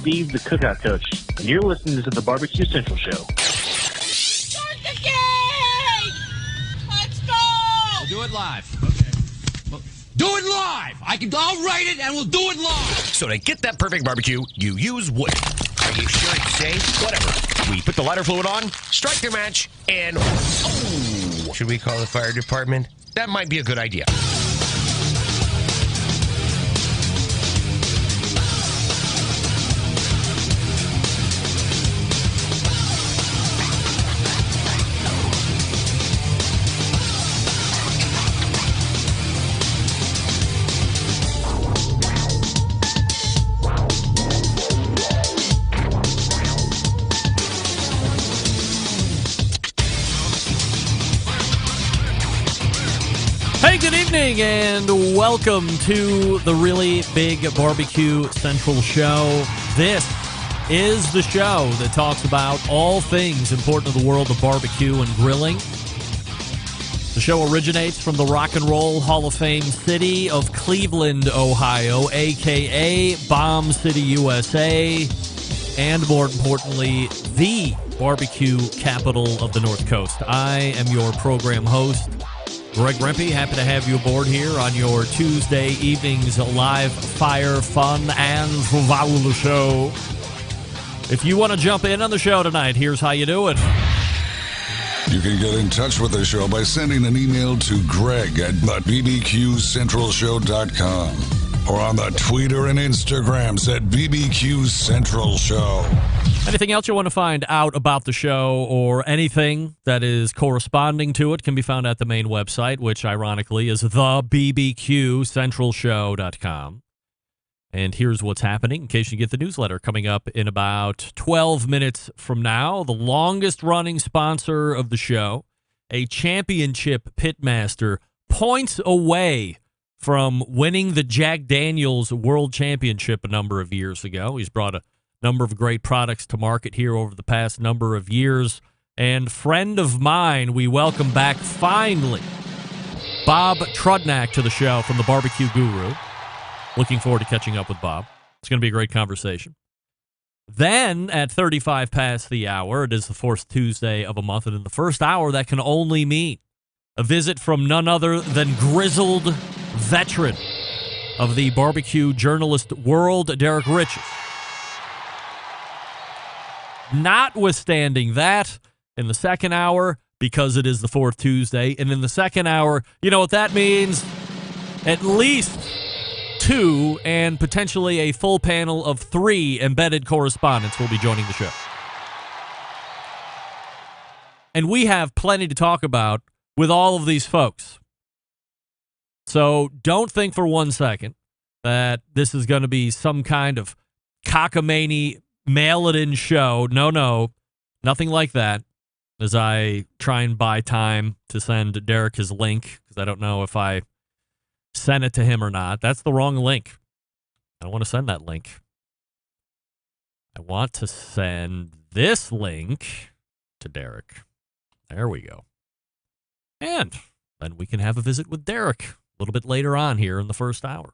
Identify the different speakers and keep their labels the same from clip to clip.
Speaker 1: Steve, the cookout coach, and you're listening to the BBQ Central Show.
Speaker 2: Start the game! Let's go!
Speaker 3: We'll do it live. Okay. Well, do it live! I'll write it and we'll do it live!
Speaker 4: So to get that perfect barbecue, you use wood. Are you sure it's safe? Whatever. We put the lighter fluid on, strike the match, and... Oh! Should we call the fire department? That might be a good idea.
Speaker 5: Good evening and welcome to the really big BBQ Central Show. This is the show that talks about all things important to the world of barbecue and grilling. The show originates from the Rock and Roll Hall of Fame city of Cleveland, Ohio, a.k.a. Bomb City, USA, and more importantly, the barbecue capital of the North Coast. I am your program host, Greg Rempe. Happy to have you aboard here on your Tuesday evening's live fire, fun, and frivolous show. If you want to jump in on the show tonight, here's how you do it.
Speaker 6: You can get in touch with the show by sending an email to Greg at BBQCentralShow.com or on the Twitter and Instagrams at BBQ Central Show.
Speaker 5: Anything else you want to find out about the show or anything that is corresponding to it can be found at the main website, which ironically is thebbqcentralshow.com. And here's what's happening in case you get the newsletter coming up in about 12 minutes from now. The longest running sponsor of the show, a championship pitmaster, points away from winning the Jack Daniel's World Championship a number of years ago. He's brought a number of great products to market here over the past number of years. And friend of mine, we welcome back finally Bob Trudnak to the show from the BBQ Guru. Looking forward to catching up with Bob. It's going to be a great conversation. Then at 35 past the hour, it is the fourth Tuesday of a month, and in the first hour, that can only mean a visit from none other than grizzled veteran of the barbecue journalist world, Derrick Riches. Notwithstanding that, in the second hour, because it is the fourth Tuesday, and in the second hour, you know what that means? At least 2 and potentially a full panel of 3 embedded correspondents will be joining the show. And we have plenty to talk about with all of these folks. So don't think for one second that this is going to be some kind of cockamamie mail-it-in show. No, nothing like that. As I try and buy time to send Derrick his link, because I don't know if I sent it to him or not. That's the wrong link. I don't want to send that link. I want to send this link to Derrick. There we go. And then we can have a visit with Derrick a little bit later on here in the first hour.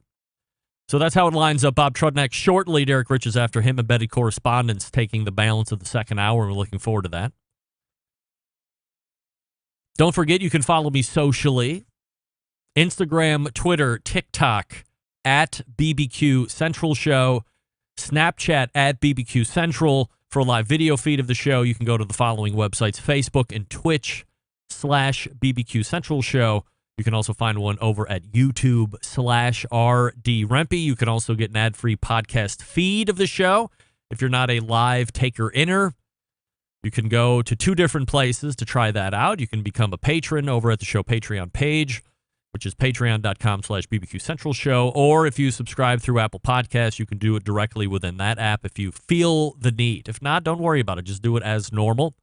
Speaker 5: So that's how it lines up. Bob Trudnak shortly, Derrick Riches after him, embedded correspondence taking the balance of the second hour. We're looking forward to that. Don't forget, you can follow me socially. Instagram, Twitter, TikTok, at BBQ Central Show. Snapchat, at BBQ Central. For a live video feed of the show, you can go to the following websites, Facebook and Twitch/BBQ Central Show. You can also find one over at YouTube/RD Rempe. You can also get an ad-free podcast feed of the show. If you're not a live taker-inner, you can go to 2 different places to try that out. You can become a patron over at the show Patreon page, which is patreon.com/BBQ Central Show. Or if you subscribe through Apple Podcasts, you can do it directly within that app if you feel the need. If not, don't worry about it. Just do it as normal.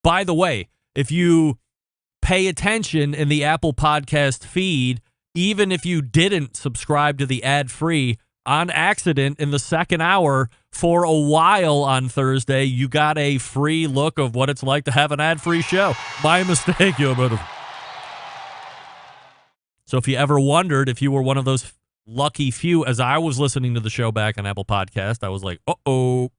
Speaker 5: By the way, if you pay attention in the Apple Podcast feed, even if you didn't subscribe to the ad-free, on accident in the second hour for a while on Thursday, you got a free look of what it's like to have an ad-free show. My mistake, yo, brother. So if you ever wondered if you were one of those lucky few. As I was listening to the show back on Apple Podcast, I was like, uh-oh.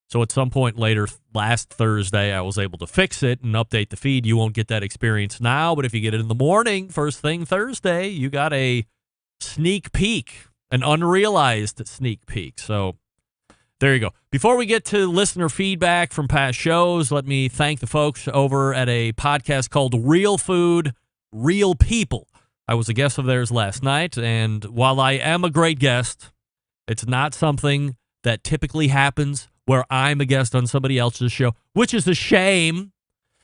Speaker 5: So at some point later, last Thursday, I was able to fix it and update the feed. You won't get that experience now, but if you get it in the morning, first thing Thursday, you got a sneak peek, an unrealized sneak peek. So there you go. Before we get to listener feedback from past shows, let me thank the folks over at a podcast called Real Food, Real People. I was a guest of theirs last night, and while I am a great guest, it's not something that typically happens where I'm a guest on somebody else's show, which is a shame,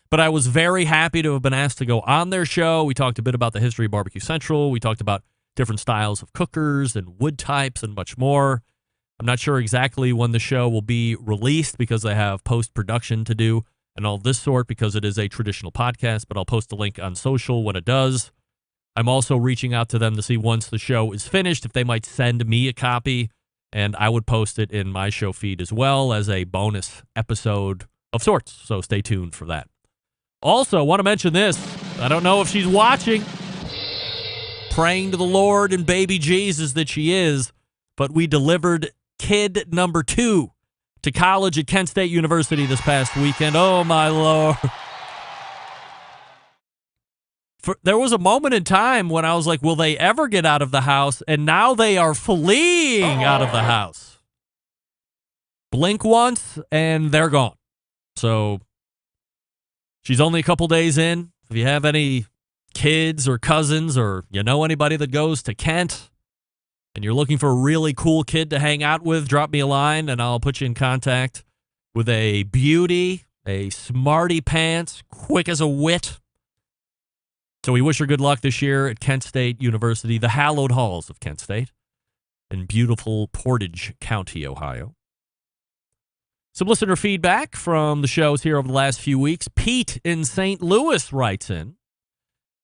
Speaker 5: but I was very happy to have been asked to go on their show. We talked a bit about the history of BBQ Central. We talked about different styles of cookers and wood types and much more. I'm not sure exactly when the show will be released because they have post-production to do and all this sort because it is a traditional podcast, but I'll post a link on social when it does. I'm also reaching out to them to see once the show is finished if they might send me a copy, and I would post it in my show feed as well as a bonus episode of sorts, so stay tuned for that. Also, want to mention this. I don't know if she's watching, praying to the Lord and baby Jesus that she is, but we delivered kid number 2 to college at Kent State University this past weekend. Oh, my Lord. There was a moment in time when I was like, will they ever get out of the house? And now they are fleeing out of the house. Blink once, and they're gone. So she's only a couple days in. If you have any kids or cousins or you know anybody that goes to Kent and you're looking for a really cool kid to hang out with, drop me a line, and I'll put you in contact with a beauty, a smarty pants, quick as a wit. So we wish her good luck this year at Kent State University, the hallowed halls of Kent State, in beautiful Portage County, Ohio. Some listener feedback from the shows here over the last few weeks. Pete in St. Louis writes in,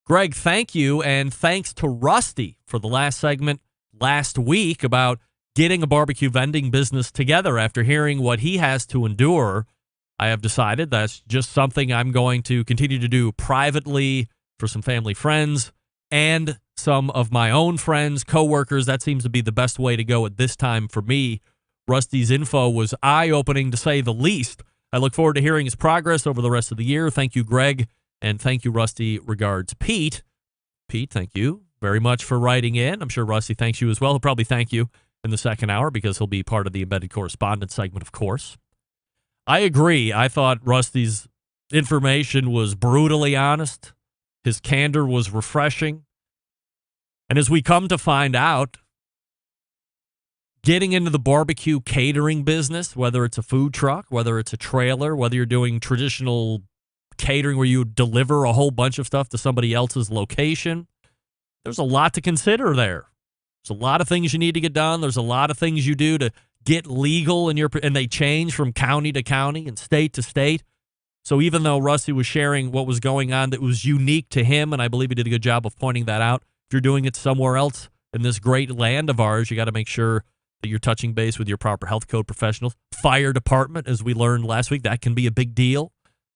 Speaker 5: Greg, thank you, and thanks to Rusty for the last segment last week about getting a barbecue vending business together. After hearing what he has to endure, I have decided that's just something I'm going to continue to do privately for some family friends and some of my own friends, coworkers. That seems to be the best way to go at this time for me. Rusty's info was eye-opening, to say the least. I look forward to hearing his progress over the rest of the year. Thank you, Greg, and thank you, Rusty. Regards, Pete. Pete, thank you very much for writing in. I'm sure Rusty thanks you as well. He'll probably thank you in the second hour because he'll be part of the embedded correspondence segment, of course. I agree. I thought Rusty's information was brutally honest. His candor was refreshing. And as we come to find out, getting into the barbecue catering business, whether it's a food truck, whether it's a trailer, whether you're doing traditional catering where you deliver a whole bunch of stuff to somebody else's location, there's a lot to consider there. There's a lot of things you need to get done. There's a lot of things you do to get legal, and they change from county to county and state to state. So even though Rusty was sharing what was going on that was unique to him, and I believe he did a good job of pointing that out, if you're doing it somewhere else in this great land of ours, you got to make sure that you're touching base with your proper health code professionals. Fire department, as we learned last week, that can be a big deal.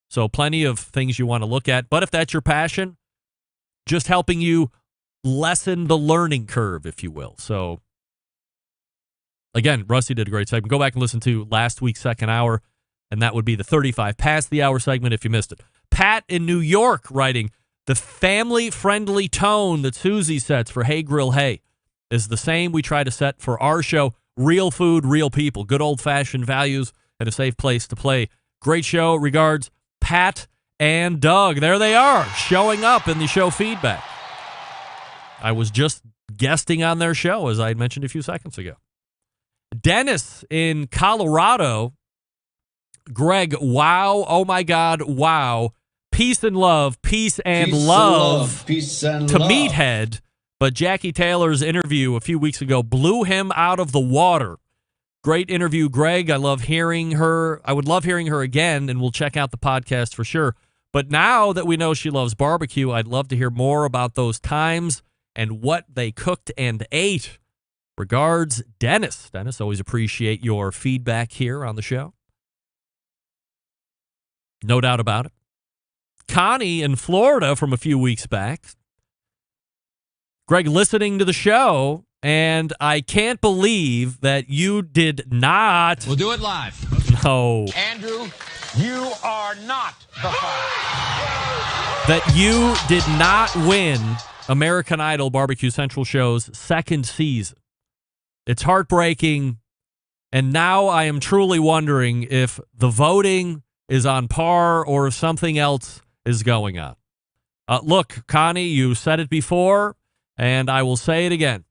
Speaker 5: So plenty of things you want to look at. But if that's your passion, just helping you lessen the learning curve, if you will. So again, Rusty did a great segment. Go back and listen to last week's second hour, and that would be the 35 past the hour segment if you missed it. Pat in New York writing, the family-friendly tone that Susie sets for Hey Grill Hey is the same we try to set for our show. Real food, real people. Good old-fashioned values and a safe place to play. Great show. Regards, Pat and Doug. There they are, showing up in the show feedback. I was just guesting on their show, as I had mentioned a few seconds ago. Dennis in Colorado. Greg, wow. Oh, my God, wow. Peace and love. Peace and love.
Speaker 7: Peace and
Speaker 5: to
Speaker 7: love.
Speaker 5: Meathead. But Jackie Taylor's interview a few weeks ago blew him out of the water. Great interview, Greg. I love hearing her. I would love hearing her again, and we'll check out the podcast for sure. But now that we know she loves barbecue, I'd love to hear more about those times and what they cooked and ate. Regards, Dennis. Dennis, always appreciate your feedback here on the show. No doubt about it. Connie in Florida from a few weeks back. Greg, listening to the show, and I can't believe that you did not.
Speaker 3: We'll do it live.
Speaker 5: No.
Speaker 3: Andrew, you are not the father.
Speaker 5: That you did not win American Idol BBQ Central Show's second season. It's heartbreaking, and now I am truly wondering if the voting is on par or if something else is going on. Look, Connie, you said it before, and I will say it again.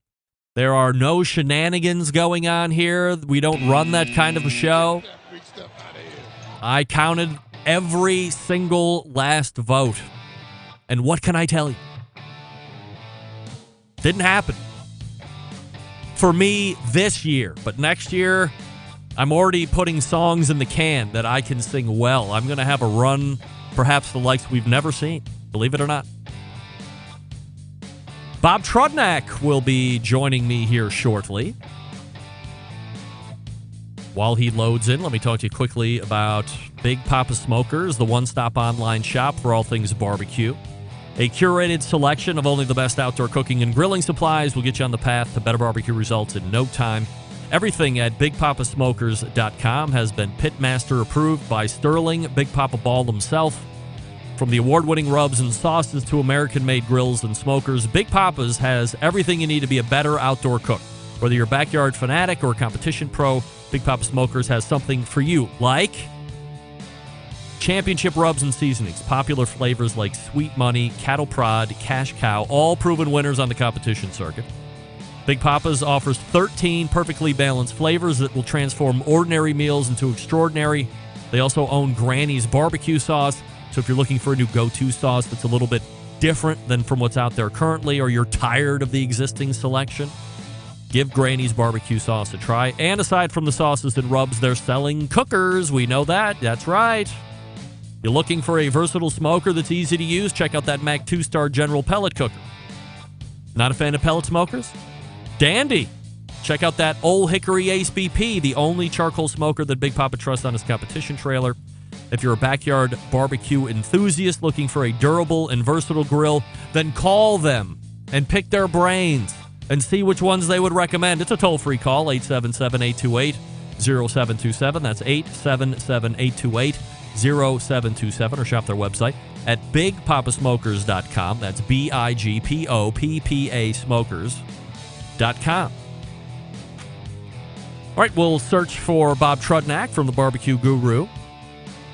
Speaker 5: There are no shenanigans going on here. We don't run that kind of a show. I counted every single last vote. And what can I tell you? Didn't happen. For me this year. But next year, I'm already putting songs in the can that I can sing well. I'm going to have a run, perhaps the likes we've never seen. Believe it or not. Bob Trudnak will be joining me here shortly. While he loads in, let me talk to you quickly about Big Papa Smokers, the one-stop online shop for all things barbecue. A curated selection of only the best outdoor cooking and grilling supplies will get you on the path to better barbecue results in no time. Everything at BigPapaSmokers.com has been Pitmaster approved by Sterling Big Papa Ball himself. From the award-winning rubs and sauces to American-made grills and smokers, Big Papa's has everything you need to be a better outdoor cook. Whether you're a backyard fanatic or a competition pro, Big Papa Smokers has something for you, like championship rubs and seasonings, popular flavors like Sweet Money, Cattle Prod, Cash Cow, all proven winners on the competition circuit. Big Papa's offers 13 perfectly balanced flavors that will transform ordinary meals into extraordinary. They also own Granny's barbecue sauce. So if you're looking for a new go-to sauce that's a little bit different than from what's out there currently, or you're tired of the existing selection, give Granny's barbecue sauce a try. And aside from the sauces and rubs, they're selling cookers. We know that. That's right. You're looking for a versatile smoker that's easy to use? Check out that Mac 2-Star General Pellet Cooker. Not a fan of pellet smokers? Dandy. Check out that Old Hickory Ace BP, the only charcoal smoker that Big Papa trusts on his competition trailer. If you're a backyard barbecue enthusiast looking for a durable and versatile grill, then call them and pick their brains and see which ones they would recommend. It's a toll-free call, 877-828-0727. That's 877-828-0727, or shop their website at bigpapasmokers.com. That's BIGPOPPA smokers.com. All right, we'll search for Bob Trudnak from the BBQ Guru.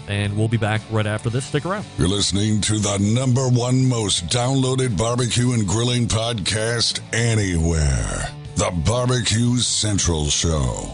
Speaker 5: And we'll be back right after this. Stick around.
Speaker 6: You're listening to the #1 most downloaded barbecue and grilling podcast anywhere. The BBQ Central Show.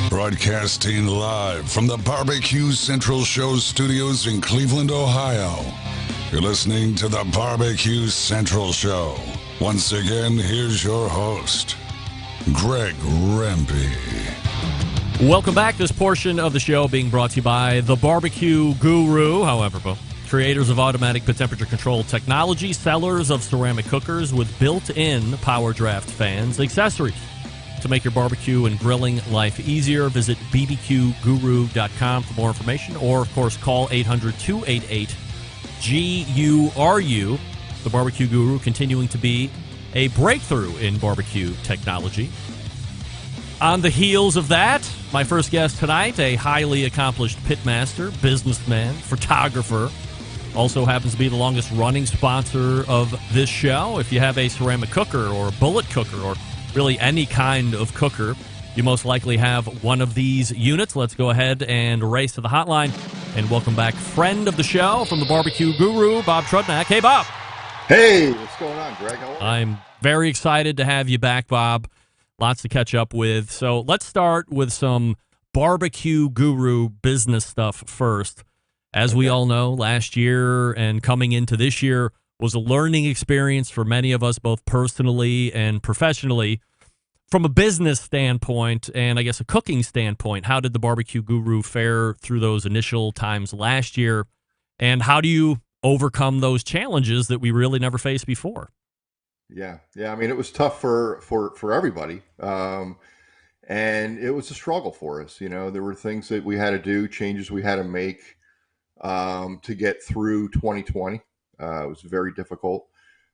Speaker 6: Broadcasting live from the BBQ Central Show studios in Cleveland, Ohio. You're listening to the BBQ Central Show. Once again, here's your host, Greg Rempe.
Speaker 5: Welcome back. This portion of the show being brought to you by the BBQ Guru, however, creators of automatic temperature control technology, sellers of ceramic cookers with built-in power draft fans, accessories to make your barbecue and grilling life easier. Visit bbqguru.com for more information, or, of course, call 800-288-GURU. The BBQ Guru continuing to be a breakthrough in barbecue technology. On the heels of that, my first guest tonight, a highly accomplished pitmaster, businessman, photographer, also happens to be the longest-running sponsor of this show. If you have a ceramic cooker or a bullet cooker or really any kind of cooker, you most likely have one of these units. Let's go ahead and race to the hotline and welcome back friend of the show from the BBQ Guru, Bob Trudnak. Hey, Bob.
Speaker 7: Hey, what's going on, Greg? How are you?
Speaker 5: I'm very excited to have you back, Bob. Lots to catch up with. So let's start with some BBQ Guru business stuff first. As we all know, last year and coming into this year, was a learning experience for many of us, both personally and professionally. From a business standpoint and I guess a cooking standpoint, how did the BBQ Guru fare through those initial times last year? And how do you overcome those challenges that we really never faced before?
Speaker 7: Yeah. I mean, it was tough for everybody. And it was a struggle for us. There were things that we had to do, changes we had to make to get through 2020. It was very difficult.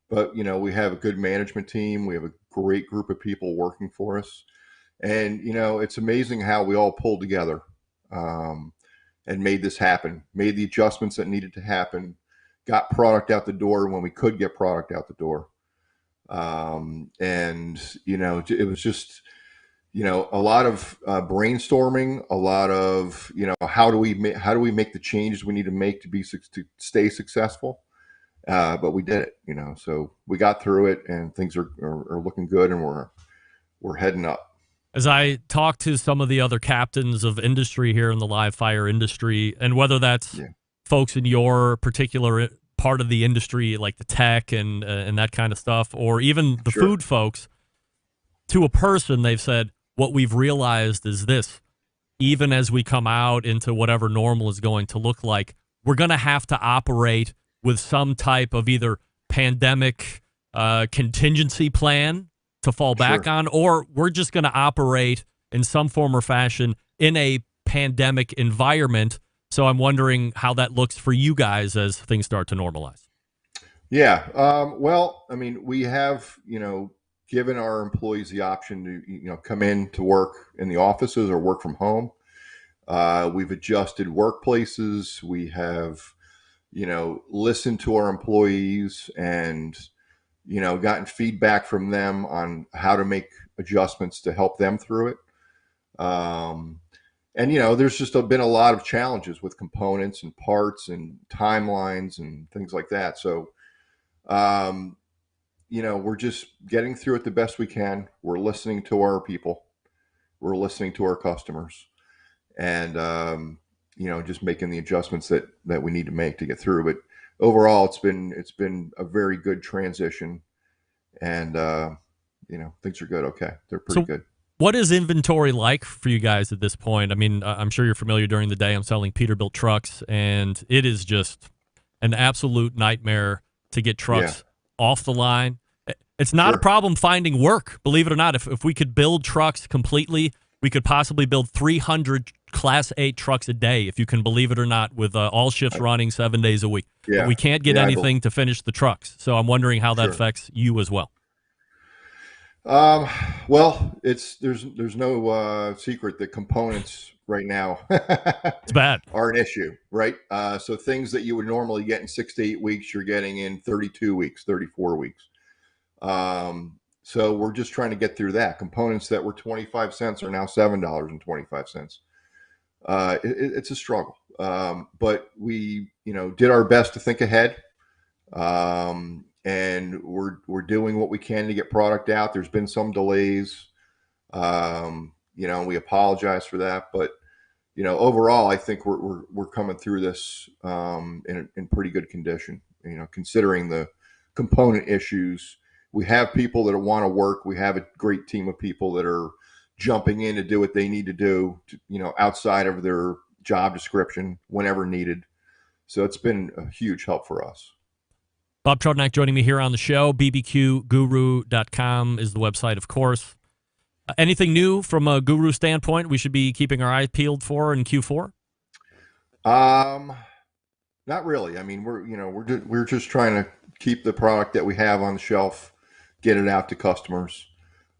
Speaker 7: But, we have a good management team. We have a great group of people working for us. And, it's amazing how we all pulled together and made this happen, made the adjustments that needed to happen, got product out the door when we could get product out the door. It was just, a lot of brainstorming, a lot of, how do we make the changes we need to make to stay successful? But we did it, so we got through it, and things are looking good, and we're heading up.
Speaker 5: As I talk to some of the other captains of industry here in the live fire industry, and whether that's folks in your particular part of the industry, like the tech and that kind of stuff, or even the food folks, to a person, they've said, what we've realized is this: even as we come out into whatever normal is going to look like, we're going to have to operate with some type of either pandemic contingency plan to fall back on, or we're just going to operate in some form or fashion in a pandemic environment. So I'm wondering how that looks for you guys as things start to normalize.
Speaker 7: Yeah. Well, I mean, we have, given our employees the option to, come in to work in the offices or work from home. We've adjusted workplaces. We have, listened to our employees and, gotten feedback from them on how to make adjustments to help them through it. There's just been a lot of challenges with components and parts and timelines and things like that. So, we're just getting through it the best we can. We're listening to our people. We're listening to our customers, and, just making the adjustments that we need to make to get through. But overall, it's been a very good transition, and, things are good. Okay. They're pretty good.
Speaker 5: What is inventory like for you guys at this point? I mean, I'm sure you're familiar. During the day, I'm selling Peterbilt trucks, and it is just an absolute nightmare to get trucks off the line. It's not a problem finding work, believe it or not. If we could build trucks completely, we could possibly build 300 Class 8 trucks a day, if you can believe it or not, with all shifts running 7 days a week. But we can't get anything to finish the trucks. So I'm wondering how that affects you as well.
Speaker 7: Well, there's no secret that components right now
Speaker 5: it's bad
Speaker 7: are an issue, right? So things that you would normally get in 6 to 8 weeks, you're getting in 32 weeks, 34 weeks. So we're just trying to get through that. Components that were 25 cents are now $7.25. It's a struggle. But we, did our best to think ahead. And we're doing what we can to get product out. There's been some delays. We apologize for that, but overall, I think we're coming through this in pretty good condition. Considering the component issues, we have people that want to work. We have a great team of people that are jumping in to do what they need to do, outside of their job description whenever needed. So it's been a huge help for us.
Speaker 5: Bob Trudnak joining me here on the show. BBQGuru.com is the website, of course. Anything new from a Guru standpoint we should be keeping our eye peeled for in Q4?
Speaker 7: Not really. I mean, we're just trying to keep the product that we have on the shelf, get it out to customers,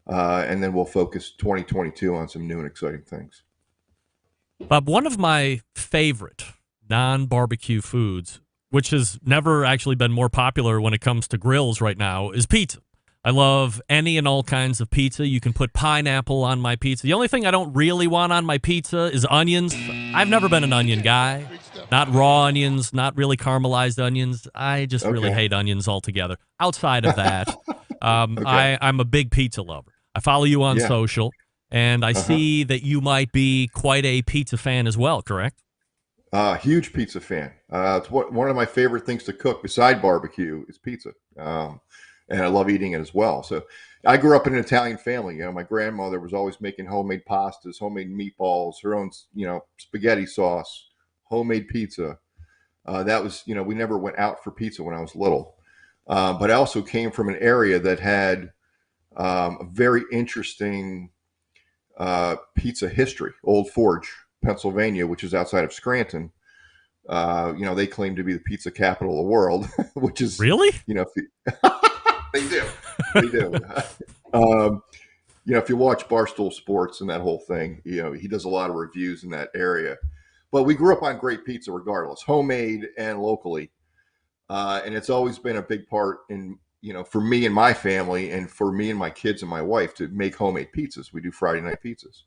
Speaker 7: and then we'll focus 2022 on some new and exciting things.
Speaker 5: Bob, one of my favorite non-barbecue foods, which has never actually been more popular when it comes to grills right now, is pizza. I love any and all kinds of pizza. You can put pineapple on my pizza. The only thing I don't really want on my pizza is onions. I've never been an onion guy. Not raw onions, not really caramelized onions. I just really hate onions altogether. Outside of that, I'm a big pizza lover. I follow you on social, and I see that you might be quite a pizza fan as well, correct?
Speaker 7: Huge pizza fan. It's one of my favorite things to cook beside barbecue is pizza. And I love eating it as well. So I grew up in an Italian family. You know, my grandmother was always making homemade pastas, homemade meatballs, her own, spaghetti sauce, homemade pizza. That was, we never went out for pizza when I was little. But I also came from an area that had a very interesting pizza history. Old Forge, Pennsylvania, which is outside of Scranton. They claim to be the pizza capital of the world, which is
Speaker 5: really,
Speaker 7: they do. If you watch Barstool Sports and that whole thing, he does a lot of reviews in that area. But we grew up on great pizza regardless, homemade and locally. And it's always been a big part in, for me and my family and for me and my kids and my wife to make homemade pizzas. We do Friday night pizzas.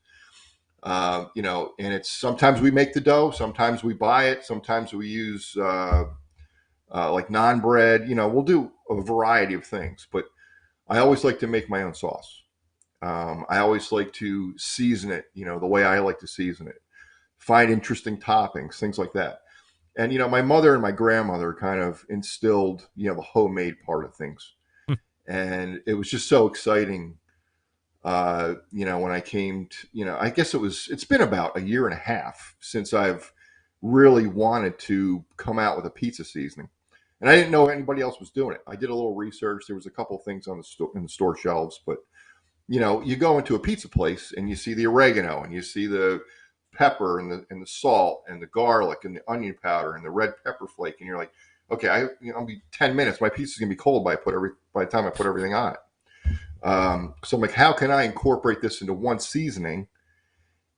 Speaker 7: And it's sometimes we make the dough, sometimes we buy it, sometimes we use like naan bread. We'll do a variety of things, but I always like to make my own sauce. I always like to season it, the way I like to season it, find interesting toppings, things like that. And, my mother and my grandmother kind of instilled, the homemade part of things. And it was just so exciting. When I came to, I guess it's been about a year and a half since I've really wanted to come out with a pizza seasoning. And I didn't know anybody else was doing it. I did a little research. There was a couple of things on in the store shelves, but you go into a pizza place and you see the oregano and you see the pepper and the salt and the garlic and the onion powder and the red pepper flake, and you're like, okay, I'll be 10 minutes. My pizza's gonna be cold by the time I put everything on it. So I'm like, how can I incorporate this into one seasoning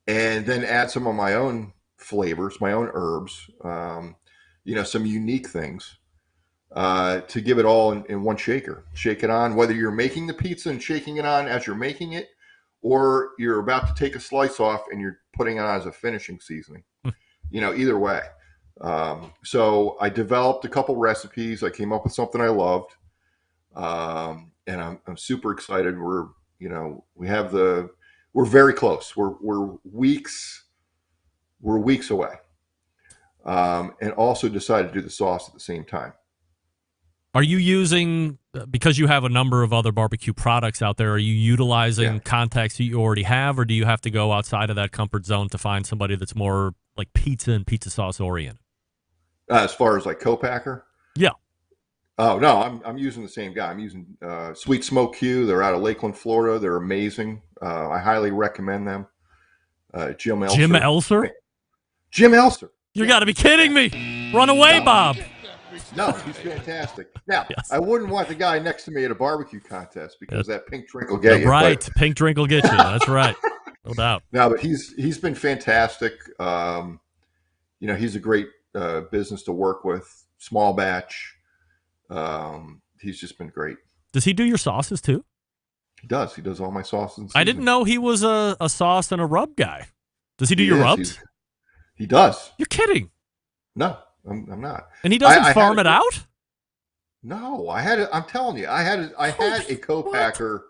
Speaker 7: and then add some of my own flavors, my own herbs, some unique things, to give it all in one shaker. Shake it on, whether you're making the pizza and shaking it on as you're making it, or you're about to take a slice off and you're putting it on as a finishing seasoning. Either way. So I developed a couple recipes. I came up with something I loved. And I'm super excited. We're very close. We're weeks away. And also decided to do the sauce at the same time.
Speaker 5: Are you using, because you have a number of other barbecue products out there, are you utilizing contacts that you already have, or do you have to go outside of that comfort zone to find somebody that's more like pizza and pizza sauce oriented?
Speaker 7: As far as like co-packer?
Speaker 5: Yeah.
Speaker 7: Oh, no, I'm using the same guy. I'm using Sweet Smoke Q. They're out of Lakeland, Florida. They're amazing. I highly recommend them. Jim Elser.
Speaker 5: Jim Elser?
Speaker 7: Jim Elser.
Speaker 5: You got to be kidding me. Run away, Bob.
Speaker 7: No, he's fantastic. Now,
Speaker 5: yes.
Speaker 7: I wouldn't want the guy next to me at a barbecue contest because that pink drink will get you.
Speaker 5: Right, pink drink will get you. That's right. No doubt.
Speaker 7: No, but he's been fantastic. He's a great business to work with, small batch. He's just been great.
Speaker 5: Does he do your sauces too?
Speaker 7: He does. He does all my sauces.
Speaker 5: I didn't know he was a sauce and a rub guy. Does he do your rubs?
Speaker 7: He does.
Speaker 5: You're kidding.
Speaker 7: No, I'm not.
Speaker 5: And he doesn't farm it out?
Speaker 7: No, I'm telling you, I had a co-packer.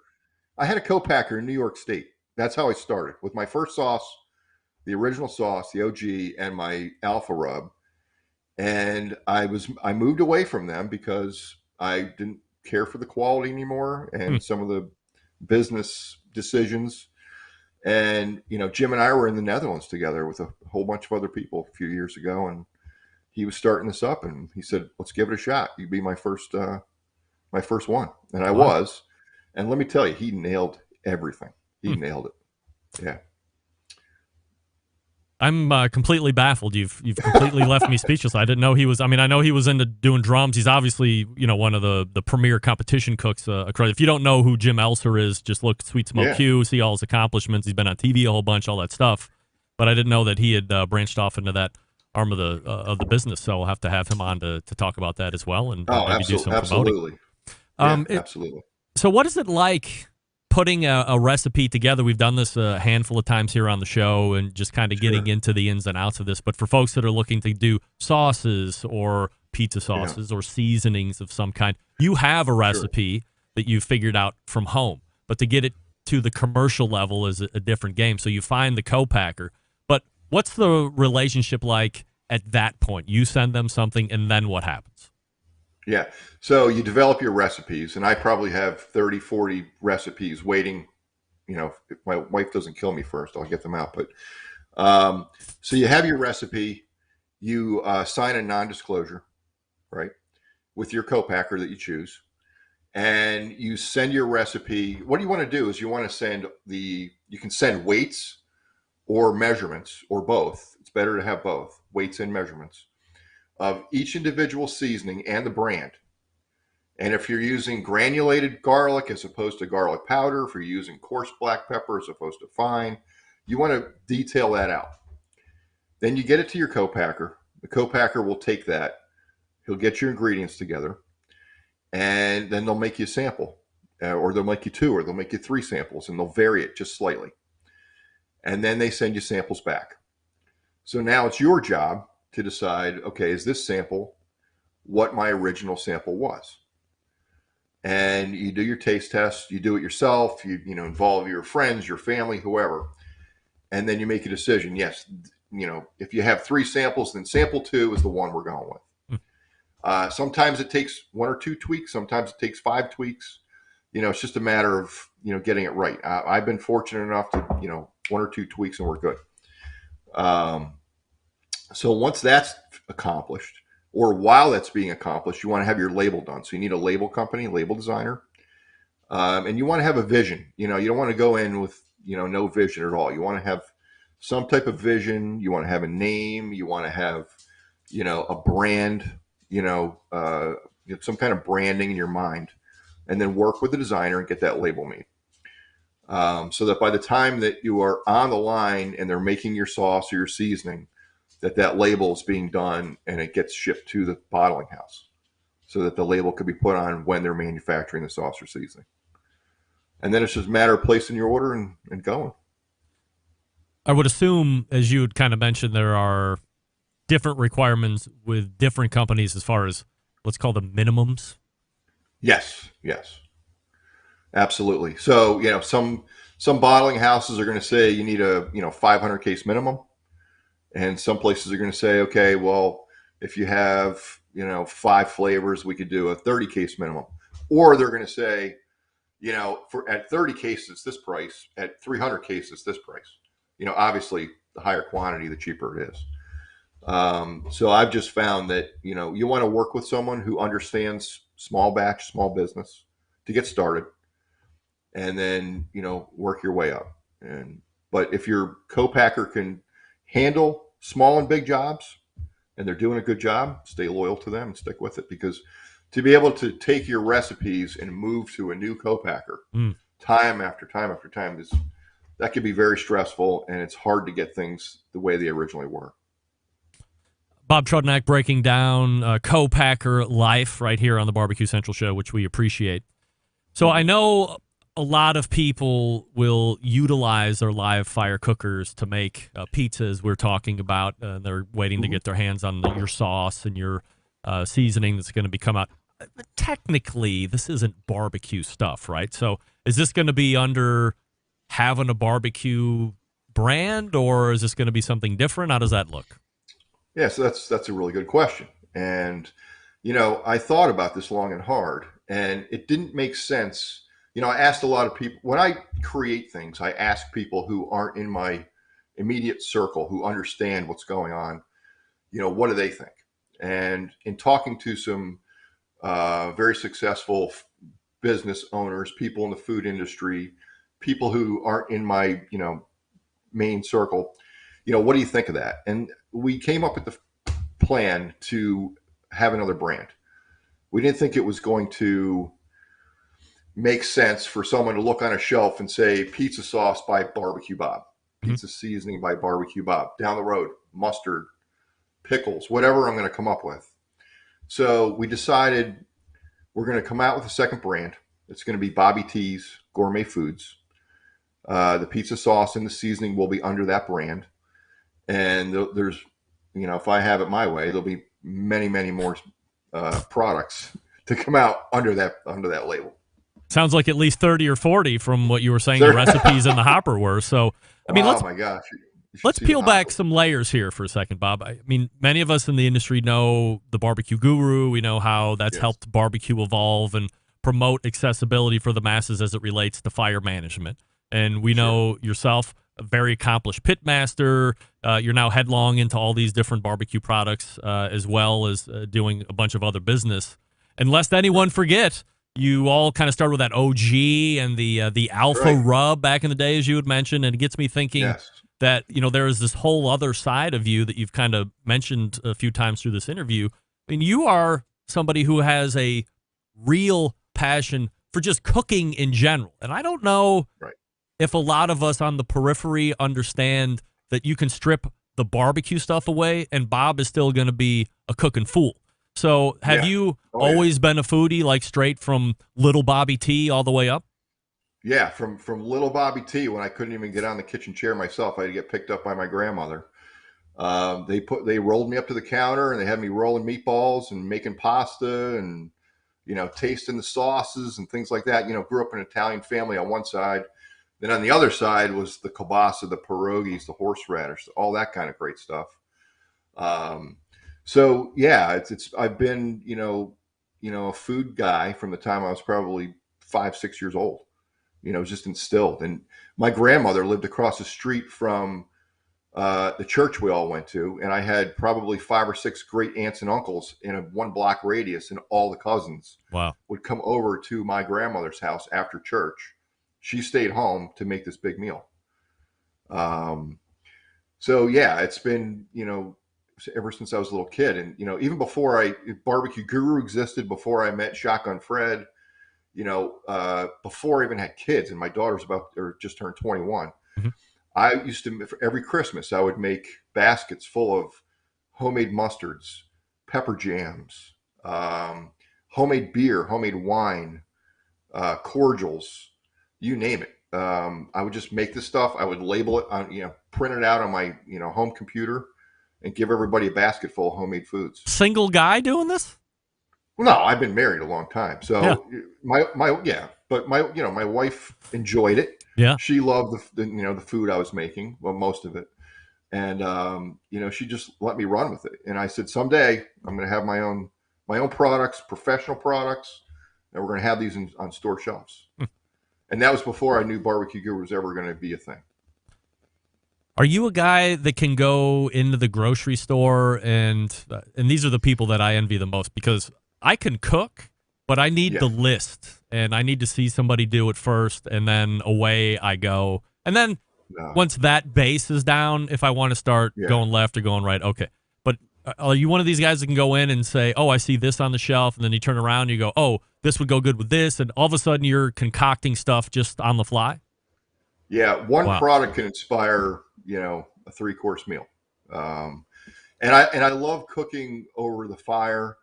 Speaker 7: I had a co-packer in New York State. That's how I started with my first sauce, the original sauce, the OG, and my Alpha Rub. And I moved away from them because I didn't care for the quality anymore and some of the business decisions. And, Jim and I were in the Netherlands together with a whole bunch of other people a few years ago. And he was starting this up and he said, let's give it a shot. You'd be my first one. And I was. And let me tell you, he nailed everything. He nailed it. Yeah.
Speaker 5: I'm completely baffled. You've completely left me speechless. I didn't know he was. I mean, I know he was into doing drums. He's obviously, one of the premier competition cooks. If you don't know who Jim Elser is, just look at Sweet Smoke Q, see all his accomplishments. He's been on TV a whole bunch, all that stuff. But I didn't know that he had branched off into that arm of the business. So we'll have to have him on to talk about that as well and maybe do some promoting.
Speaker 7: Absolutely.
Speaker 5: So what is it like putting a recipe together? We've done this a handful of times here on the show and just kind of getting into the ins and outs of this. But for folks that are looking to do sauces or pizza sauces or seasonings of some kind, you have a recipe that you've figured out from home. But to get it to the commercial level is a different game. So you find the co-packer. But what's the relationship like at that point? You send them something, and then what happens?
Speaker 7: Yeah. So you develop your recipes, and I probably have 30, 40 recipes waiting. If my wife doesn't kill me first, I'll get them out. But so you have your recipe, you sign a non-disclosure, right, with your co-packer that you choose, and you send your recipe. What you want to do is you want to send you can send weights or measurements or both. It's better to have both, weights and measurements, of each individual seasoning and the brand. And if you're using granulated garlic as opposed to garlic powder, if you're using coarse black pepper as opposed to fine, you want to detail that out. Then you get it to your co-packer. The co-packer will take that. He'll get your ingredients together, and then they'll make you a sample, or they'll make you 2, or they'll make you 3 samples, and they'll vary it just slightly. And then they send you samples back. So now it's your job to decide, okay, is this sample what my original sample was? And you do your taste test, you do it yourself, you involve your friends, your family, whoever, and then you make a decision. Yes, if you have 3 samples, then sample 2 is the one we're going with. Sometimes it takes 1 or 2 tweaks, sometimes it takes 5 tweaks. It's just a matter of getting it right. I've been fortunate enough to 1 or 2 tweaks and we're good. So once that's accomplished, or while that's being accomplished, you want to have your label done. So you need a label company, label designer, and you want to have a vision. You don't want to go in with no vision at all. You want to have some type of vision. You want to have a name. You want to have a brand. Some kind of branding in your mind, and then work with the designer and get that label made. So that by the time that you are on the line and they're making your sauce or your seasoning, that label is being done and it gets shipped to the bottling house so that the label could be put on when they're manufacturing the sauce or seasoning. And then it's just a matter of placing your order and going.
Speaker 5: I would assume, as you had kind of mentioned, there are different requirements with different companies as far as, let's call them minimums.
Speaker 7: Yes. Absolutely. So, some bottling houses are going to say you need a, 500 case minimum. And some places are going to say, okay, well, if you have, 5 flavors, we could do a 30 case minimum. Or they're going to say, at 30 cases, this price, at 300 cases, this price. Obviously the higher quantity, the cheaper it is. So I've just found that, you want to work with someone who understands small batch, small business to get started, and then, work your way up. But if your co-packer can handle small and big jobs and they're doing a good job, stay loyal to them and stick with it, because to be able to take your recipes and move to a new co-packer time after time after time that could be very stressful, and it's hard to get things the way they originally were.
Speaker 5: Bob Trudnak breaking down co-packer life right here on the BBQ Central Show, which we appreciate. So I know a lot of people will utilize their live fire cookers to make pizzas we're talking about. They're waiting to get their hands on your sauce and your seasoning that's going to be come out. Technically, this isn't barbecue stuff, right? So is this going to be under having a barbecue brand, or is this going to be something different? How does that look?
Speaker 7: Yeah, so that's a really good question. And, I thought about this long and hard, and it didn't make sense. I asked a lot of people, when I create things, I ask people who aren't in my immediate circle, who understand what's going on, what do they think? And in talking to some very successful business owners, people in the food industry, people who aren't in my, main circle, what do you think of that? And we came up with the plan to have another brand. We didn't think it was going to make sense for someone to look on a shelf and say pizza sauce by Barbecue Bob, pizza seasoning by Barbecue Bob, down the road, mustard, pickles, whatever I'm going to come up with. So we decided we're going to come out with a second brand. It's going to be Bobby T's Gourmet Foods. The pizza sauce and the seasoning will be under that brand. And there's, if I have it my way, there'll be many, many more products to come out under that label.
Speaker 5: Sounds like at least 30 or 40 from what you were saying the recipes in the hopper were. So, I mean,
Speaker 7: oh my gosh. You should
Speaker 5: Let's
Speaker 7: see the
Speaker 5: peel back
Speaker 7: hot-
Speaker 5: some layers here for a second, Bob. I mean, many of us in the industry know the BBQ Guru. We know how that's
Speaker 7: Yes.
Speaker 5: helped barbecue evolve and promote accessibility for the masses as it relates to fire management. And we know yourself, a very accomplished pit master. You're now headlong into all these different barbecue products, as well as doing a bunch of other business. And lest anyone forget, you all kind of started with that OG and the Alpha
Speaker 7: Right.
Speaker 5: Rub back in the day, as you had mentioned. And it gets me thinking
Speaker 7: Yes.
Speaker 5: that, there is this whole other side of you that you've kind of mentioned a few times through this interview. I mean, you are somebody who has a real passion for just cooking in general. And I don't know
Speaker 7: Right.
Speaker 5: if a lot of us on the periphery understand that you can strip the barbecue stuff away and Bob is still going to be a cooking fool. So have
Speaker 7: Yeah.
Speaker 5: you
Speaker 7: Oh, yeah.
Speaker 5: always been a foodie, like straight from little Bobby T all the way up?
Speaker 7: Yeah, from little Bobby T, when I couldn't even get on the kitchen chair myself, I had to get picked up by my grandmother. They rolled me up to the counter and they had me rolling meatballs and making pasta and tasting the sauces and things like that. Grew up in an Italian family on one side. Then on the other side was the kielbasa, the pierogies, the horseradish, all that kind of great stuff. So yeah, it's I've been a food guy from the time I was probably 5-6 years old. It was just instilled. And my grandmother lived across the street from the church we all went to, and I had probably 5 or 6 great aunts and uncles in a 1-block radius, and all the cousins
Speaker 5: Wow.
Speaker 7: would come over to my grandmother's house after church. She stayed home to make this big meal. So yeah, it's been ever since I was a little kid, and even before BBQ Guru existed, before I met Shotgun Fred. Before I even had kids, and my daughter's just turned 21.
Speaker 5: Mhm.
Speaker 7: I used to, for every Christmas, I would make baskets full of homemade mustards, pepper jams, homemade beer, homemade wine, cordials, you name it. I would just make this stuff. I would label it on, print it out on my, home computer, and give everybody a basket full of homemade foods.
Speaker 5: Single guy doing this?
Speaker 7: Well, no, I've been married a long time, so
Speaker 5: Yeah.
Speaker 7: but my wife enjoyed it.
Speaker 5: Yeah.
Speaker 7: She loved the food I was making, well, most of it, and she just let me run with it. And I said, someday I'm going to have my own products, professional products, and we're going to have these on store shelves. And that was before I knew BBQ Guru was ever going to be a thing.
Speaker 5: Are you a guy that can go into the grocery store and these are the people that I envy the most, because I can cook, but I need the list, and I need to see somebody do it first, and then away I go. And then once that base is down, if I want to start going left or going right, okay. But are you one of these guys that can go in and say, oh, I see this on the shelf, and then you turn around and you go, oh, this would go good with this, and all of a sudden you're concocting stuff just on the fly?
Speaker 7: Yeah, one product can inspire, a 3-course meal. And I love cooking over the fire.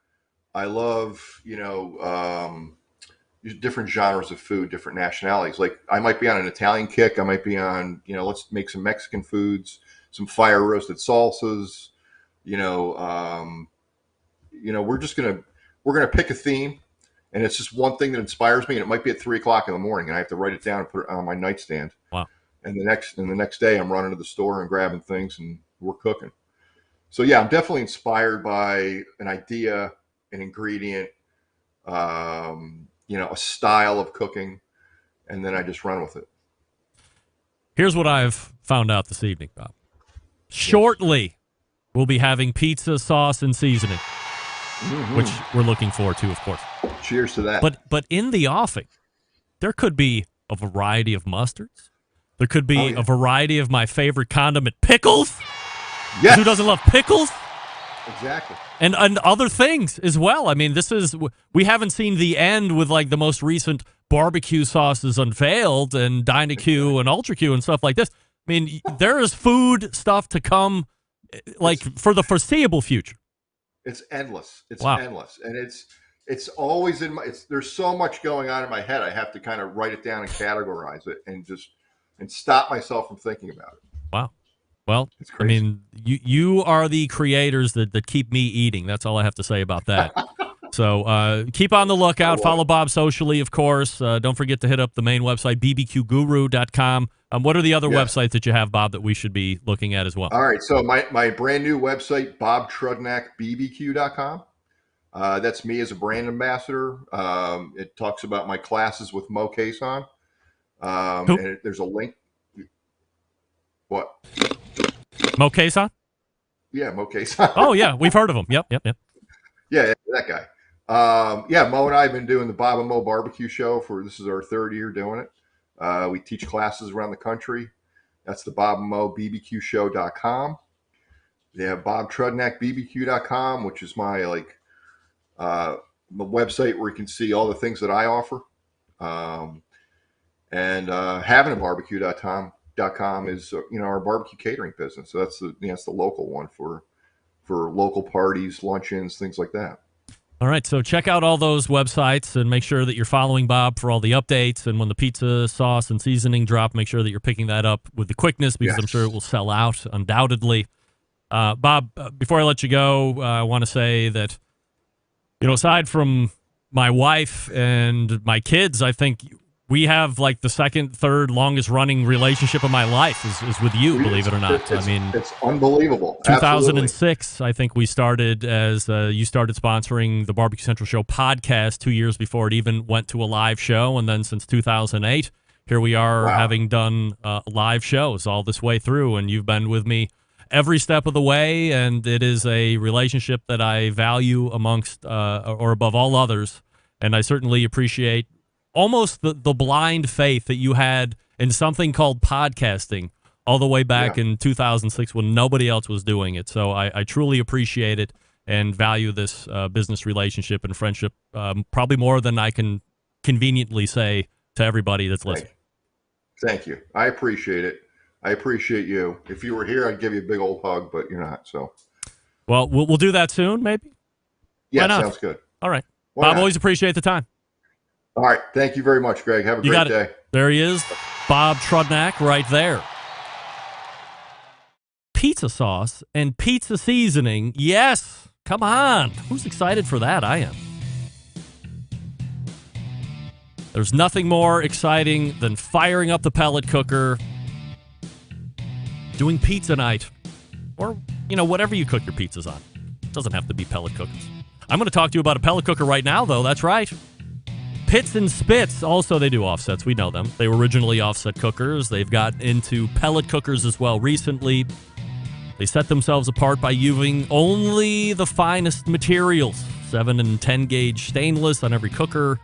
Speaker 7: I love, different genres of food, different nationalities. Like I might be on an Italian kick. I might be on, let's make some Mexican foods, some fire roasted salsas. We're gonna pick a theme, and it's just one thing that inspires me. And it might be at 3:00 in the morning, and I have to write it down and put it on my nightstand.
Speaker 5: Wow.
Speaker 7: And the next day, I'm running to the store and grabbing things, and we're cooking. So yeah, I'm definitely inspired by an idea, an ingredient, a style of cooking, and then I just run with it.
Speaker 5: Here's what I've found out this evening, Bob. Shortly, we'll be having pizza sauce and seasoning, which we're looking forward to, of course.
Speaker 7: Cheers to that.
Speaker 5: But in the offing, there could be a variety of mustards. There could be a variety of my favorite condiment, pickles.
Speaker 7: Yes.
Speaker 5: Who doesn't love pickles?
Speaker 7: Exactly.
Speaker 5: And other things as well. I mean, we haven't seen the end with like the most recent barbecue sauces unveiled and Dynaq and Ultra Q and stuff like this. I mean, there is food stuff to come, like for the foreseeable future.
Speaker 7: It's endless. It's endless, and it's always in my. There's so much going on in my head. I have to kind of write it down and categorize it, and stop myself from thinking about it.
Speaker 5: Wow. Well,
Speaker 7: It's
Speaker 5: I
Speaker 7: crazy.
Speaker 5: mean, you are the creators that keep me eating. That's all I have to say about that. So keep on the lookout. Follow Bob socially, of course. Don't forget to hit up the main website, bbqguru.com. What are the other websites that you have, Bob, that we should be looking at as well?
Speaker 7: All right. So my brand new website, bobtrudnakbbq.com. That's me as a brand ambassador. It talks about my classes with Mo Cason. And there's a link. What?
Speaker 5: Mo Cason?
Speaker 7: Yeah, Mo Cason.
Speaker 5: Oh, yeah. We've heard of him. Yep.
Speaker 7: Yeah, that guy. Mo and I have been doing the Bob and Mo BBQ show this is our third year doing it. We teach classes around the country. That's the Bob and Mo BBQshow.com. They have BobTrudnakBBQ.com, which is my the website where you can see all the things that I offer. And havingabarbecue.com is our barbecue catering business. So that's the local one for local parties, luncheons, things like that.
Speaker 5: All right, so check out all those websites and make sure that you're following Bob for all the updates. And when the pizza sauce and seasoning drop, make sure that you're picking that up with the quickness, because I'm sure it will sell out, undoubtedly. Bob, before I let you go, I want to say that, aside from my wife and my kids, I think we have like the second, third longest running relationship of my life is with you, believe it or not.
Speaker 7: It's unbelievable.
Speaker 5: 2006,
Speaker 7: Absolutely.
Speaker 5: I think we started as you started sponsoring the BBQ Central Show podcast 2 years before it even went to a live show. And then since 2008, here we are having done live shows all this way through. And you've been with me every step of the way. And it is a relationship that I value amongst or above all others. And I certainly appreciate almost the blind faith that you had in something called podcasting all the way back in 2006 when nobody else was doing it. So I truly appreciate it and value this business relationship and friendship probably more than I can conveniently say to everybody that's listening.
Speaker 7: Thank you. I appreciate it. I appreciate you. If you were here, I'd give you a big old hug, but you're not. So,
Speaker 5: well, we'll do that soon, maybe.
Speaker 7: Yeah, sounds good.
Speaker 5: All right, Bob. Always appreciate the time.
Speaker 7: All right. Thank you very much, Greg. Have a great day.
Speaker 5: There he is, Bob Trudnak, right there. Pizza sauce and pizza seasoning. Yes. Come on. Who's excited for that? I am. There's nothing more exciting than firing up the pellet cooker, doing pizza night, or, whatever you cook your pizzas on. It doesn't have to be pellet cookers. I'm going to talk to you about a pellet cooker right now, though. That's right. Pits and Spits, also they do offsets. We know them. They were originally offset cookers. They've got into pellet cookers as well recently. They set themselves apart by using only the finest materials. 7 and 10 gauge stainless on every cooker.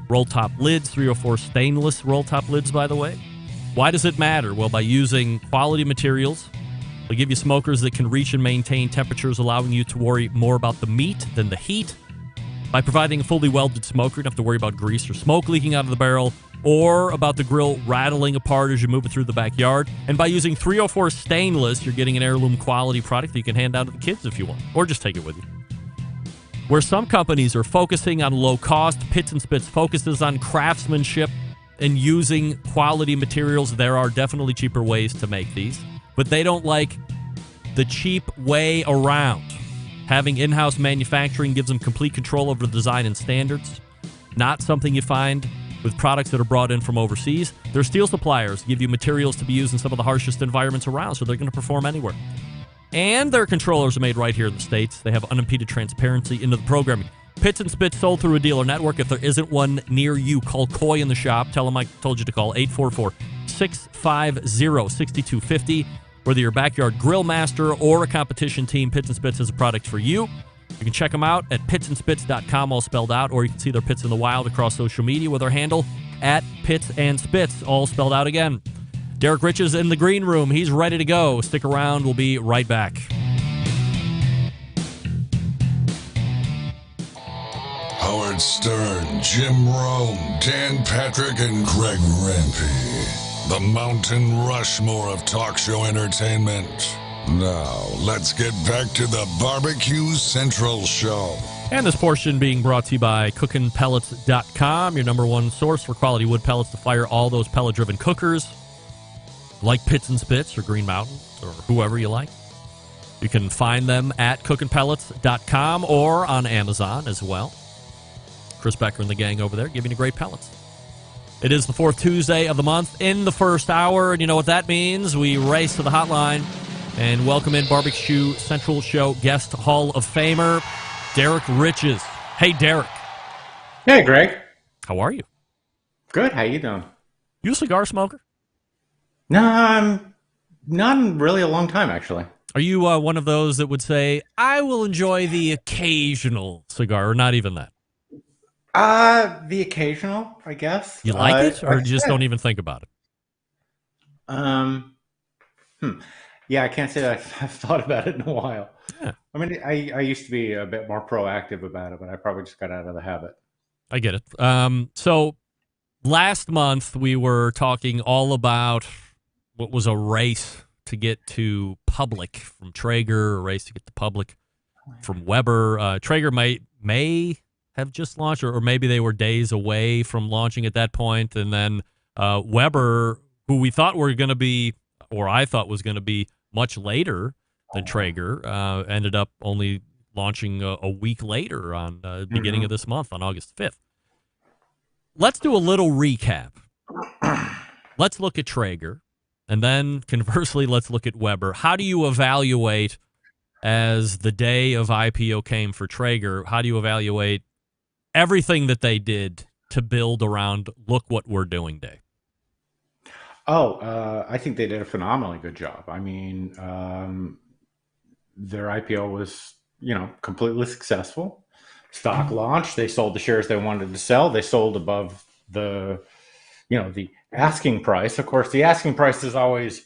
Speaker 5: Roll top lids, 304 stainless roll top lids, by the way. Why does it matter? Well, by using quality materials, they give you smokers that can reach and maintain temperatures, allowing you to worry more about the meat than the heat. By providing a fully welded smoker, you don't have to worry about grease or smoke leaking out of the barrel or about the grill rattling apart as you move it through the backyard. And by using 304 stainless, you're getting an heirloom quality product that you can hand out to the kids if you want, or just take it with you. Where some companies are focusing on low cost, Pits and Spits focuses on craftsmanship and using quality materials. There are definitely cheaper ways to make these, but they don't like the cheap way around. Having in-house manufacturing gives them complete control over the design and standards. Not something you find with products that are brought in from overseas. Their steel suppliers give you materials to be used in some of the harshest environments around, so they're going to perform anywhere. And their controllers are made right here in the States. They have unimpeded transparency into the programming. Pits and Spits sold through a dealer network. If there isn't one near you, call Coy in the shop. Tell them I told you to call 844-650-6250. Whether you're a backyard grill master or a competition team, Pits and Spits is a product for you. You can check them out at pitsandspits.com, all spelled out, or you can see their Pits in the Wild across social media with their handle at Pits and Spits, all spelled out again. Derrick Riches in the green room. He's ready to go. Stick around. We'll be right back.
Speaker 6: Howard Stern, Jim Rome, Dan Patrick, and Greg Rempe. The Mountain Rushmore of talk show entertainment. Now, let's get back to the BBQ Central Show.
Speaker 5: And this portion being brought to you by cookinpellets.com, your number one source for quality wood pellets to fire all those pellet-driven cookers, like Pits and Spits or Green Mountain or whoever you like. You can find them at cookinpellets.com or on Amazon as well. Chris Becker and the gang over there giving you great pellets. It is the fourth Tuesday of the month in the first hour, and you know what that means. We race to the hotline and welcome in BBQ Central Show guest Hall of Famer, Derrick Riches. Hey, Derrick.
Speaker 8: Hey, Greg.
Speaker 5: How are you?
Speaker 8: Good. How you doing?
Speaker 5: You a cigar smoker?
Speaker 8: No, I'm not in really a long time, actually.
Speaker 5: Are you one of those that would say, I will enjoy the occasional cigar, or not even that?
Speaker 8: The occasional, I guess.
Speaker 5: You like it, or just don't even think about it?
Speaker 8: Yeah, I can't say that I've thought about it in a while.
Speaker 5: Yeah.
Speaker 8: I mean, I used to be a bit more proactive about it, but I probably just got out of the habit.
Speaker 5: I get it. So last month we were talking all about what was a race to get to public from Traeger, a race to get to public from Weber. Traeger may have just launched, or maybe they were days away from launching at that point. And then Weber, who we thought were going to be, or I thought was going to be much later than Traeger, ended up only launching a week later on the beginning of this month on August 5th. Let's do a little recap. Let's look at Traeger, and then conversely, let's look at Weber. How do you evaluate, as the day of IPO came for Traeger, how do you evaluate everything that they did to build around look what we're doing day?
Speaker 8: I think they did a phenomenally good job. I mean, their IPO was, completely successful. Stock launched. They sold the shares they wanted to sell. They sold above the asking price. Of course, the asking price is always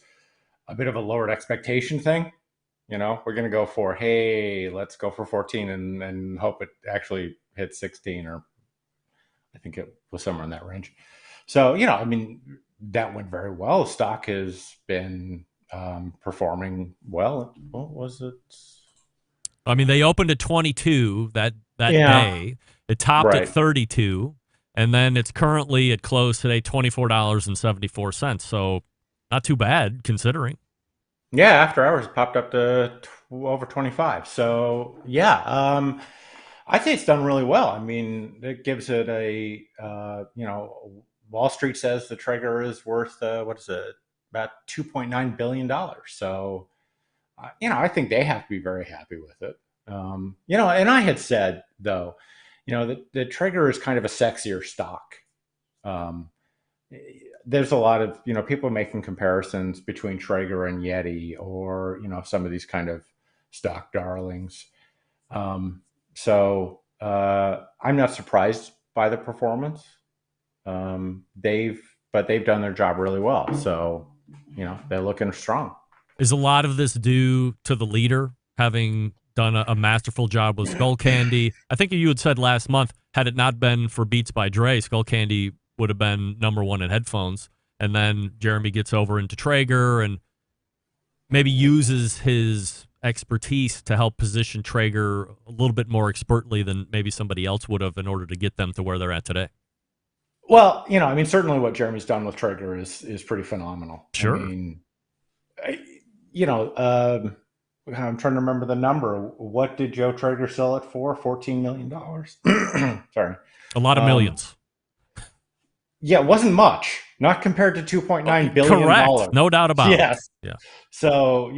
Speaker 8: a bit of a lowered expectation thing. We're going to go for, hey, let's go for 14 and hope it actually hits 16, or I think it was somewhere in that range. So, I mean, that went very well. Stock has been performing well. What was it?
Speaker 5: I mean, they opened at 22 that day. It topped at 32, and then it's currently at close today $24.74. So not too bad considering.
Speaker 8: Yeah, after hours it popped up to over 25. So yeah, I think it's done really well. I mean, it gives it a Wall Street says the Traeger is worth about $2.9 billion. So I think they have to be very happy with it. And I had said, though, that the Traeger is kind of a sexier stock. There's a lot of, people making comparisons between Traeger and Yeti, or, some of these kind of stock darlings. So I'm not surprised by the performance. They've done their job really well. So, they're looking strong.
Speaker 5: Is a lot of this due to the leader having done a masterful job with Skull Candy? I think you had said last month, had it not been for Beats by Dre, Skull Candy would have been number one in headphones. And then Jeremy gets over into Traeger and maybe uses his expertise to help position Traeger a little bit more expertly than maybe somebody else would have in order to get them to where they're at today.
Speaker 8: Well, I mean, certainly what Jeremy's done with Traeger is pretty phenomenal.
Speaker 5: Sure.
Speaker 8: I mean, I'm trying to remember the number. What did Joe Traeger sell it for? $14 million. Sorry.
Speaker 5: A lot of millions.
Speaker 8: Yeah, it wasn't much. Not compared to $2.9 billion.
Speaker 5: Correct. No doubt about it.
Speaker 8: Yes.
Speaker 5: Yeah.
Speaker 8: So,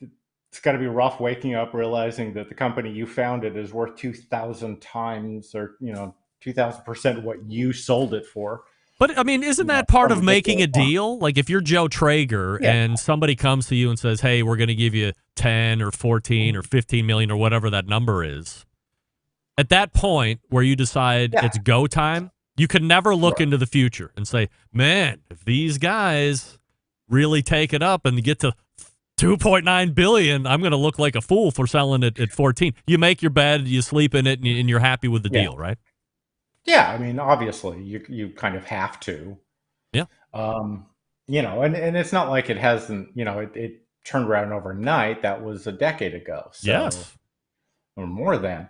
Speaker 8: it's got to be rough waking up realizing that the company you founded is worth 2,000 times, or, 2,000% what you sold it for.
Speaker 5: But, I mean, isn't that part of making a deal? Like, if you're Joe Traeger and somebody comes to you and says, hey, we're going to give you 10 or 14 or 15 million or whatever that number is, at that point where you decide it's go time, you can never look into the future and say, man, if these guys really take it up and get to 2.9 billion, I'm going to look like a fool for selling it at 14. You make your bed, you sleep in it, and you're happy with the deal, right?
Speaker 8: Yeah, I mean, obviously, you kind of have to.
Speaker 5: Yeah.
Speaker 8: And it's not like it hasn't, it turned around overnight. That was a decade ago. So,
Speaker 5: yes.
Speaker 8: Or more than.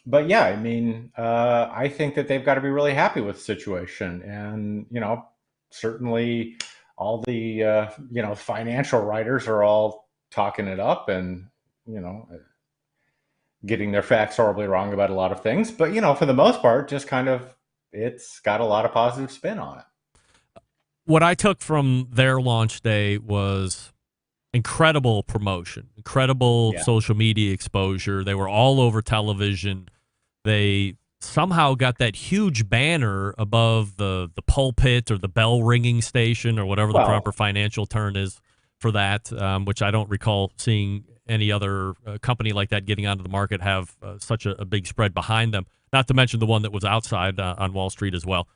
Speaker 8: But yeah, I mean, I think that they've got to be really happy with the situation. And, certainly all the, financial writers are all talking it up. And, getting their facts horribly wrong about a lot of things. But, for the most part, just kind of, it's got a lot of positive spin on it.
Speaker 5: What I took from their launch day was incredible promotion, incredible social media exposure. They were all over television. They somehow got that huge banner above the pulpit or the bell ringing station or whatever the proper financial term is for that, which I don't recall seeing any other company like that getting onto the market have such a big spread behind them. Not to mention the one that was outside on Wall Street as well.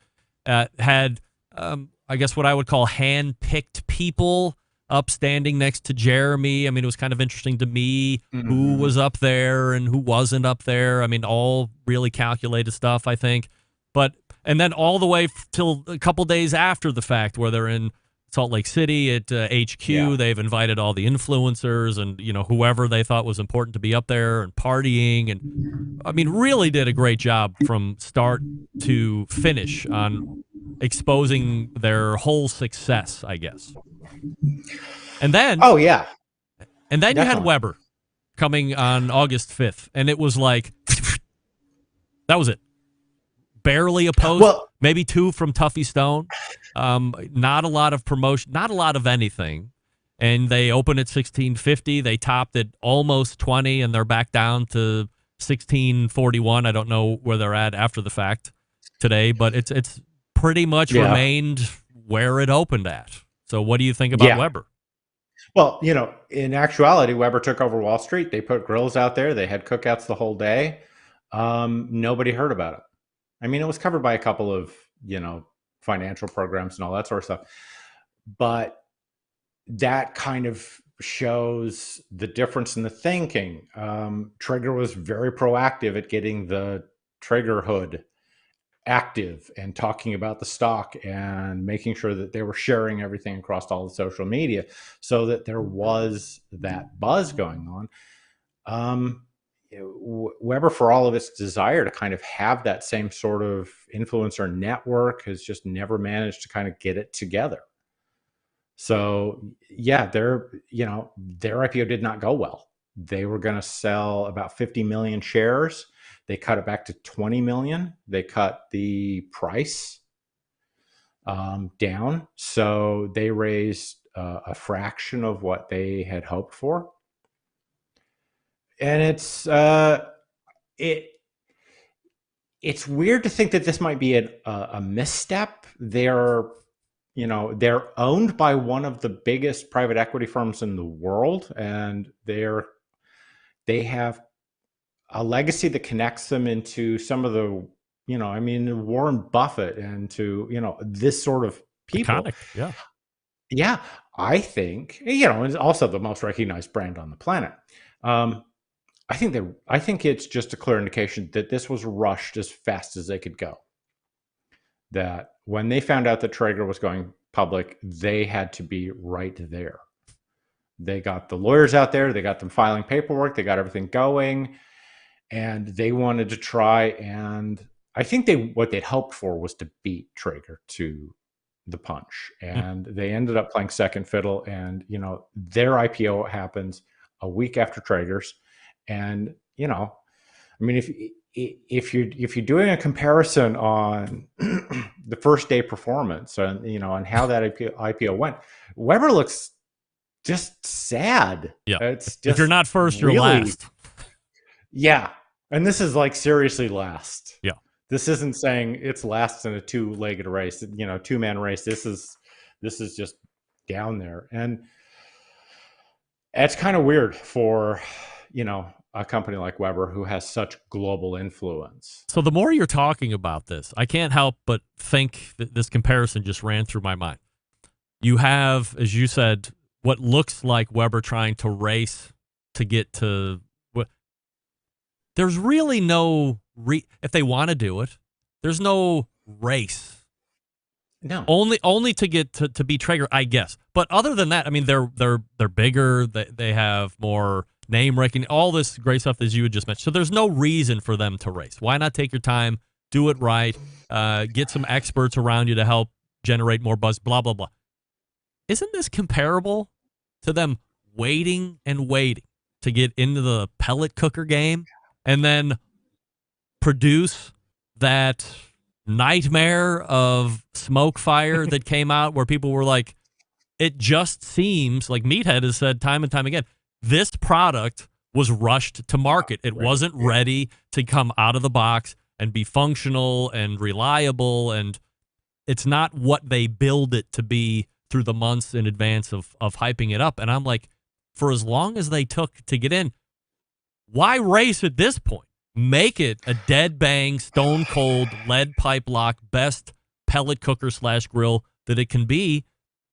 Speaker 5: Had, I guess, what I would call hand-picked people up standing next to Jeremy. I mean, it was kind of interesting to me who was up there and who wasn't up there. I mean, all really calculated stuff, I think. And then all the way till a couple days after the fact, where they're in Salt Lake City at HQ, they've invited all the influencers and, whoever they thought was important to be up there and partying. And I mean, really did a great job from start to finish on exposing their whole success, I guess. And then, and then you had Weber coming on August 5th, and it was like, that was it. Barely opposed, maybe 2 from Tuffy Stone. Not a lot of promotion, not a lot of anything. And they opened at 1650. They topped at almost 20, and they're back down to 1641. I don't know where they're at after the fact today, but it's pretty much remained where it opened at. So what do you think about Weber?
Speaker 8: Well, in actuality, Weber took over Wall Street. They put grills out there. They had cookouts the whole day. Nobody heard about it. I mean, it was covered by a couple of, financial programs and all that sort of stuff. But that kind of shows the difference in the thinking. Traeger was very proactive at getting the Traeger hood active and talking about the stock and making sure that they were sharing everything across all the social media so that there was that buzz going on. Weber, for all of its desire to kind of have that same sort of influencer network, has just never managed to kind of get it together. So their IPO did not go well. They were going to sell about 50 million shares. They cut it back to 20 million. They cut the price down. So they raised a fraction of what they had hoped for. And it's weird to think that this might be a misstep. They're owned by one of the biggest private equity firms in the world, and they have a legacy that connects them into some of the, Warren Buffett and to, this sort of people.
Speaker 5: Iconic,
Speaker 8: yeah. I think, it's also the most recognized brand on the planet. I think it's just a clear indication that this was rushed as fast as they could go. That when they found out that Traeger was going public, they had to be right there. They got the lawyers out there, they got them filing paperwork, they got everything going, and they wanted to try. And I think what they'd hoped for was to beat Traeger to the punch. And they ended up playing second fiddle. And, their IPO happens a week after Traeger's. And, if you're doing a comparison on the first day performance and, on how that IPO went, Weber looks just sad.
Speaker 5: Yeah.
Speaker 8: It's just,
Speaker 5: if you're not first, you're last.
Speaker 8: Yeah. And this is like seriously last.
Speaker 5: Yeah.
Speaker 8: This isn't saying it's last in a 2-legged race, 2-man race. This is just down there. And it's kind of weird for, a company like Weber who has such global influence.
Speaker 5: So the more you're talking about this, I can't help but think that this comparison just ran through my mind. You have, as you said, what looks like Weber trying to race to get to what. There's really no if they want to do it, there's no race.
Speaker 8: No.
Speaker 5: Only to get to be Traeger, I guess. But other than that, I mean, they're bigger. They have more name recognition, all this great stuff as you had just mentioned. So there's no reason for them to race. Why not take your time, do it right, get some experts around you to help generate more buzz, blah, blah, blah. Isn't this comparable to them waiting and waiting to get into the pellet cooker game and then produce that nightmare of smoke fire that came out where people were like, it just seems like Meathead has said time and time again, this product was rushed to market. It wasn't ready to come out of the box and be functional and reliable, and it's not what they build it to be through the months in advance of hyping it up. And I'm like, for as long as they took to get in, why race at this point? Make it a dead bang, stone cold, lead pipe lock, best pellet cooker / grill that it can be.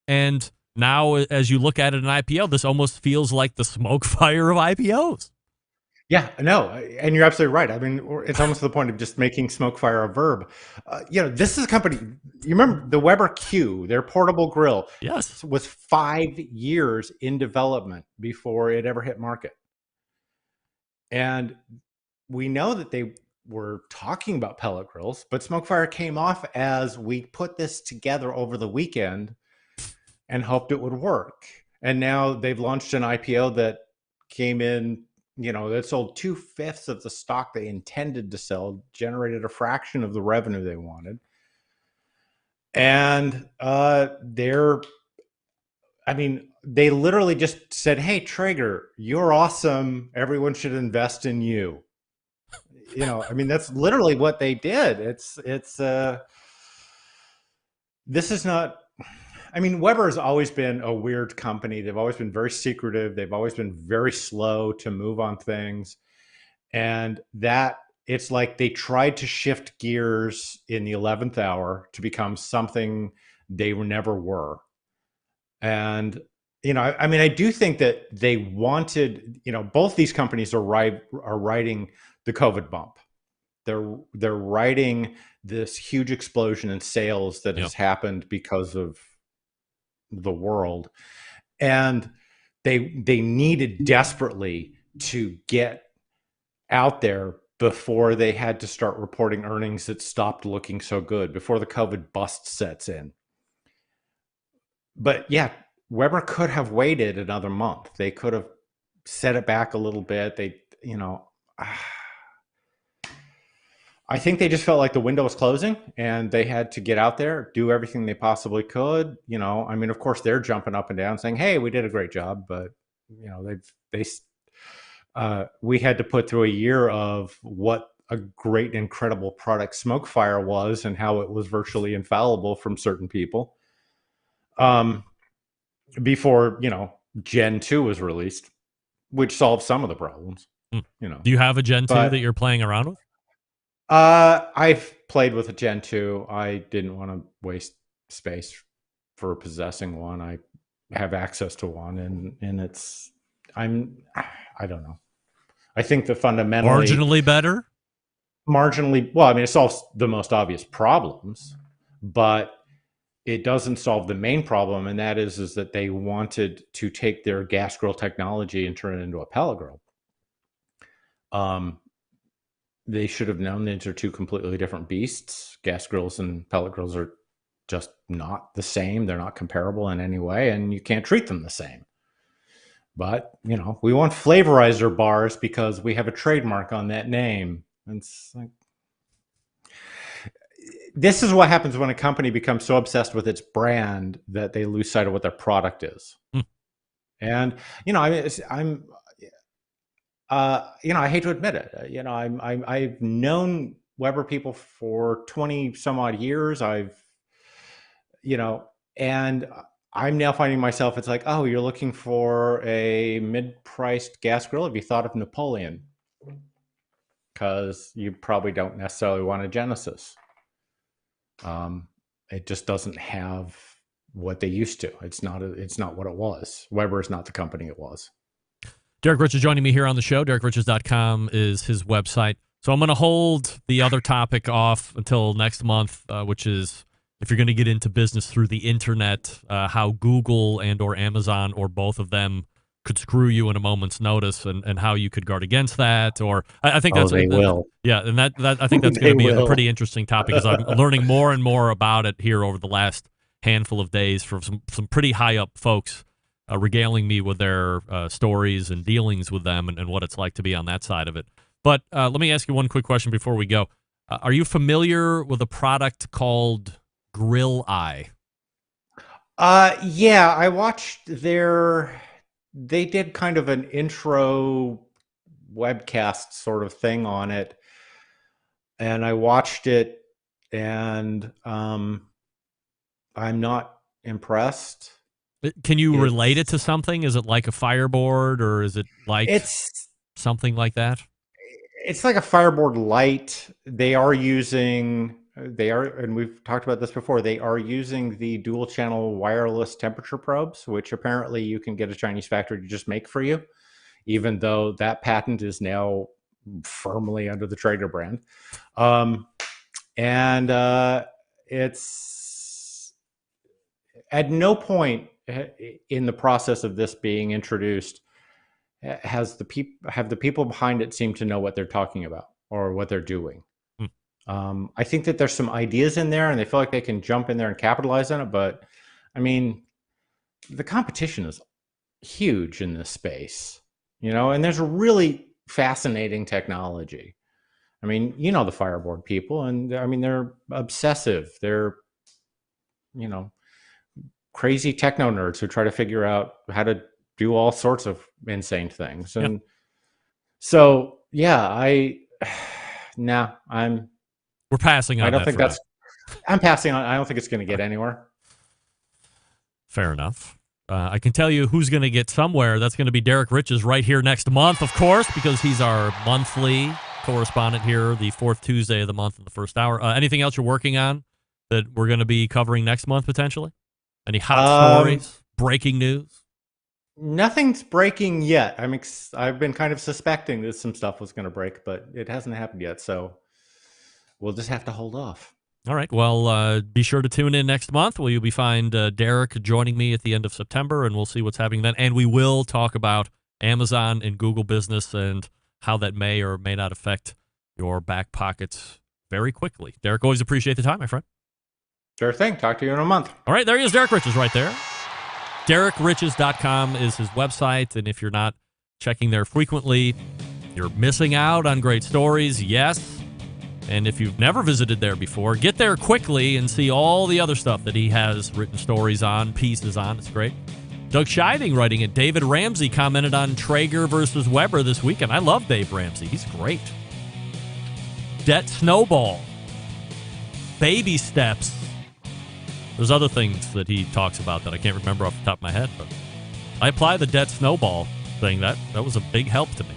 Speaker 5: And now, as you look at it in IPO, this almost feels like the smoke fire of IPOs.
Speaker 8: Yeah, no, and you're absolutely right. I mean, it's almost to the point of just making smoke fire a verb. This is a company. You remember the Weber Q, their portable grill?
Speaker 5: Yes,
Speaker 8: was 5 years in development before it ever hit market. And we know that they were talking about pellet grills, but smoke fire came off as we put this together over the weekend and hoped it would work. And now they've launched an IPO that came in, that sold 2/5 of the stock they intended to sell, generated a fraction of the revenue they wanted. And they literally just said, hey, Traeger, you're awesome. Everyone should invest in you. That's literally what they did. This is not, Weber has always been a weird company. They've always been very secretive. They've always been very slow to move on things. And that it's like they tried to shift gears in the 11th hour to become something they never were. And, I do think that they wanted, both these companies are riding the COVID bump. They're riding this huge explosion in sales that has happened because of the world, and they needed desperately to get out there before they had to start reporting earnings that stopped looking so good, before the COVID bust sets in. But yeah, Weber could have waited another month. They could have set it back a little bit. I think they just felt like the window was closing and they had to get out there, do everything they possibly could. Of course they're jumping up and down saying, hey, we did a great job, but we had to put through a year of what a great, incredible product smoke fire was and how it was virtually infallible from certain people. Before, Gen 2 was released, which solved some of the problems.
Speaker 5: Do you have a Gen 2 that you're playing around with?
Speaker 8: I've played with a Gen 2. I didn't want to waste space for possessing one. I have access to one, and I don't know. I think the fundamentally
Speaker 5: marginally better.
Speaker 8: Well, it solves the most obvious problems, but it doesn't solve the main problem, and that is that they wanted to take their gas grill technology and turn it into a pellet grill. They should have known these are two completely different beasts. Gas grills and pellet grills are just not the same. They're not comparable in any way, and you can't treat them the same. But, we want flavorizer bars because we have a trademark on that name. And it's like, this is what happens when a company becomes so obsessed with its brand that they lose sight of what their product is. And, I hate to admit it. I've known Weber people for 20 some odd years. And I'm now finding myself, it's like, oh, you're looking for a mid-priced gas grill. Have you thought of Napoleon? Because you probably don't necessarily want a Genesis. It just doesn't have what they used to. It's not what it was. Weber is not the company it was.
Speaker 5: Derrick Riches joining me here on the show. DerrickRiches.com is his website. So I'm going to hold the other topic off until next month, which is if you're going to get into business through the internet, how Google and or Amazon or both of them could screw you in a moment's notice, and how you could guard against that. Or I think that's
Speaker 8: they will.
Speaker 5: Yeah, and that I think that's going to be a pretty interesting topic because I'm learning more and more about it here over the last handful of days from some pretty high up folks. Regaling me with their stories and dealings with them and what it's like to be on that side of it. But let me ask you one quick question before we go. Are you familiar with a product called Grill Eye?
Speaker 8: Yeah, I watched they did kind of an intro webcast sort of thing on it. And I watched it, and I'm not impressed.
Speaker 5: Can you relate it to something? Is it like a Fireboard, or is it like something like that?
Speaker 8: It's like a Fireboard Lite. And we've talked about this before, they are using the dual channel wireless temperature probes, which apparently you can get a Chinese factory to just make for you, even though that patent is now firmly under the Traeger brand. It's at no point in the process of this being introduced have the people behind it seem to know what they're talking about or what they're doing. I think that there's some ideas in there and they feel like they can jump in there and capitalize on it. But I mean, the competition is huge in this space, and there's a really fascinating technology. I mean, the Fireboard people, and I mean, they're obsessive. They're, crazy techno nerds who try to figure out how to do all sorts of insane things. And so, yeah,
Speaker 5: we're passing on.
Speaker 8: I'm passing on. I don't think it's going to get anywhere.
Speaker 5: Fair enough. I can tell you who's going to get somewhere. That's going to be Derrick Riches right here next month, of course, because he's our monthly correspondent here, the fourth Tuesday of the month in the first hour. Anything else you're working on that we're going to be covering next month, potentially? Any hot stories? Breaking news?
Speaker 8: Nothing's breaking yet. I've been kind of suspecting that some stuff was going to break, but it hasn't happened yet, so we'll just have to hold off.
Speaker 5: All right. Well, be sure to tune in next month. You'll be find Derrick joining me at the end of September, and we'll see what's happening then. And we will talk about Amazon and Google business and how that may or may not affect your back pockets very quickly. Derrick, always appreciate the time, my friend.
Speaker 8: Sure thing. Talk to you in a month.
Speaker 5: All right. There he is, Derrick Riches right there. DerrickRiches.com is his website, and if you're not checking there frequently, you're missing out on great stories, yes. And if you've never visited there before, get there quickly and see all the other stuff that he has written stories on, pieces on. It's great. Doug Scheiding writing it. David Ramsey commented on Traeger versus Weber this weekend. I love Dave Ramsey. He's great. Debt snowball. Baby steps. There's other things that he talks about that I can't remember off the top of my head, but I apply the debt snowball thing. That was a big help to me.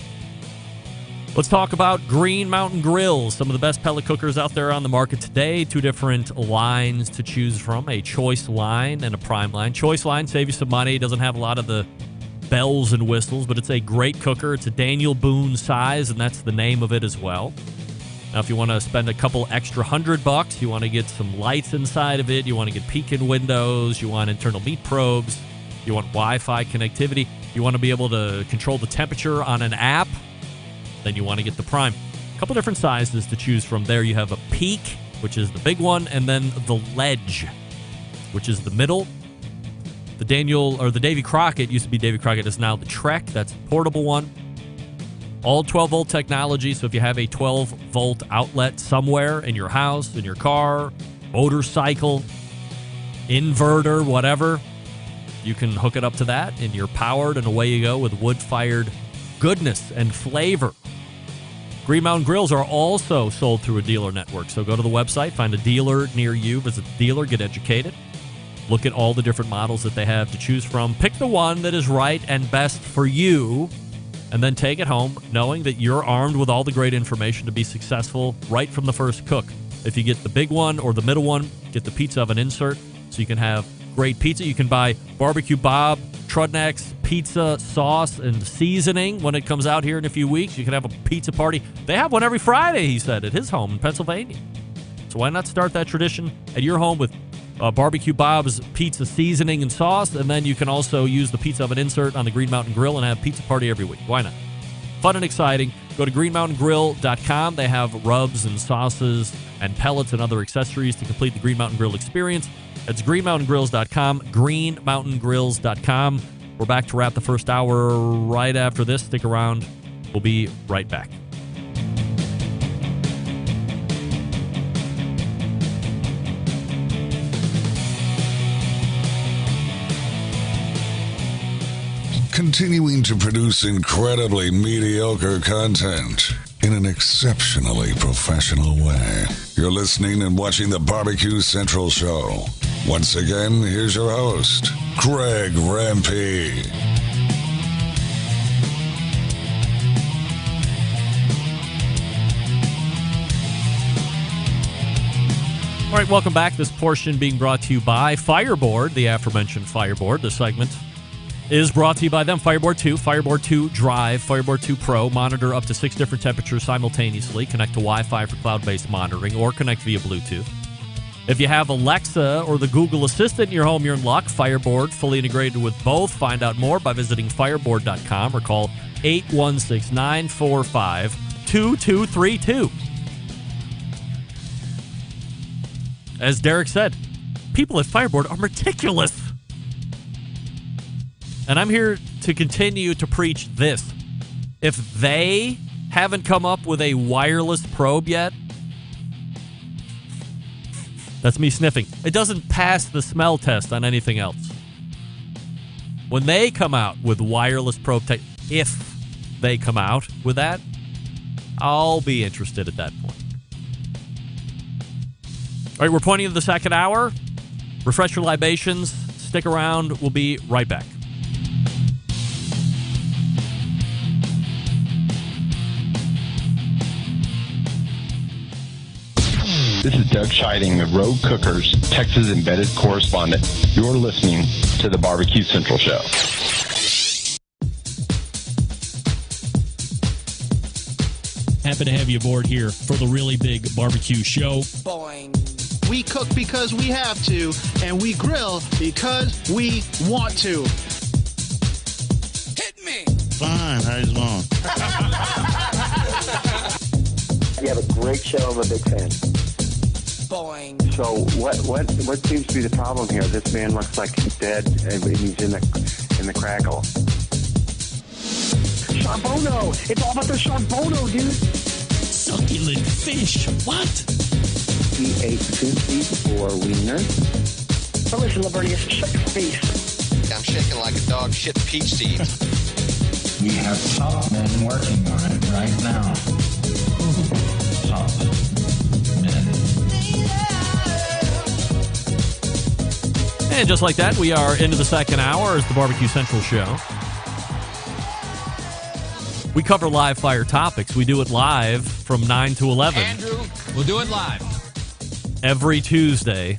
Speaker 5: Let's talk about Green Mountain Grills, some of the best pellet cookers out there on the market today. Two different lines to choose from, a choice line and a prime line. Choice line, save you some money. It doesn't have a lot of the bells and whistles, but it's a great cooker. It's a Daniel Boone size, and that's the name of it as well. Now, if you want to spend a couple extra $100, you want to get some lights inside of it, you want to get peek-in windows, you want internal meat probes, you want Wi-Fi connectivity, you want to be able to control the temperature on an app, then you want to get the Prime. A couple different sizes to choose from there. You have a Peak, which is the big one, and then the Ledge, which is the middle. The Davy Crockett used to be Davy Crockett, is now the Trek. That's the portable one. All 12-volt technology, so if you have a 12-volt outlet somewhere in your house, in your car, motorcycle, inverter, whatever, you can hook it up to that, and you're powered, and away you go with wood-fired goodness and flavor. Green Mountain Grills are also sold through a dealer network, so go to the website, find a dealer near you, visit the dealer, get educated, look at all the different models that they have to choose from, pick the one that is right and best for you, and then take it home knowing that you're armed with all the great information to be successful right from the first cook. If you get the big one or the middle one, get the pizza oven insert so you can have great pizza. You can buy barbecue Bob Trudnak's pizza sauce and seasoning when it comes out here in a few weeks. You can have a pizza party. They have one every Friday, he said, at his home in Pennsylvania. So why not start that tradition at your home with barbecue Bob's pizza seasoning and sauce, and then you can also use the pizza oven insert on the Green Mountain Grill and have pizza party every week. Why not? Fun and exciting. Go to greenmountaingrill.com. They have rubs and sauces and pellets and other accessories to complete the Green Mountain Grill experience. That's greenmountaingrills.com, greenmountaingrills.com. We're back to wrap the first hour right after this. Stick around. We'll be right back.
Speaker 6: continuing to produce incredibly mediocre content in an exceptionally professional way. You're listening and watching the BBQ Central Show. Once again, here's your host, Greg Rempe.
Speaker 5: All right, welcome back. This portion being brought to you by Fireboard, the aforementioned Fireboard. This segment is brought to you by them. Fireboard 2, Fireboard 2 Drive, Fireboard 2 Pro. Monitor up to 6 different temperatures simultaneously. Connect to Wi-Fi for cloud-based monitoring or connect via Bluetooth. If you have Alexa or the Google Assistant in your home, you're in luck. Fireboard, fully integrated with both. Find out more by visiting fireboard.com or call 816-945-2232. As Derrick said, people at Fireboard are meticulous. And I'm here to continue to preach this. If they haven't come up with a wireless probe yet, that's me sniffing. It doesn't pass the smell test on anything else. When they come out with wireless probe tech, if they come out with that, I'll be interested at that point. All right, we're pointing to the second hour. Refresh your libations. Stick around. We'll be right back.
Speaker 9: This is Doug Scheiding, the Rogue Cookers, Texas embedded correspondent. You're listening to the BBQ Central Show.
Speaker 10: Happy to have you aboard here for the really big barbecue show.
Speaker 2: Boing. We cook because we have to, and we grill because we want to. Hit me!
Speaker 11: Fine, how's it going?
Speaker 12: You have a great show. I'm a big fan.
Speaker 2: Boing.
Speaker 12: So what seems to be the problem here? This man looks like he's dead, and he's in the crackle.
Speaker 2: Sean Bono! It's all about the Sean Bono, dude!
Speaker 10: Succulent fish. What?
Speaker 12: He ate sushi or wiener.
Speaker 2: Oh, listen, Lavernius, shut your face.
Speaker 13: I'm shaking like a dog shit peach seeds.
Speaker 14: We have top men working on it right now. Top men.
Speaker 5: And just like that, we are into the second hour as the BBQ Central Show. We cover live fire topics. We do it live from 9 to 11.
Speaker 3: Andrew, we'll do it live.
Speaker 5: Every Tuesday.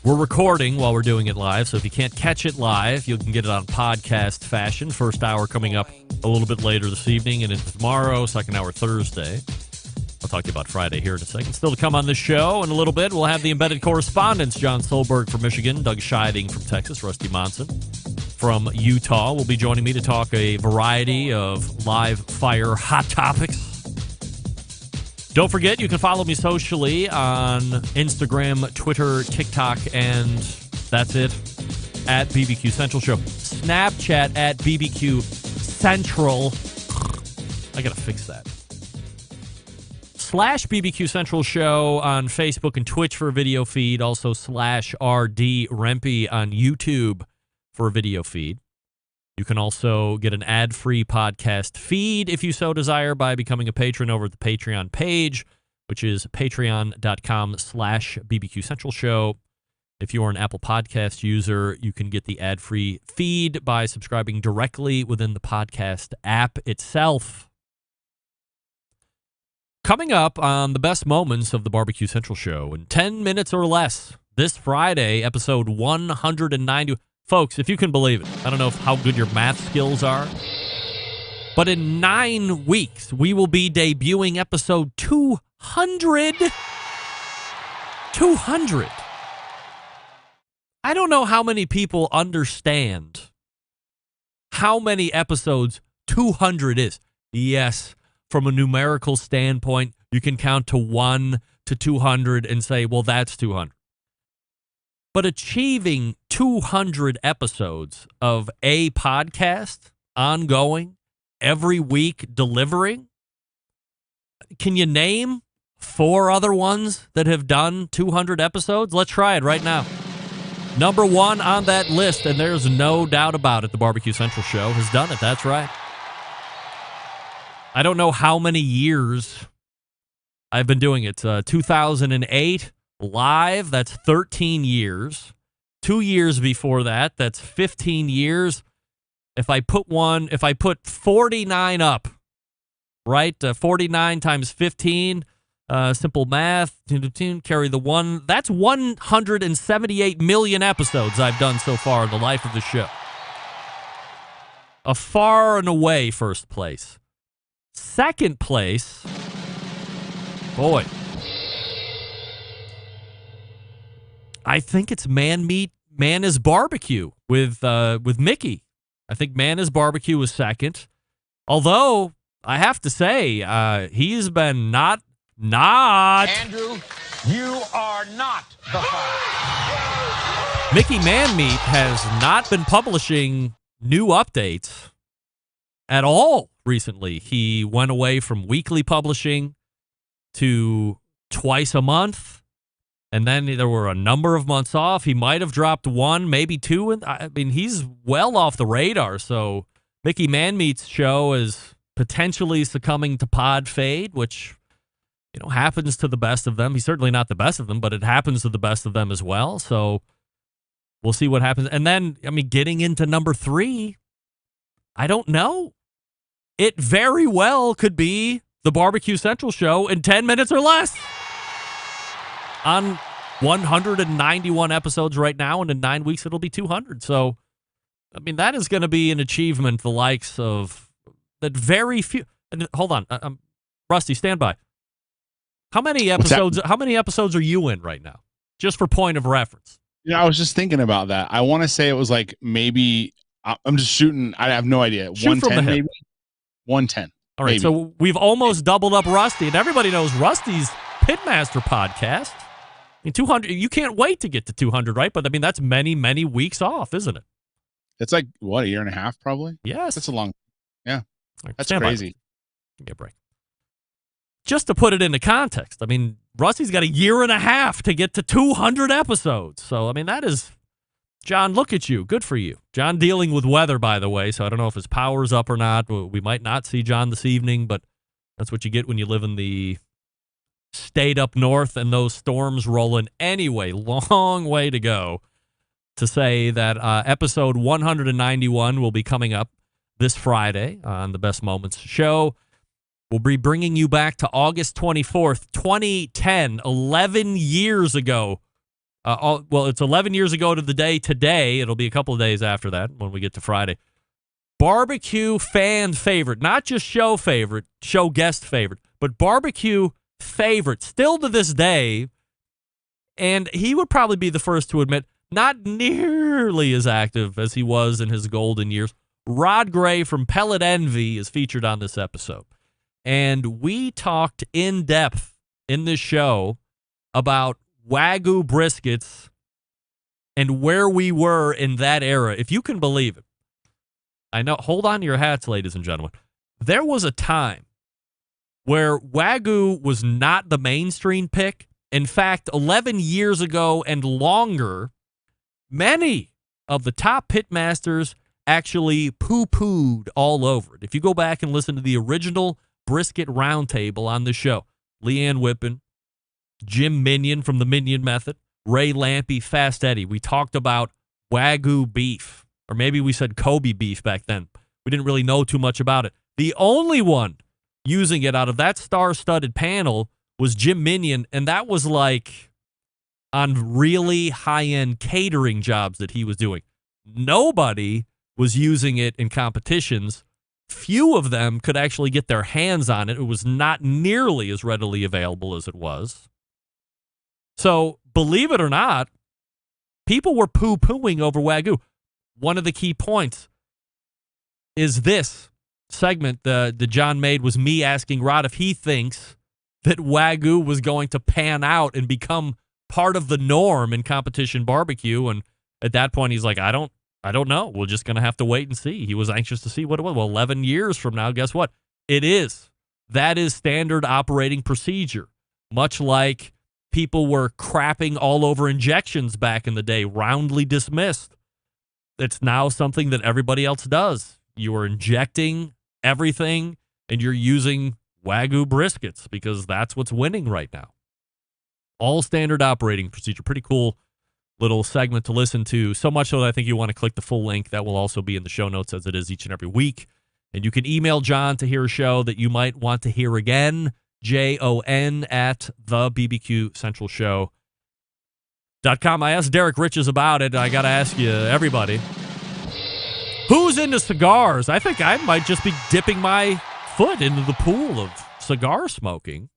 Speaker 5: We're recording while we're doing it live, so if you can't catch it live, you can get it on podcast fashion. First hour coming up a little bit later this evening and into tomorrow, second hour Thursday. I'll talk to you about Friday here in a second. Still to come on this show in a little bit, we'll have the embedded correspondents, John Solberg from Michigan, Doug Scheiding from Texas, Rusty Monson from Utah will be joining me to talk a variety of live fire hot topics. Don't forget, you can follow me socially on Instagram, Twitter, TikTok, and that's it, at BBQ Central Show. Snapchat at BBQ Central. I gotta fix that. / BBQ Central Show on Facebook and Twitch for a video feed. Also / RD Rempe on YouTube for a video feed. You can also get an ad-free podcast feed if you so desire by becoming a patron over at the Patreon page, which is patreon.com / BBQ Central Show. If you are an Apple Podcast user, you can get the ad-free feed by subscribing directly within the podcast app itself. Coming up on the best moments of the BBQ Central Show in 10 minutes or less, this Friday, episode 190. Folks, if you can believe it, I don't know how good your math skills are, but in 9 weeks, we will be debuting episode 200. 200. I don't know how many people understand how many episodes 200 is. Yes, from a numerical standpoint, you can count to 1 to 200 and say, well, that's 200. But achieving 200 episodes of a podcast, ongoing, every week delivering, can you name 4 other ones that have done 200 episodes? Let's try it right now. Number one on that list, and there's no doubt about it, the BBQ Central Show has done it. That's right. I don't know how many years I've been doing it. 2008 live, that's 13 years. 2 years before that, that's 15 years. If I put 49 up, right? 49 times 15, simple math, carry the one. That's 178 million episodes I've done so far in the life of the show. A far and away first place. Second place, boy, I think it's Man is Barbecue with Mickey. I think Man is Barbecue was second. Although I have to say, he's been not.
Speaker 3: Andrew, you are not the father.
Speaker 5: Mickey Man Meat has not been publishing new updates at all recently. He went away from weekly publishing to twice a month. And then there were a number of months off. He might have dropped one, maybe two. And I mean, he's well off the radar. So Mickey Man Meat's show is potentially succumbing to pod fade, which, happens to the best of them. He's certainly not the best of them, but it happens to the best of them as well. So we'll see what happens. And then, getting into number 3, I don't know. It very well could be the BBQ Central Show in 10 minutes or less. On 191 episodes right now, and in 9 weeks it'll be 200. So, that is going to be an achievement the likes of that very few. And hold on, Rusty, stand by. How many episodes? How many episodes are you in right now? Just for point of reference.
Speaker 11: I was just thinking about that. I want to say it was like maybe I'm just shooting. I have no idea. 110 maybe. 110.
Speaker 5: All right,
Speaker 11: maybe.
Speaker 5: So we've almost doubled up Rusty, and everybody knows Rusty's Pitmaster podcast. 200. You can't wait to get to 200, right? But that's many, many weeks off, isn't it?
Speaker 11: It's like what, a year and a half, probably.
Speaker 5: Yes,
Speaker 11: that's a long. Yeah,
Speaker 5: right,
Speaker 11: that's crazy.
Speaker 5: Give me a break. Just to put it into context, Rusty's got a year and a half to get to 200 episodes. So that is, John. Look at you. Good for you, John. Dealing with weather, by the way. So I don't know if his power's up or not. We might not see John this evening, but that's what you get when you live in the state up north and those storms rolling. Anyway, long way to go to say that episode 191 will be coming up this Friday on the Best Moments show. We'll be bringing you back to August 24th, 2010, 11 years ago. It's 11 years ago to the day today. It'll be a couple of days after that when we get to Friday. Barbecue fan favorite, not just show favorite, show guest favorite, but barbecue favorite, still to this day, and he would probably be the first to admit, not nearly as active as he was in his golden years. Rod Gray from Pellet Envy is featured on this episode, and we talked in depth in this show about Wagyu briskets and where we were in that era, if you can believe it. I know, hold on to your hats, ladies and gentlemen. There was a time where Wagyu was not the mainstream pick. In fact, 11 years ago and longer, many of the top pitmasters actually poo-pooed all over it. If you go back and listen to the original brisket roundtable on the show, Leanne Whippen, Jim Minion from the Minion Method, Ray Lampy, Fast Eddie, we talked about Wagyu beef, or maybe we said Kobe beef back then. We didn't really know too much about it. The only one using it out of that star-studded panel was Jim Minion, and that was like on really high-end catering jobs that he was doing. Nobody was using it in competitions. Few of them could actually get their hands on it. It was not nearly as readily available as it was. So, believe it or not, people were poo-pooing over Wagyu. One of the key points is this segment that John made was me asking Rod if he thinks that Wagyu was going to pan out and become part of the norm in competition barbecue. And at that point, he's like, I don't know. We're just going to have to wait and see. He was anxious to see what it was. Well, 11 years from now, guess what? It is. That is standard operating procedure. Much like people were crapping all over injections back in the day, roundly dismissed. It's now something that everybody else does. You are injecting everything, and you're using Wagyu briskets because that's what's winning right now. All standard operating procedure. Pretty cool little segment to listen to. So much so that I think you want to click the full link. That will also be in the show notes as it is each and every week. And you can email John to hear a show that you might want to hear again. JON at the BBQ Central Show.com. I asked Derrick Riches about it. I got to ask you, everybody, who's into cigars? I think I might just be dipping my foot into the pool of cigar smoking.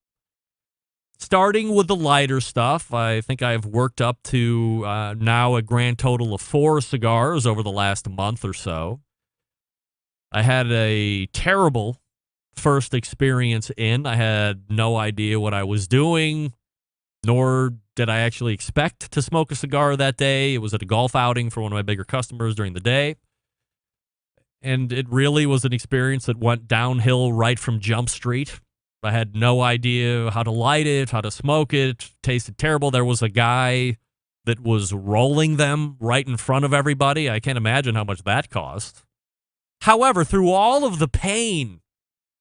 Speaker 5: Starting with the lighter stuff, I think I've worked up to now a grand total of 4 cigars over the last month or so. I had a terrible first experience I had no idea what I was doing, nor did I actually expect to smoke a cigar that day. It was at a golf outing for one of my bigger customers during the day. And it really was an experience that went downhill right from Jump Street. I had no idea how to light it, how to smoke it. Tasted terrible. There was a guy that was rolling them right in front of everybody. I can't imagine how much that cost. However, through all of the pain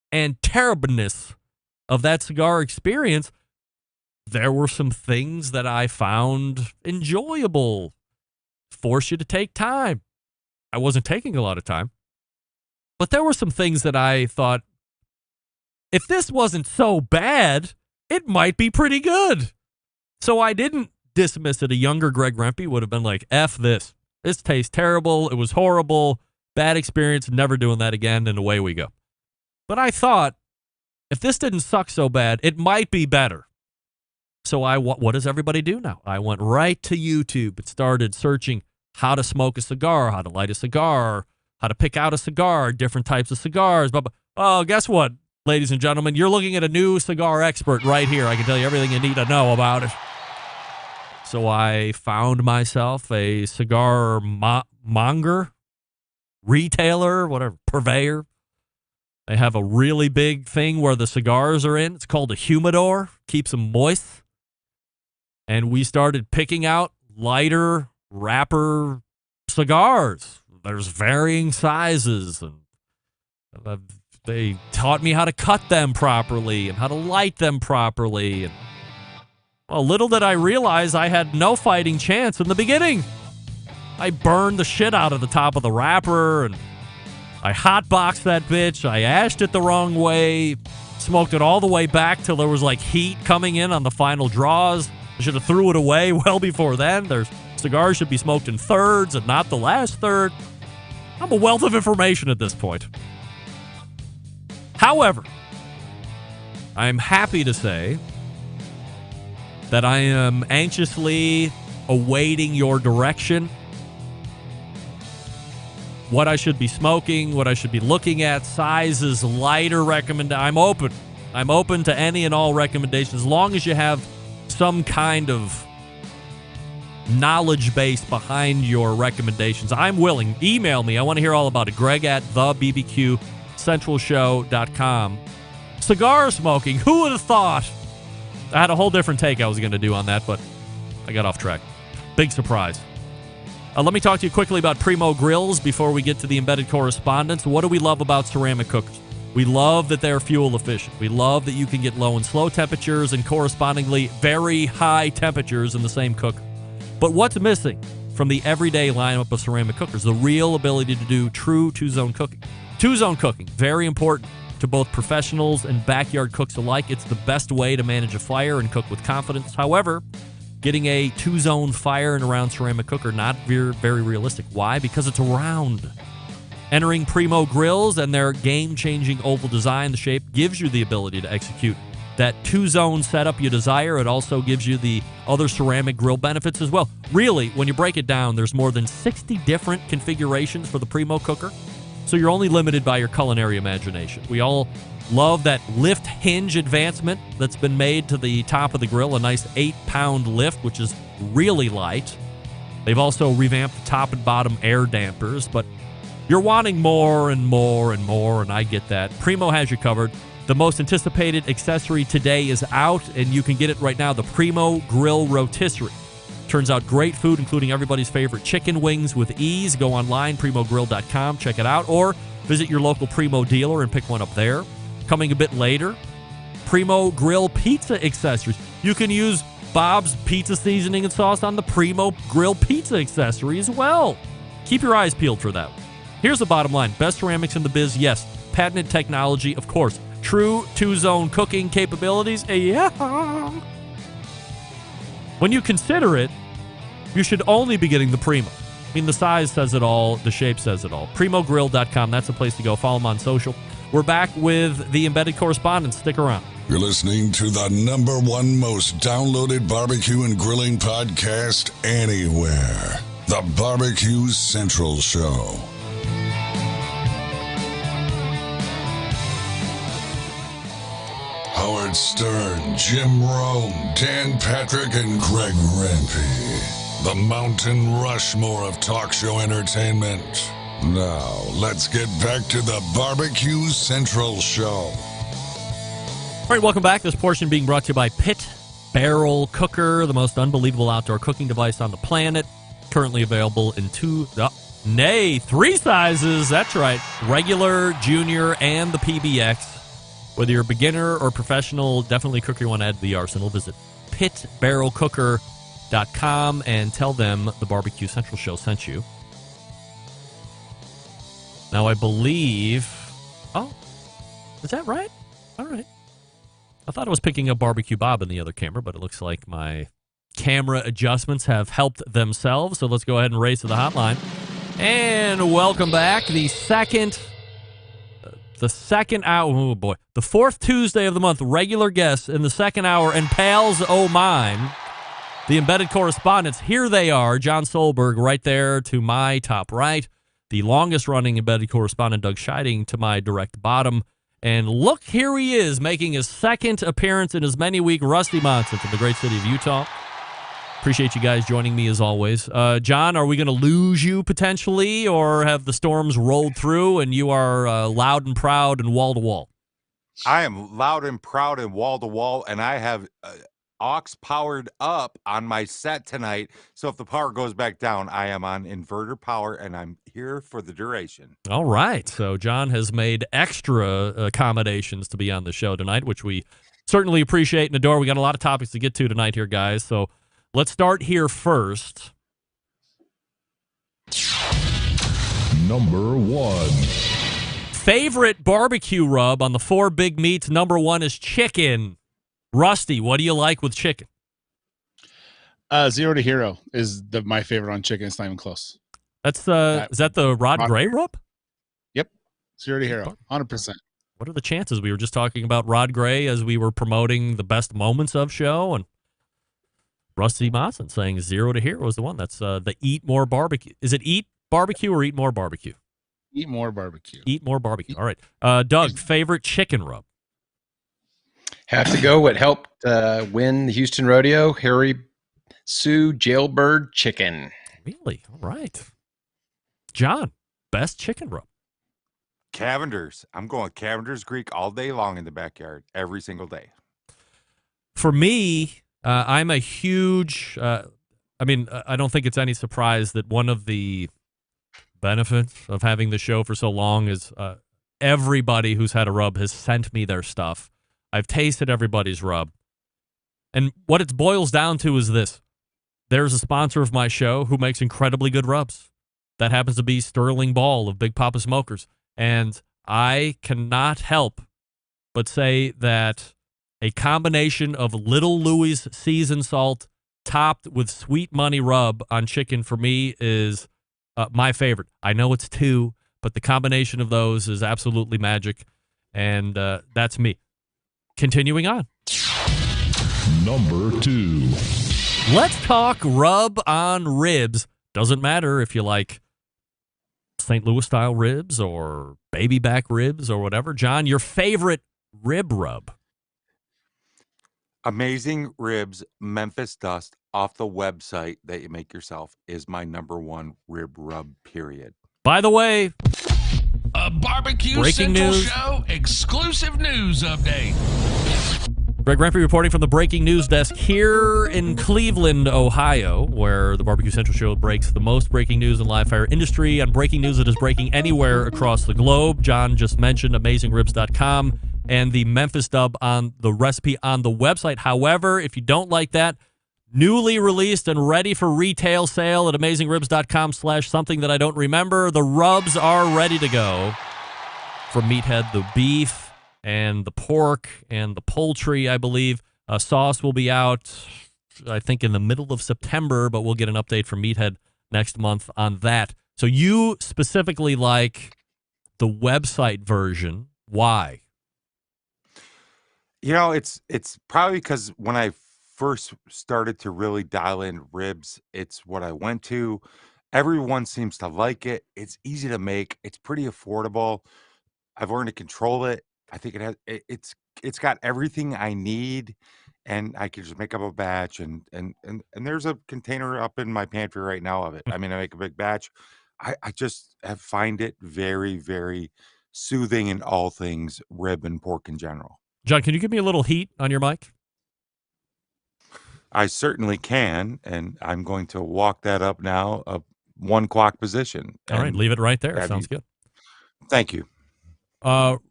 Speaker 5: and terribleness of that cigar experience, there were some things that I found enjoyable. Force you to take time. I wasn't taking a lot of time. But there were some things that I thought, if this wasn't so bad, it might be pretty good. So I didn't dismiss it. A younger Greg Rempe would have been like, F this. This tastes terrible. It was horrible. Bad experience. Never doing that again. And away we go. But I thought, if this didn't suck so bad, it might be better. So what does everybody do now? I went right to YouTube and started searching how to smoke a cigar, how to light a cigar, how to pick out a cigar, different types of cigars. Oh, guess what, ladies and gentlemen? You're looking at a new cigar expert right here. I can tell you everything you need to know about it. So I found myself a cigar monger, retailer, whatever, purveyor. They have a really big thing where the cigars are in. It's called a humidor. Keeps them moist. And we started picking out lighter wrapper cigars. There's varying sizes. And they taught me how to cut them properly and how to light them properly. And well, little did I realize I had no fighting chance in the beginning. I burned the shit out of the top of the wrapper, and I hotboxed that bitch. I ashed it the wrong way, smoked it all the way back till there was like heat coming in on the final draws. I should have threw it away well before then. Cigars should be smoked in thirds and not the last third. I'm a wealth of information at this point. However, I'm happy to say that I am anxiously awaiting your direction. What I should be smoking, what I should be looking at, sizes, lighter I'm open. I'm open to any and all recommendations as long as you have some kind of knowledge base behind your recommendations. I'm willing. Email me. I want to hear all about it. Greg at the BBQ Central Show.com. Cigar smoking. Who would have thought? I had a whole different take I was going to do on that, but I got off track. Big surprise. Let me talk to you quickly about Primo Grills before we get to the embedded correspondence. What do we love about ceramic cookers? We love that they're fuel efficient. We love that you can get low and slow temperatures and correspondingly very high temperatures in the same cooker. But what's missing from the everyday lineup of ceramic cookers? The real ability to do true two-zone cooking. Two-zone cooking, very important to both professionals and backyard cooks alike. It's the best way to manage a fire and cook with confidence. However, getting a two-zone fire in a round ceramic cooker, not very realistic. Why? Because it's a round. Entering Primo Grills and their game-changing oval design, the shape gives you the ability to execute that two-zone setup you desire. It also gives you the other ceramic grill benefits as well. Really, when you break it down, there's more than 60 different configurations for the Primo cooker, so you're only limited by your culinary imagination. We all love that lift hinge advancement that's been made to the top of the grill, a nice 8-pound lift, which is really light. They've also revamped the top and bottom air dampers, but You're wanting more and more and more, and I get that. Primo has you covered. The most anticipated accessory today is out, and you can get it right now, the Primo Grill Rotisserie. Turns out great food, including everybody's favorite chicken wings with ease. Go online, primogrill.com, check it out, or visit your local Primo dealer and pick one up there. Coming a bit later, Primo Grill Pizza accessories. You can use Bob's pizza seasoning and sauce on the Primo Grill Pizza accessory as well. Keep your eyes peeled for that. Here's the bottom line. Best ceramics in the biz, yes. Patented technology, of course. True two-zone cooking capabilities, yeah. When you consider it, you should only be getting the Primo. I mean, the size says it all. The shape says it all. PrimoGrill.com. That's the place to go. Follow them on social. We're back with the embedded correspondent. Stick around.
Speaker 6: You're listening to the #1 most downloaded barbecue and grilling podcast anywhere. The BBQ Central Show. Howard Stern, Jim Rome, Dan Patrick, and Greg Rempe. The Mountain Rushmore of talk show entertainment. Now, let's get back to the BBQ Central Show.
Speaker 5: All right, welcome back. This portion being brought to you by Pit Barrel Cooker, the most unbelievable outdoor cooking device on the planet. Currently available in three sizes. That's right. Regular, junior, and the PBX. Whether you're a beginner or professional, definitely cooker you want to add to the arsenal. Visit pitbarrelcooker.com and tell them the BBQ Central Show sent you. Now, I believe... Oh, is that right? All right. I thought I was picking up Barbecue Bob in the other camera, but it looks like my camera adjustments have helped themselves. So let's go ahead and race to the hotline. And welcome back. The second hour, oh boy, the fourth Tuesday of the month, regular guests in the second hour, and pals oh mine, the embedded correspondents. Here they are, John Solberg right there to my top right, the longest running embedded correspondent, Doug Scheiding, to my direct bottom. And look, here he is, making his second appearance in as many weeks, Rusty Monson from the great city of Utah. Appreciate you guys joining me as always. John, are we going to lose you potentially, or have the storms rolled through and you are loud and proud and wall to wall?
Speaker 15: I am loud and proud and wall to wall, and I have aux powered up on my set tonight. So if the power goes back down, I am on inverter power, and I'm here for the duration.
Speaker 5: All right. So John has made extra accommodations to be on the show tonight, which we certainly appreciate and adore. We got a lot of topics to get to tonight here, guys. So let's start here first.
Speaker 16: Number 1.
Speaker 5: Favorite barbecue rub on the 4 big meats. Number 1 is chicken. Rusty, what do you like with chicken?
Speaker 11: 0 to hero is my favorite on chicken. It's not even close.
Speaker 5: That's is that the Rod Gray rub?
Speaker 11: Yep. 0 to hero. 100%.
Speaker 5: What are the chances? We were just talking about Rod Gray as we were promoting the best moments of show, and Rusty Monson saying 0 to hero is the one. That's the Eat More Barbecue. Is it Eat Barbecue or Eat More Barbecue?
Speaker 11: Eat More Barbecue.
Speaker 5: Eat More Barbecue. All right. Doug, favorite chicken rub?
Speaker 17: Have to go what helped win the Houston Rodeo, Harry Sue Jailbird Chicken.
Speaker 5: Really? All right. John, best chicken rub?
Speaker 15: Cavender's. I'm going Cavender's Greek all day long in the backyard, every single day.
Speaker 5: For me, I'm a huge, I don't think it's any surprise that one of the benefits of having the show for so long is everybody who's had a rub has sent me their stuff. I've tasted everybody's rub. And what it boils down to is this. There's a sponsor of my show who makes incredibly good rubs. That happens to be Sterling Ball of Big Papa Smokers. And I cannot help but say that a combination of Little Louie's seasoned salt topped with Sweet Money rub on chicken for me is my favorite. I know it's 2, but the combination of those is absolutely magic. And that's me. Continuing on.
Speaker 16: Number 2.
Speaker 5: Let's talk rub on ribs. Doesn't matter if you like St. Louis style ribs or baby back ribs or whatever. John, your favorite rib rub?
Speaker 15: Amazing Ribs Memphis Dust off the website that you make yourself is my number 1 rib rub, period.
Speaker 5: By the way,
Speaker 18: a Barbecue
Speaker 5: breaking
Speaker 18: Central
Speaker 5: news.
Speaker 18: Show exclusive news update.
Speaker 5: Greg Rempe reporting from the breaking news desk here in Cleveland, Ohio, where the Barbecue Central Show breaks the most breaking news in live fire industry on breaking news that is breaking anywhere across the globe. John just mentioned AmazingRibs.com and the Memphis dub on the recipe on the website. However, if you don't like that, newly released and ready for retail sale at AmazingRibs.com/something that I don't remember, the rubs are ready to go. From Meathead, the beef and the pork and the poultry, I believe. Sauce will be out, I think, in the middle of September, but we'll get an update from Meathead next month on that. So you specifically like the website version. Why?
Speaker 15: You know, it's probably because when I first started to really dial in ribs, it's what I went to. Everyone seems to like it. It's easy to make. It's pretty affordable. I've learned to control it. I think it's got everything I need, and I can just make up a batch. And there's a container up in my pantry right now of it. I mean, I make a big batch. I just find it very, very soothing in all things rib and pork in general.
Speaker 5: John, can you give me a little heat on your mic?
Speaker 15: I certainly can, and I'm going to walk that up now, a 1 o'clock position.
Speaker 5: All right, leave it right there. Sounds good.
Speaker 15: Thank you.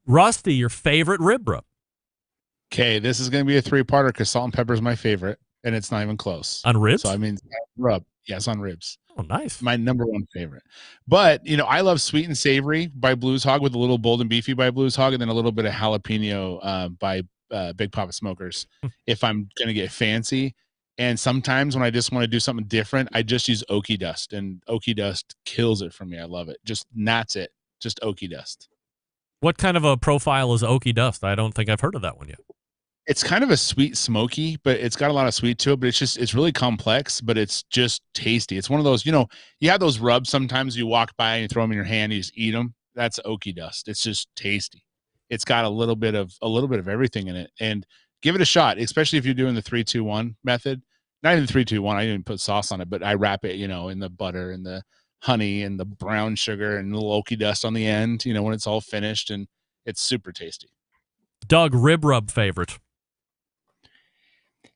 Speaker 5: Rusty, your favorite rib rub?
Speaker 11: Okay, this is going to be a 3-parter because salt and pepper is my favorite, and it's not even close.
Speaker 5: On ribs?
Speaker 11: So, I mean, rub. Yes, on ribs.
Speaker 5: Oh, nice.
Speaker 11: My number 1 favorite. But, you know, I love Sweet and Savory by Blues Hog with a little Bold and Beefy by Blues Hog and then a little bit of jalapeno by Big Papa Smokers if I'm going to get fancy. And sometimes when I just want to do something different, I just use Okie Dust, and Okie Dust kills it for me. I love it. Just that's it. Just Okie Dust.
Speaker 5: What kind of a profile is Okie Dust? I don't think I've heard of that one yet.
Speaker 11: It's kind of a sweet smoky, but it's got a lot of sweet to it, but it's really complex, but it's just tasty. It's one of those, you know, you have those rubs sometimes you walk by and you throw them in your hand, you just eat them. That's Okie Dust. It's just tasty. It's got a little bit of everything in it, and give it a shot, especially if you're doing the 3-2-1 method. Not even 3-2-1. I didn't put sauce on it, but I wrap it, you know, in the butter and the honey and the brown sugar and the little Okie Dust on the end, you know, when it's all finished, and it's super tasty.
Speaker 5: Doug, rib rub favorite?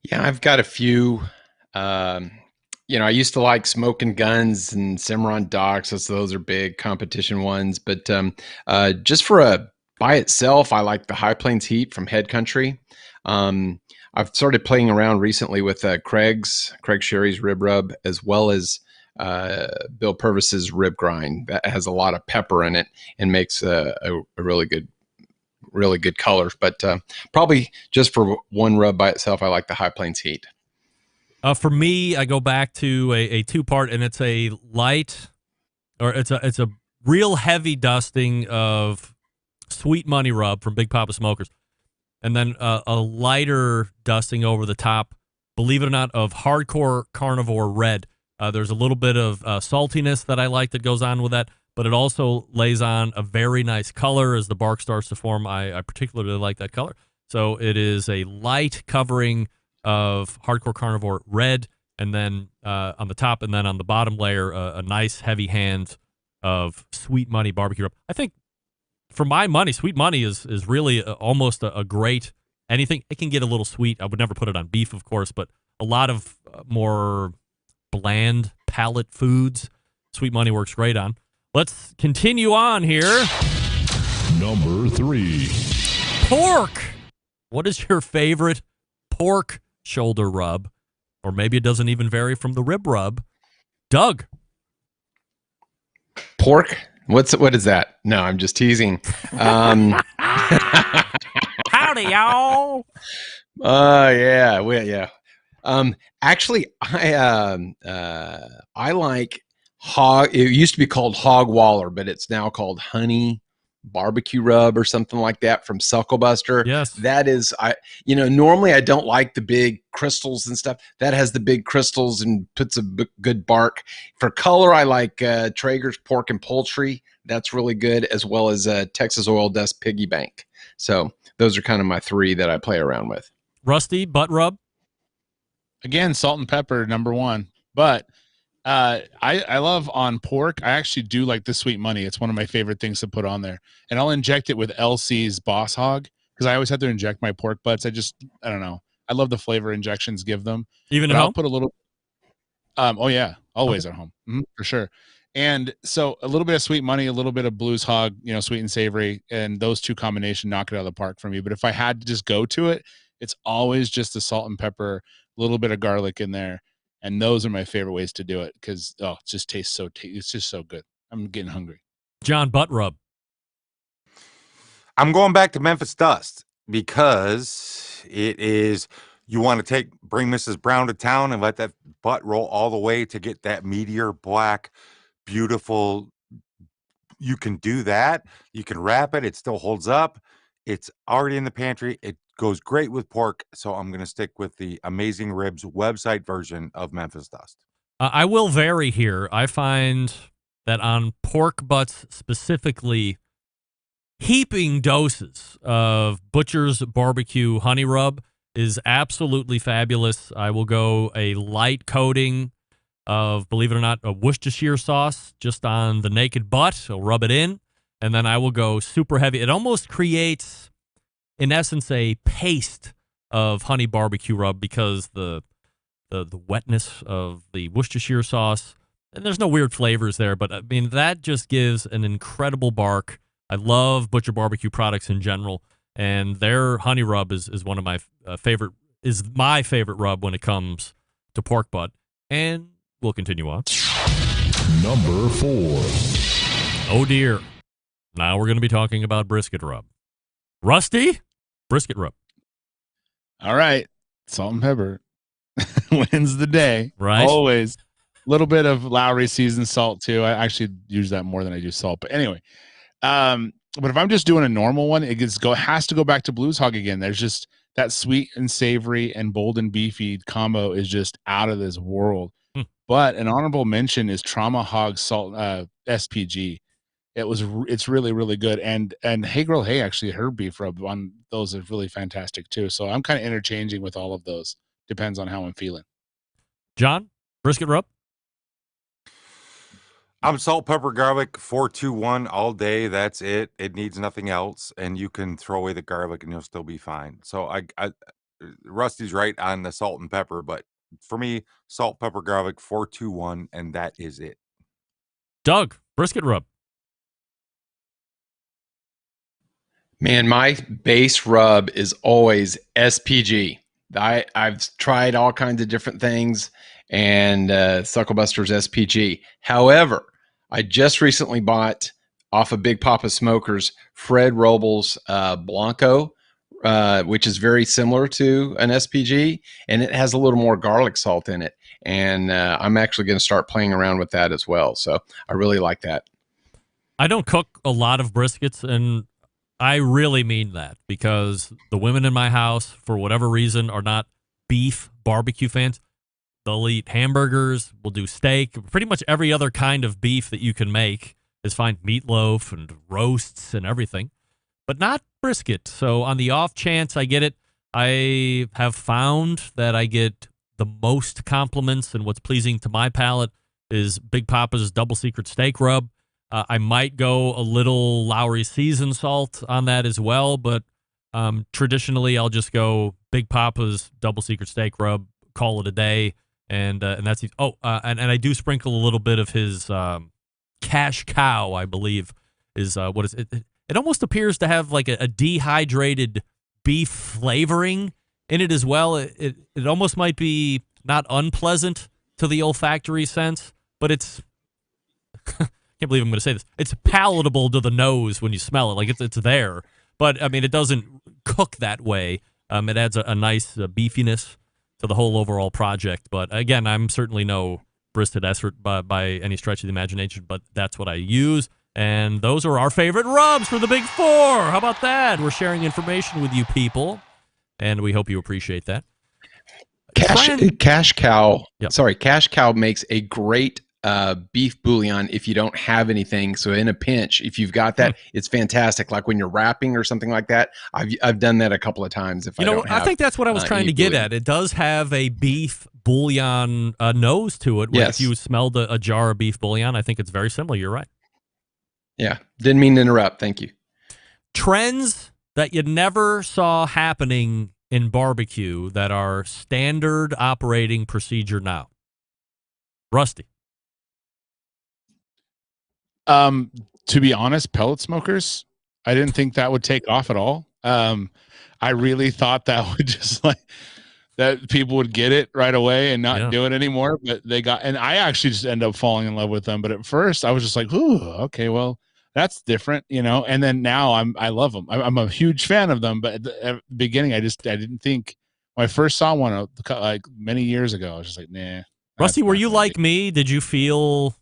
Speaker 17: Yeah, I've got a few. You know, I used to like Smoking Guns and Cimarron Docks. Those are big competition ones. But just for a by itself, I like the High Plains Heat from Head Country. I've started playing around recently with Craig Sherry's rib rub, as well as Bill Purvis's rib grind. That has a lot of pepper in it and makes a really good color. But probably just for one rub by itself, I like the High Plains Heat.
Speaker 5: For me, I go back to a 2-part, and it's a light, or it's a real heavy dusting of Sweet Money rub from Big Papa Smokers, and then a lighter dusting over the top, believe it or not, of Hardcore Carnivore Red. There's a little bit of saltiness that I like that goes on with that, but it also lays on a very nice color as the bark starts to form. I particularly like that color. So it is a light covering of Hardcore Carnivore Red, and then on the top, and then on the bottom layer, a nice heavy hand of Sweet Money barbecue rub. I think, for my money, Sweet Money is really almost a great anything. It can get a little sweet. I would never put it on beef, of course, but a lot of more bland palate foods, Sweet Money works great on. Let's continue on here.
Speaker 16: Number 3.
Speaker 5: Pork. What is your favorite pork shoulder rub? Or maybe it doesn't even vary from the rib rub. Doug.
Speaker 17: Pork? What is that? No, I'm just teasing.
Speaker 5: Howdy, y'all.
Speaker 17: Yeah. Actually, I like hog. It used to be called hog waller, but it's now called honey barbecue rub or something like that from Sucklebuster.
Speaker 5: Yes,
Speaker 17: that is. Normally I don't like the big crystals and stuff. That has the big crystals and puts a good bark. For color, I like Traeger's pork and poultry. That's really good, as well as Texas Oil Dust Piggy Bank. So those are kind of my 3 that I play around with.
Speaker 5: Rusty, butt rub.
Speaker 11: Again, salt and pepper, number 1. But I love on pork. I actually do like the sweet money. It's one of my favorite things to put on there, and I'll inject it with LC's Boss Hog because I always have to inject my pork butts. I don't know. I love the flavor injections give them.
Speaker 5: Even
Speaker 11: but
Speaker 5: at
Speaker 11: I'll
Speaker 5: home?
Speaker 11: put a little. Oh yeah, always at home for sure. And so a little bit of sweet money, a little bit of Blues Hog, sweet and savory, and those two combination knock it out of the park for me. But if I had to just go to it, it's always just the salt and pepper, a little bit of garlic in there. And those are my favorite ways to do it because it just tastes so it's just so good. I'm getting hungry.
Speaker 5: John, butt rub.
Speaker 15: I'm going back to Memphis Dust because it is, you want to bring Mrs. Brown to town and let that butt roll all the way to get that meteor black, beautiful. You can do that. You can wrap it. It still holds up. It's already in the pantry. It goes great with pork. So I'm going to stick with the Amazing Ribs website version of Memphis Dust.
Speaker 5: I will vary here. I find that on pork butts specifically, heaping doses of Butcher's Barbecue Honey Rub is absolutely fabulous. I will go a light coating of, believe it or not, a Worcestershire sauce just on the naked butt. I'll rub it in, and then I will go super heavy. It almost creates, in essence, a paste of honey barbecue rub because the wetness of the Worcestershire sauce, and there's no weird flavors there, but I mean, that just gives an incredible bark. I love Butcher Barbecue products in general, and their honey rub is one of my my favorite rub when it comes to pork butt. And we'll continue on.
Speaker 16: Number 4.
Speaker 5: Oh dear. Now we're going to be talking about brisket rub. Rusty, brisket rub.
Speaker 11: All right. Salt and pepper wins the day.
Speaker 5: Right.
Speaker 11: Always. A little bit of Lowry seasoned salt too. I actually use that more than I do salt. But anyway, but if I'm just doing a normal one, it has to go back to Blues Hog again. There's just that sweet and savory and bold and beefy combo is just out of this world. But an honorable mention is Trauma Hog Salt SPG. It's really, really good. And Hey Girl Hey, actually, her beef rub on those is really fantastic too. So I'm kind of interchanging with all of those. Depends on how I'm feeling.
Speaker 5: John, brisket rub?
Speaker 15: I'm salt, pepper, garlic, 4-2-1 all day. That's it. It needs nothing else. And you can throw away the garlic and you'll still be fine. So Rusty's right on the salt and pepper, but for me, salt, pepper, garlic, 4-2-1, and that is it.
Speaker 5: Doug, brisket rub.
Speaker 17: Man, my base rub is always SPG. I've tried all kinds of different things, and Sucklebuster's SPG. However, I just recently bought off of Big Papa Smokers Fred Robles Blanco, which is very similar to an SPG, and it has a little more garlic salt in it. And I'm actually going to start playing around with that as well. So I really like that.
Speaker 5: I don't cook a lot of briskets, and I really mean that because the women in my house, for whatever reason, are not beef barbecue fans. They'll eat hamburgers, we'll do steak, pretty much every other kind of beef that you can make is fine. Meatloaf and roasts and everything, but not brisket. So on the off chance I get it, I have found that I get the most compliments and what's pleasing to my palate is Big Papa's Double Secret Steak Rub. I might go a little Lowry seasoned salt on that as well, but traditionally I'll just go Big Papa's Double Secret Steak Rub, call it a day, and that's it. And I do sprinkle a little bit of his Cash Cow, I believe, is what is it? It almost appears to have like a dehydrated beef flavoring in it as well. It almost might be not unpleasant to the olfactory sense, but it's can't believe I'm going to say this. It's palatable to the nose when you smell it. Like it's there, but I mean, it doesn't cook that way. It adds a nice beefiness to the whole overall project. But again, I'm certainly no brisket expert by any stretch of the imagination, but that's what I use. And those are our favorite rubs for the Big Four. How about that? We're sharing information with you people, and we hope you appreciate that.
Speaker 17: Cash Cow. Yep. Sorry, Cash Cow makes a great beef bouillon if you don't have anything. So in a pinch, if you've got that, it's fantastic. Like when you're wrapping or something like that. I've done that a couple of times. If
Speaker 5: I think that's what I was trying to get at. It does have a beef bouillon nose to it. Where If you smelled a jar of beef bouillon, I think it's very similar. You're right.
Speaker 17: Yeah, didn't mean to interrupt. Thank you.
Speaker 5: Trends that you never saw happening in barbecue that are standard operating procedure now. Rusty.
Speaker 11: To be honest, pellet smokers, I didn't think that would take off at all. I really thought that would just that people would get it right away and not do it anymore. But and I actually just ended up falling in love with them. But at first I was just like, ooh, okay, well, that's different, And then now I love them. I'm a huge fan of them. But at the beginning, I didn't think when I first saw one like many years ago, I was just like, nah.
Speaker 5: Rusty, were you like me? Did you feel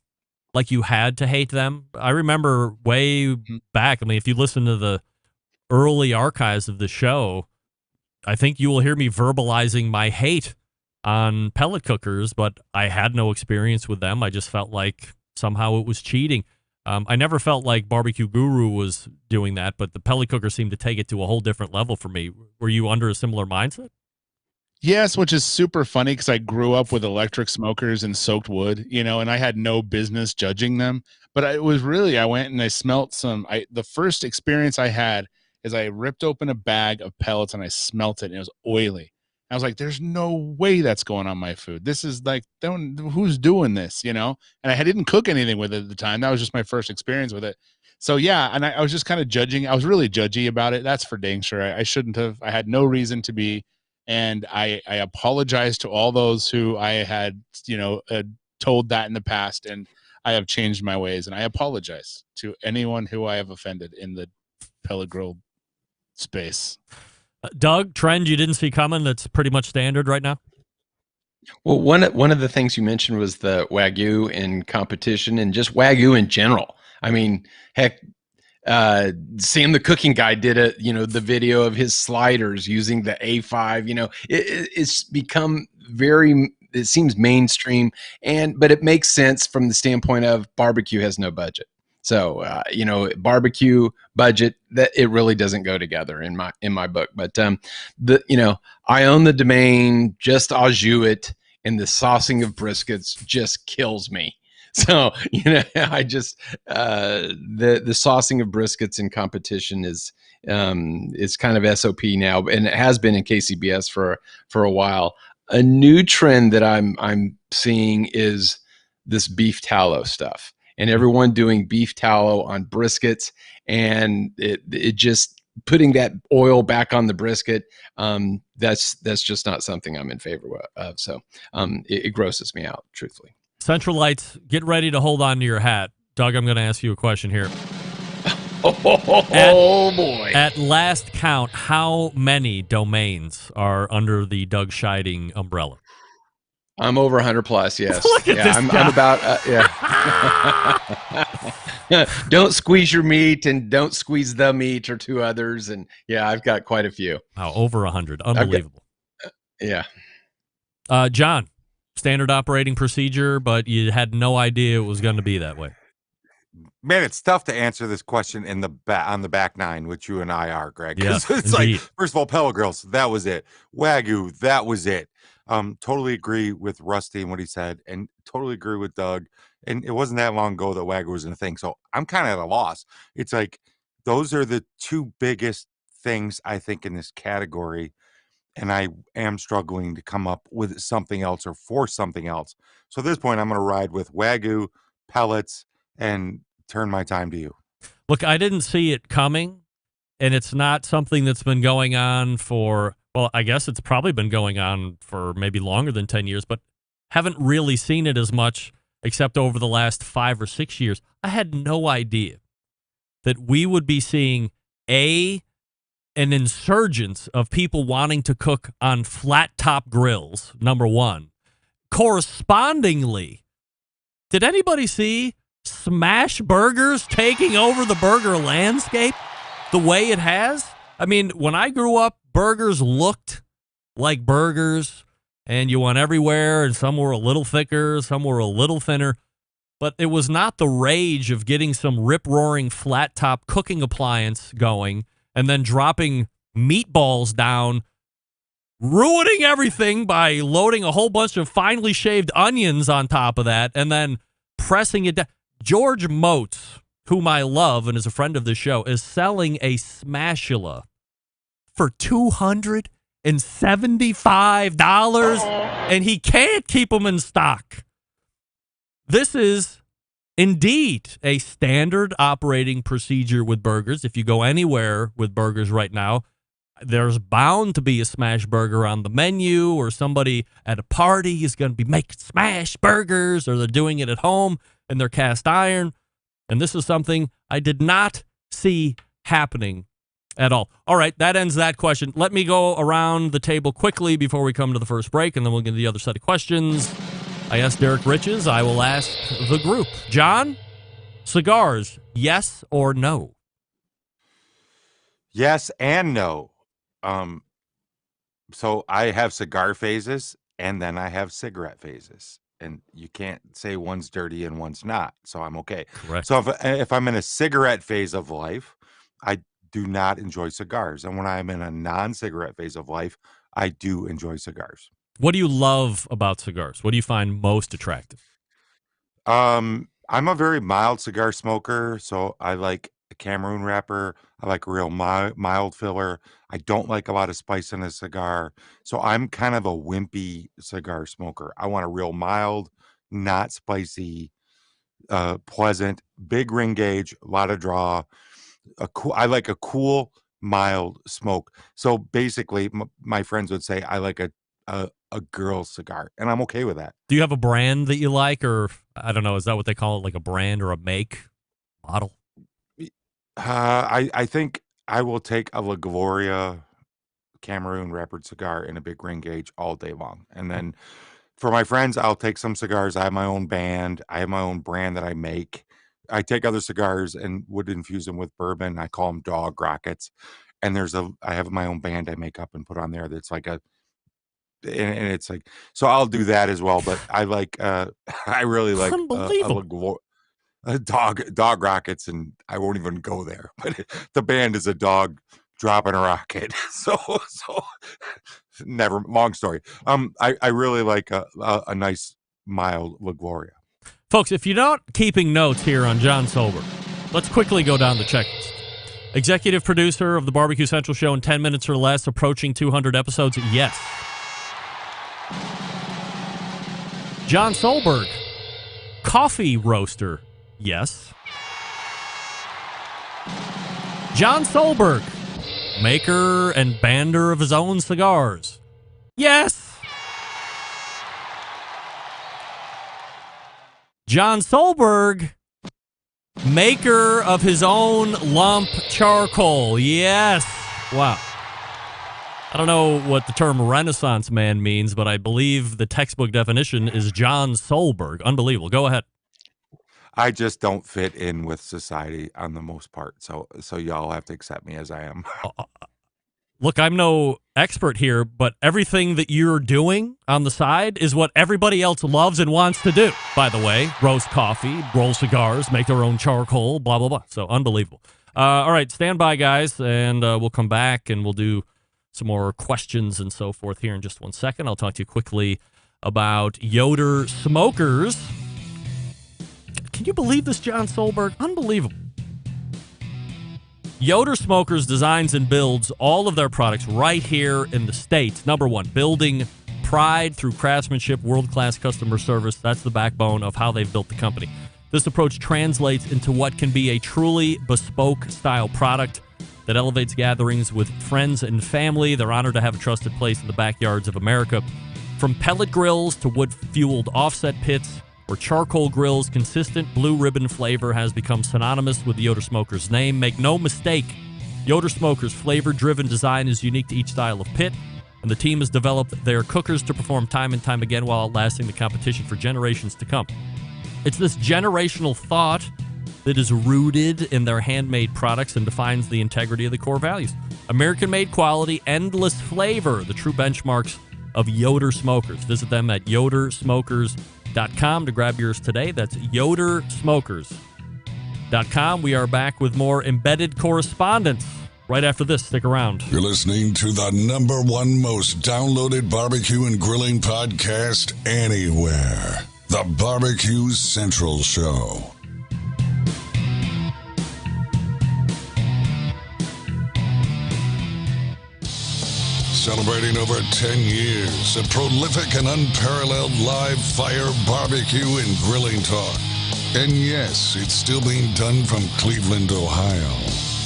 Speaker 5: like you had to hate them? I remember way back. I mean, if you listen to the early archives of the show, I think you will hear me verbalizing my hate on pellet cookers, but I had no experience with them. I just felt like somehow it was cheating. I never felt like BBQ Guru was doing that, but the pellet cooker seemed to take it to a whole different level for me. Were you under a similar mindset?
Speaker 11: Yes, which is super funny because I grew up with electric smokers and soaked wood, and I had no business judging them. But I went and I smelt some. The first experience I had is I ripped open a bag of pellets and I smelt it and it was oily. I was like, there's no way that's going on my food. This is like, who's doing this, And I didn't cook anything with it at the time. That was just my first experience with it. So, yeah, and I was just kind of judging. I was really judgy about it. That's for dang sure. I shouldn't have. I had no reason to be. And I apologize to all those who I had, told that in the past. And I have changed my ways. And I apologize to anyone who I have offended in the pellet grill space.
Speaker 5: Doug, trend you didn't see coming that's pretty much standard right now?
Speaker 17: Well, one of the things you mentioned was the Wagyu in competition and just Wagyu in general. I mean, heck, Sam the Cooking Guy did the video of his sliders using the A5. It's become it seems mainstream, but it makes sense from the standpoint of barbecue has no budget. So, barbecue budget, that it really doesn't go together in my book. But I own the domain, just au jus it, and the saucing of briskets just kills me. So, I just the saucing of briskets in competition is kind of SOP now, and it has been in KCBS for a while. A new trend that I'm seeing is this beef tallow stuff, and everyone doing beef tallow on briskets, and it just putting that oil back on the brisket. That's just not something I'm in favor of. So it grosses me out, truthfully.
Speaker 5: Centralites, get ready to hold on to your hat. Doug, I'm going to ask you a question here.
Speaker 17: Boy.
Speaker 5: At last count, how many domains are under the Doug Scheiding umbrella?
Speaker 17: I'm over 100 plus, yes.
Speaker 5: Look at this
Speaker 17: I'm
Speaker 5: guy.
Speaker 17: Yeah. Don't squeeze your meat and don't squeeze the meat or two others. And yeah, I've got quite a few.
Speaker 5: Wow, over 100. Unbelievable.
Speaker 17: Yeah.
Speaker 5: John, standard operating procedure, but you had no idea it was going to be that way.
Speaker 15: Man, it's tough to answer this question on the back nine, which you and I are, Greg.
Speaker 5: Yes,
Speaker 15: it's
Speaker 5: indeed.
Speaker 15: like, first of all, pellet grills, that was it. Wagyu, that was it. Totally agree with Rusty and what he said, and totally agree with Doug. And it wasn't that long ago that Wagyu was a thing, so I'm kind of at a loss. It's like those are the two biggest things I think in this category, and I am struggling to come up with something else or for something else. So at this point, I'm going to ride with Wagyu, pellets, and turn my time to you.
Speaker 5: Look, I didn't see it coming, and it's not something that's been going on for, well, I guess it's probably been going on for maybe longer than 10 years, but haven't really seen it as much except over the last 5 or 6 years. I had no idea that we would be seeing an insurgence of people wanting to cook on flat top grills, number one. Correspondingly, did anybody see smash burgers taking over the burger landscape the way it has? I mean, when I grew up, burgers looked like burgers, and you went everywhere, and some were a little thicker, some were a little thinner. but it was not the rage of getting some rip-roaring flat-top cooking appliance going and then dropping meatballs down, ruining everything by loading a whole bunch of finely shaved onions on top of that, and then pressing it down. George Motes, whom I love and is a friend of the show, is selling a Smashula for $275, and he can't keep them in stock. This is indeed a standard operating procedure with burgers. If you go anywhere with burgers right now, there's bound to be a smash burger on the menu, or somebody at a party is going to be making smash burgers, or they're doing it at home in their cast iron. And this is something I did not see happening at all. All right, that ends that question. Let me go around the table quickly before we come to the first break, and then we'll get to the other set of questions. I asked Derrick Riches. I will ask the group. John, cigars, yes or no?
Speaker 15: Yes and no. So I have cigar phases, and then I have cigarette phases. And you can't say one's dirty and one's not, so I'm okay.
Speaker 5: Correct.
Speaker 15: So if I'm in a cigarette phase of life, I do not enjoy cigars. And when I'm in a non-cigarette phase of life, I do enjoy cigars.
Speaker 5: What do you love about cigars? What do you find most attractive?
Speaker 15: I'm a very mild cigar smoker, so I like a Cameroon wrapper. I like a real mild filler. I don't like a lot of spice in a cigar. So I'm kind of a wimpy cigar smoker. I want a real mild, not spicy, pleasant, big ring gauge, a lot of draw. I like a cool, mild smoke. So basically, my friends would say I like a girl's cigar, and I'm okay with that.
Speaker 5: Do you have a brand that you like, or I don't know, is that what they call it, like a brand or a make, model?
Speaker 15: I think I will take a La Gloria Cameroon wrappered cigar in a big ring gauge all day long. And then for my friends, I'll take some cigars. I have my own band. I have my own brand that I make. I take other cigars and would infuse them with bourbon. I call them dog rockets. And I have my own band I make up and put on there that's like and it's like, so I'll do that as well. But I like, I really like dog rockets, and I won't even go there. But the band is a dog dropping a rocket. So never. Long story. I really like a nice mild La Gloria.
Speaker 5: Folks, if you're not keeping notes here on John Solberg, let's quickly go down the checklist. Executive producer of the BBQ Central Show in 10 minutes or less, approaching 200 episodes. Yes. John Solberg, coffee roaster. Yes. John Solberg, maker and bander of his own cigars. Yes. John Solberg, maker of his own lump charcoal. Yes. Wow. I don't know what the term Renaissance man means, but I believe the textbook definition is John Solberg. Unbelievable. Go ahead.
Speaker 15: I just don't fit in with society on the most part. So y'all have to accept me as I am.
Speaker 5: Look, I'm no expert here, but everything that you're doing on the side is what everybody else loves and wants to do. By the way, roast coffee, roll cigars, make their own charcoal, blah, blah, blah. So unbelievable. All right, stand by, guys, and we'll come back and we'll do some more questions and so forth here in just 1 second. I'll talk to you quickly about Yoder smokers. Can you believe this, John Solberg? Unbelievable. Yoder Smokers designs and builds all of their products right here in the States. Number one, building pride through craftsmanship, world-class customer service. That's the backbone of how they've built the company. This approach translates into what can be a truly bespoke style product that elevates gatherings with friends and family. They're honored to have a trusted place in the backyards of America. From pellet grills to wood-fueled offset pits or charcoal grills, consistent blue ribbon flavor has become synonymous with the Yoder Smokers name. Make no mistake, Yoder Smokers' flavor-driven design is unique to each style of pit, and the team has developed their cookers to perform time and time again while outlasting the competition for generations to come. It's this generational thought that is rooted in their handmade products and defines the integrity of the core values. American-made quality, endless flavor, the true benchmarks of Yoder Smokers. Visit them at yodersmokers.com yodersmokers.com to grab yours today. That's yodersmokers.com. We are back with more embedded correspondence right after this. Stick around.
Speaker 6: You're listening to the #1 most downloaded barbecue and grilling podcast anywhere. The BBQ Central Show. Celebrating over 10 years of prolific and unparalleled live fire barbecue and grilling talk. And yes, it's still being done from Cleveland, Ohio.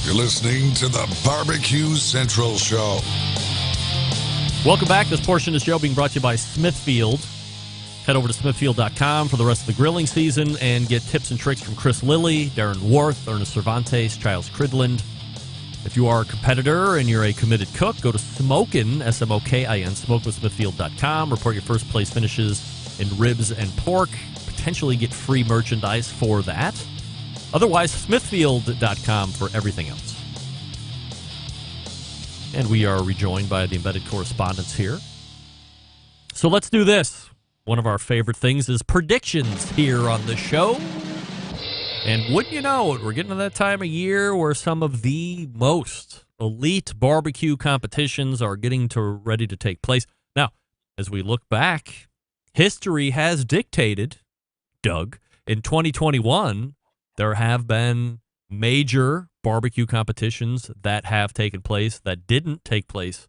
Speaker 6: You're listening to the BBQ Central Show.
Speaker 5: Welcome back. This portion of the show being brought to you by Smithfield. Head over to smithfield.com for the rest of the grilling season and get tips and tricks from Chris Lilly, Darren Worth, Ernest Cervantes, Giles Cridland. If you are a competitor and you're a committed cook, go to Smokin, S-M-O-K-I-N, smokewithsmithfield.com. Report your first place finishes in ribs and pork. Potentially get free merchandise for that. Otherwise, smithfield.com for everything else. And we are rejoined by the embedded correspondents here. So let's do this. One of our favorite things is predictions here on the show. And wouldn't you know it, we're getting to that time of year where some of the most elite barbecue competitions are ready to take place. Now, as we look back, history has dictated, Doug, in 2021, there have been major barbecue competitions that have taken place that didn't take place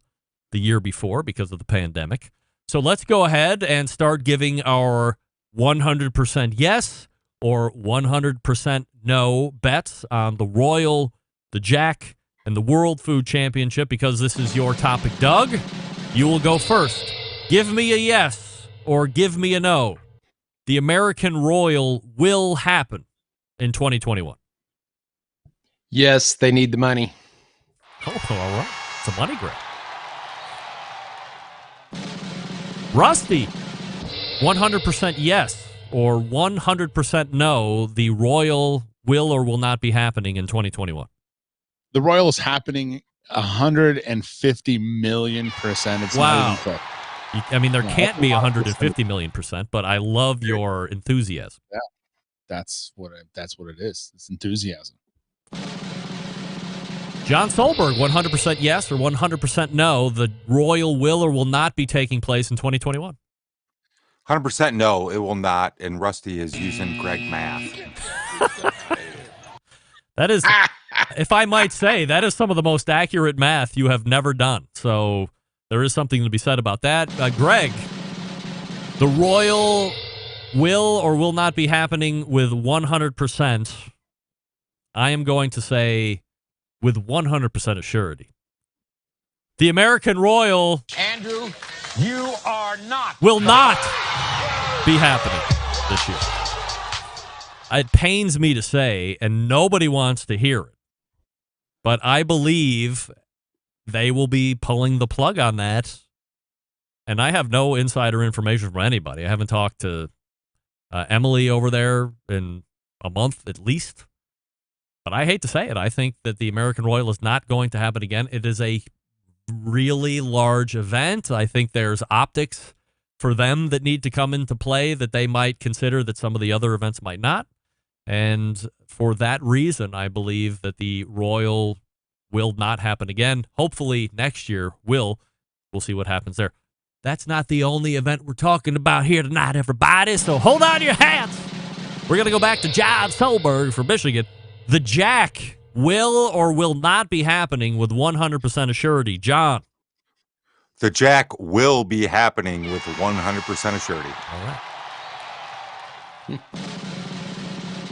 Speaker 5: the year before because of the pandemic. So let's go ahead and start giving our 100% yes or 100% no bets on the Royal, the Jack, and the World Food Championship. Because this is your topic, Doug, you will go first. Give me a yes or give me a no. The American Royal will happen in 2021.
Speaker 17: Yes, they need the money.
Speaker 5: Oh, all right. It's a money grab. Rusty, 100% yes or 100% no, the Royal will or will not be happening in 2021.
Speaker 11: The Royal is happening 150 million %. It's
Speaker 5: wow.
Speaker 11: Not even close.
Speaker 5: I mean, there can't be 150 million %, but I love your enthusiasm.
Speaker 11: Yeah, that's what it is. It's enthusiasm.
Speaker 5: John Solberg, 100% yes or 100% no, the Royal will or will not be taking place in 2021.
Speaker 15: 100% no, it will not. And Rusty is using Greg math.
Speaker 5: That is, if I might say, that is some of the most accurate math you have never done. So there is something to be said about that. Greg, the Royal will or will not be happening with 100%. I am going to say with 100% of surety. The American Royal,
Speaker 18: Andrew, you are not.
Speaker 5: Will not be happening this year. It pains me to say, and nobody wants to hear it, but I believe they will be pulling the plug on that. And I have no insider information from anybody. I haven't talked to Emily over there in a month at least. But I hate to say it. I think that the American Royal is not going to happen again. It is a really large event. I think there's optics for them that need to come into play that they might consider that some of the other events might not. And for that reason, I believe that the Royal will not happen again. Hopefully next year will. We'll see what happens there. That's not the only event we're talking about here tonight, everybody. So hold on to your hats. We're going to go back to John Solberg from Michigan. The Jack will or will not be happening with 100% of surety. John.
Speaker 15: The Jack will be happening with 100% of surety.
Speaker 5: All right.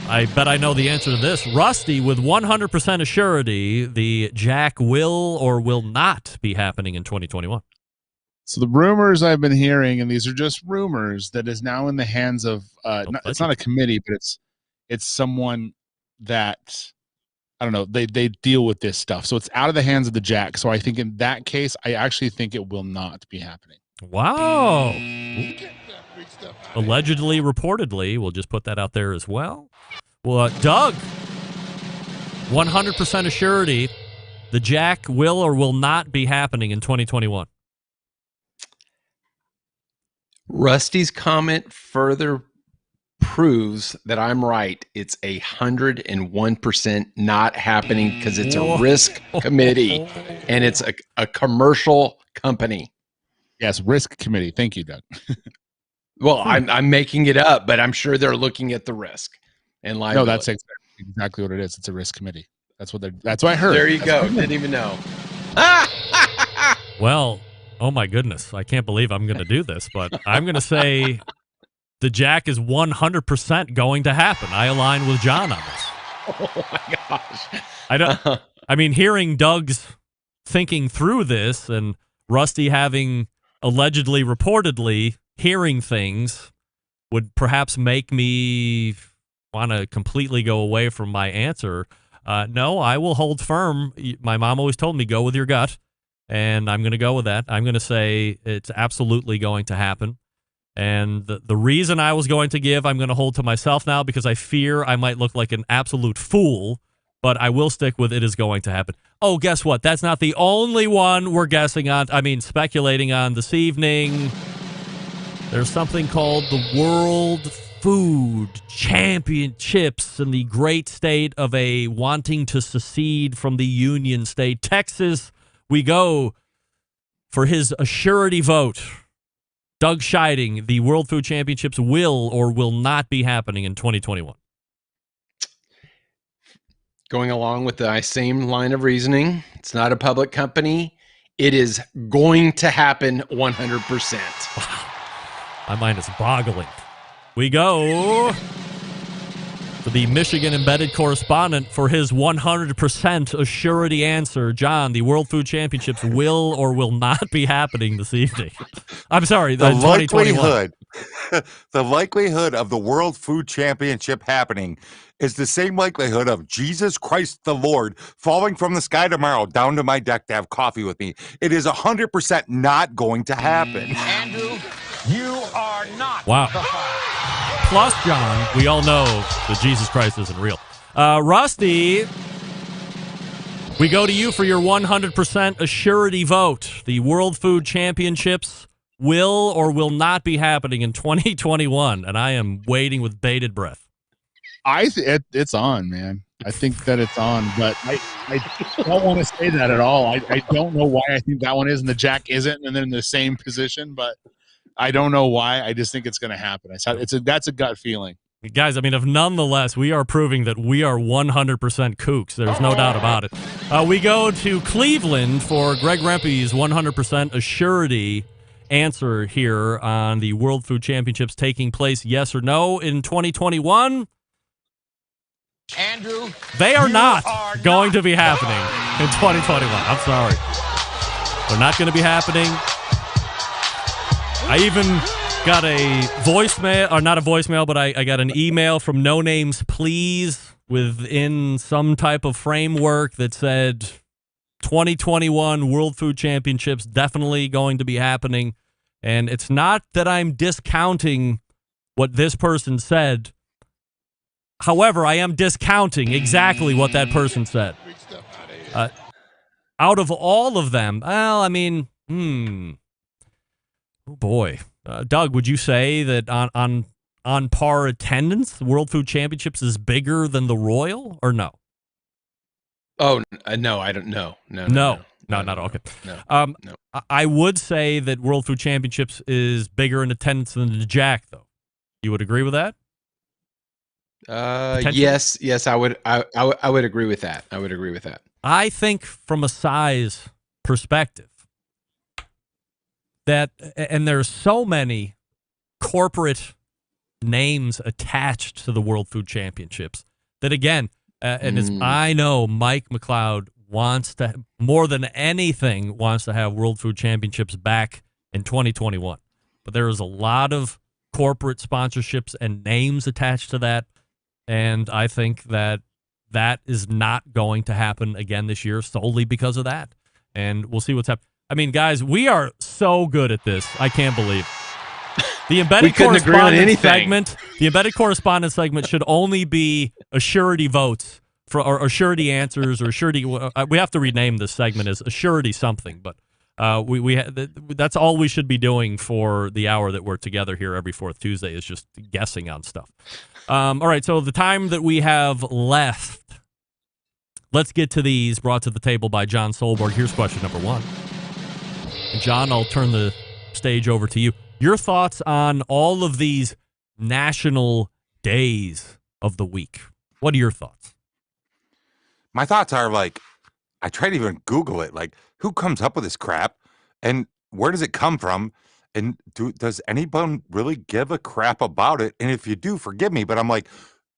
Speaker 5: I bet I know the answer to this. Rusty, with 100% of surety, the Jack will or will not be happening in 2021.
Speaker 11: So the rumors I've been hearing, and these are just rumors, that is now in the hands of it's not a committee, but it's someone that, I don't know, they deal with this stuff. So it's out of the hands of the Jack. So I think in that case, I actually think it will not be happening.
Speaker 5: Wow. Allegedly, reportedly, we'll just put that out there as well. Well, Doug, 100% of surety, the Jack will or will not be happening in 2021.
Speaker 17: Rusty's comment further proves that I'm right. It's 101% not happening because it's a risk committee and it's a commercial company.
Speaker 11: Yes, risk committee. Thank you, Doug.
Speaker 17: Well, I'm making it up, but I'm sure they're looking at the risk and liability.
Speaker 11: No, that's exactly what it is. It's a risk committee. That's what I heard.
Speaker 17: There you go. Didn't even know.
Speaker 5: Well, oh my goodness. I can't believe I'm going to do this, but I'm going to say the jack is 100% going to happen. I align with John on this.
Speaker 17: Oh my gosh.
Speaker 5: I mean, hearing Doug's thinking through this and Rusty having allegedly, reportedly hearing things would perhaps make me want to completely go away from my answer. No, I will hold firm. My mom always told me, go with your gut, and I'm going to go with that. I'm going to say it's absolutely going to happen. And the reason I was going to give, I'm going to hold to myself now because I fear I might look like an absolute fool, but I will stick with it is going to happen. Oh, guess what? That's not the only one we're speculating on this evening. There's something called the World Food Championships in the great state of a wanting to secede from the Union State, Texas. We go for his assurity vote. Doug Scheiding, the World Food Championships will or will not be happening in 2021.
Speaker 17: Going along with the same line of reasoning, it's not a public company. It is going to happen 100%.
Speaker 5: My mind is boggling. We go to the Michigan embedded correspondent for his 100% assurity answer. John, the World Food Championships will or will not be happening this evening. I'm sorry,
Speaker 15: the
Speaker 5: 2021.
Speaker 15: The likelihood of the World Food Championship happening is the same likelihood of Jesus Christ the Lord falling from the sky tomorrow down to my deck to have coffee with me. It is 100% not going to happen.
Speaker 18: Andrew, you are not.
Speaker 5: Wow. Plus, John, we all know that Jesus Christ isn't real. Rusty, we go to you for your 100% assurity vote. The World Food Championships will or will not be happening in 2021, and I am waiting with bated breath.
Speaker 11: It's on, man. I think that it's on, but I don't want to say that at all. I don't know why I think that one is and the jack isn't, and they're in the same position, but I don't know why. I just think it's going to happen. That's a gut feeling.
Speaker 5: Guys, I mean, if nonetheless, we are proving that we are 100% kooks. There's no doubt about it. We go to Cleveland for Greg Rempe's 100% assurity answer here on the World Food Championships taking place, yes or no, in 2021.
Speaker 18: Andrew,
Speaker 5: they are not going to be happening in 2021. I'm sorry. They're not going to be happening. I even got a voicemail, or not a voicemail, but I got an email from No Names Please within some type of framework that said 2021 World Food Championships definitely going to be happening. And it's not that I'm discounting what this person said. However, I am discounting exactly what that person said. Out of all of them, well, I mean, oh boy. Doug, would you say that on par attendance, the World Food Championships is bigger than the Royal, or no?
Speaker 17: Oh, no, I don't know. No,
Speaker 5: not okay.
Speaker 17: No.
Speaker 5: I would say that World Food Championships is bigger in attendance than the Jack, though. You would agree with that?
Speaker 17: Yes, I would agree with that.
Speaker 5: I think from a size perspective that, and there's so many corporate names attached to the World Food Championships that, again, I know Mike McLeod wants to, more than anything, wants to have World Food Championships back in 2021. But there is a lot of corporate sponsorships and names attached to that. And I think that is not going to happen again this year solely because of that. And we'll see what's happening. I mean, guys, we are so good at this. I can't believe the embedded correspondence segment. The embedded correspondence segment should only be assurity votes or assurity answers or assurity. We have to rename this segment as assurity something. But That's all we should be doing for the hour that we're together here every fourth Tuesday is just guessing on stuff. All right, so the time that we have left, let's get to these brought to the table by John Solberg. Here's question number 1. And John, I'll turn the stage over to you. Your thoughts on all of these national days of the week. What are your thoughts?
Speaker 15: My thoughts are like, I try to even Google it. Like, who comes up with this crap? And where does it come from? And does anyone really give a crap about it? And if you do, forgive me, but I'm like,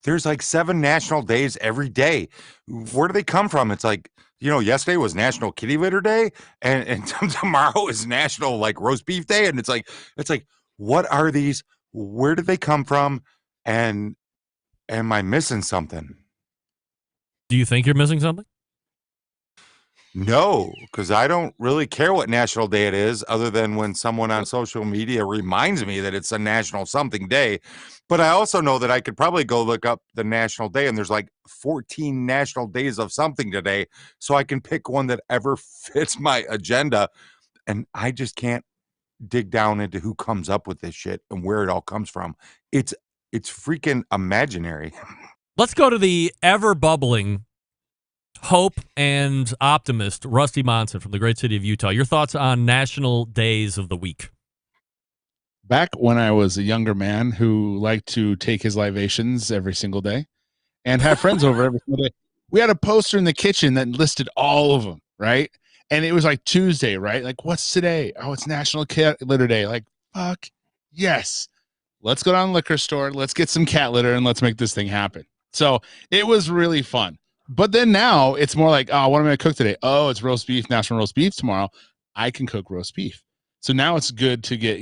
Speaker 15: there's like 7 national days every day. Where do they come from? It's like, yesterday was National Kitty Litter Day, and tomorrow is National like Roast Beef Day. And it's like, what are these? Where did they come from? And am I missing something?
Speaker 5: Do you think you're missing something?
Speaker 15: No, because I don't really care what national day it is, other than when someone on social media reminds me that it's a national something day. But I also know that I could probably go look up the national day, and there's like 14 national days of something today. So I can pick one that ever fits my agenda. And I just can't dig down into who comes up with this shit and where it all comes from. It's freaking imaginary.
Speaker 5: Let's go to the ever-bubbling hope and optimist, Rusty Monson from the great city of Utah. Your thoughts on national days of the week?
Speaker 11: Back when I was a younger man who liked to take his libations every single day and have friends over every single day, we had a poster in the kitchen that listed all of them, right? And it was like Tuesday, right? Like, what's today? Oh, it's National Cat Litter Day. Like, fuck, yes. Let's go down to the liquor store. Let's get some cat litter and let's make this thing happen. So it was really fun. But then now it's more like, oh, what am I going to cook today? Oh, it's roast beef, National Roast Beef tomorrow. I can cook roast beef. So now it's good to get,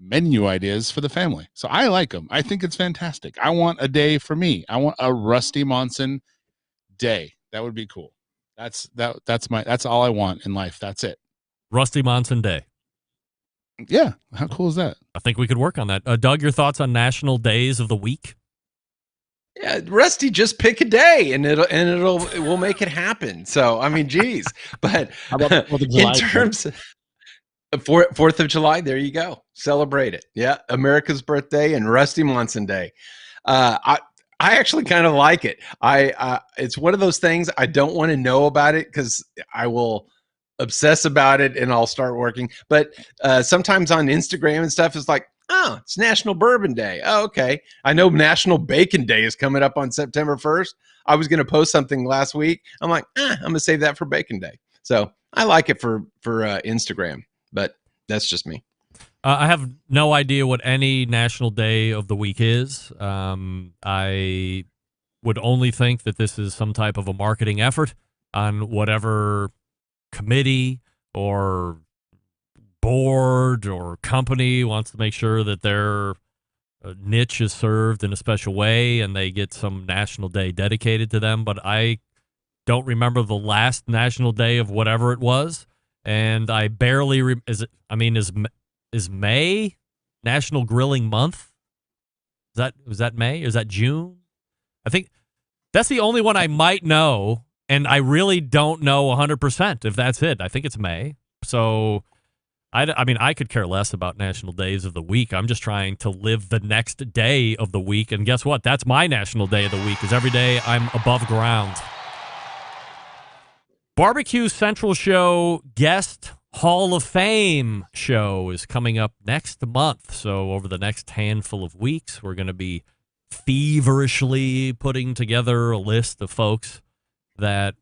Speaker 11: menu ideas for the family. So I like them. I think it's fantastic. I want a day for me. I want a Rusty Monson day. That would be cool. That's all I want in life. That's it.
Speaker 5: Rusty Monson Day.
Speaker 11: Yeah. How cool is that?
Speaker 5: I think we could work on that. Doug, your thoughts on national days of the week?
Speaker 17: Yeah, Rusty, just pick a day and we'll make it happen. So, I mean, geez, but
Speaker 11: how about in
Speaker 17: terms of 4th of July, there you go. Celebrate it. Yeah. America's birthday and Rusty Monson Day. I actually kind of like it. It's one of those things I don't want to know about it because I will obsess about it and I'll start working. But sometimes on Instagram and stuff, it's like, oh, it's National Bourbon Day. Oh, okay. I know National Bacon Day is coming up on September 1st. I was going to post something last week. I'm like, I'm going to save that for Bacon Day. So I like it for Instagram, but that's just me.
Speaker 5: I have no idea what any national day of the week is. I would only think that this is some type of a marketing effort on whatever committee or board or company wants to make sure that their niche is served in a special way and they get some national day dedicated to them. But I don't remember the last national day of whatever it was, and I barely is May National Grilling Month? Was that May? Is that June? I think that's the only one I might know, and I really don't know 100% if that's it. I think it's May. So I could care less about national days of the week. I'm just trying to live the next day of the week. And guess what? That's my national day of the week, is every day I'm above ground. BBQ Central Show Guest Hall of Fame show is coming up next month. So over the next handful of weeks, we're going to be feverishly putting together a list of folks that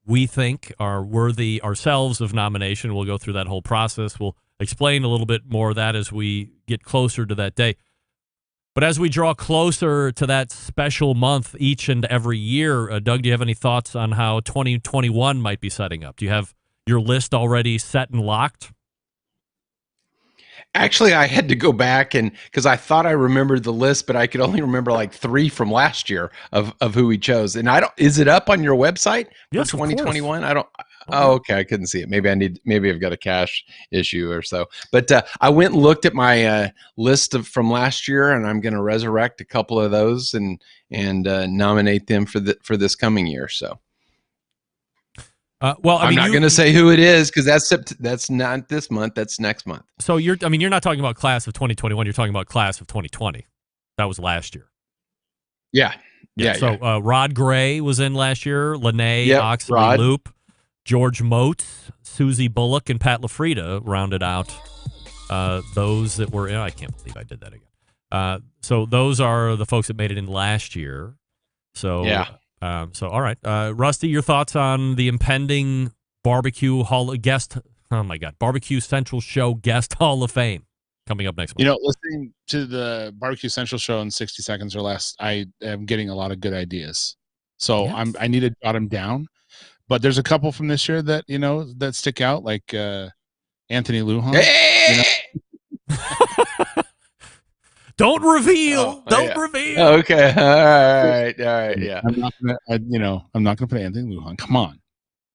Speaker 5: we think are worthy ourselves of nomination. We'll go through that whole process. We'll explain a little bit more of that as we get closer to that day. But as we draw closer to that special month each and every year, Doug, do you have any thoughts on how 2021 might be setting up? Do you have your list already set and locked?
Speaker 17: Actually, I had to go back because I thought I remembered the list, but I could only remember like 3 from last year of who we chose. And is it up on your website for 2021? I don't. Oh, okay. I couldn't see it. Maybe I've got a cache issue or so. But I went and looked at my list from last year, and I'm going to resurrect a couple of those and nominate them for this coming year. So.
Speaker 5: Well,
Speaker 17: I'm not going to say who it is because that's not this month. That's next month.
Speaker 5: So you're not talking about class of 2021. You're talking about class of 2020. That was last year.
Speaker 17: Yeah.
Speaker 5: So Rod Gray was in last year. Lene Oxley
Speaker 17: Rod.
Speaker 5: Loop, George Motes, Susie Bullock, and Pat LaFrida rounded out those that were in. I can't believe I did that again. So those are the folks that made it in last year. So so all right, Rusty, your thoughts on the impending barbecue guest? Oh my God, BBQ Central Show guest Hall of Fame coming up next month.
Speaker 11: Listening to the BBQ Central Show in 60 seconds or less, I am getting a lot of good ideas. So I need to jot them down. But there's a couple from this year that that stick out, like Anthony Lujan.
Speaker 5: Don't reveal. Don't reveal.
Speaker 17: Okay. All right. Yeah.
Speaker 11: I'm not gonna put Anthony Lujan. Come on.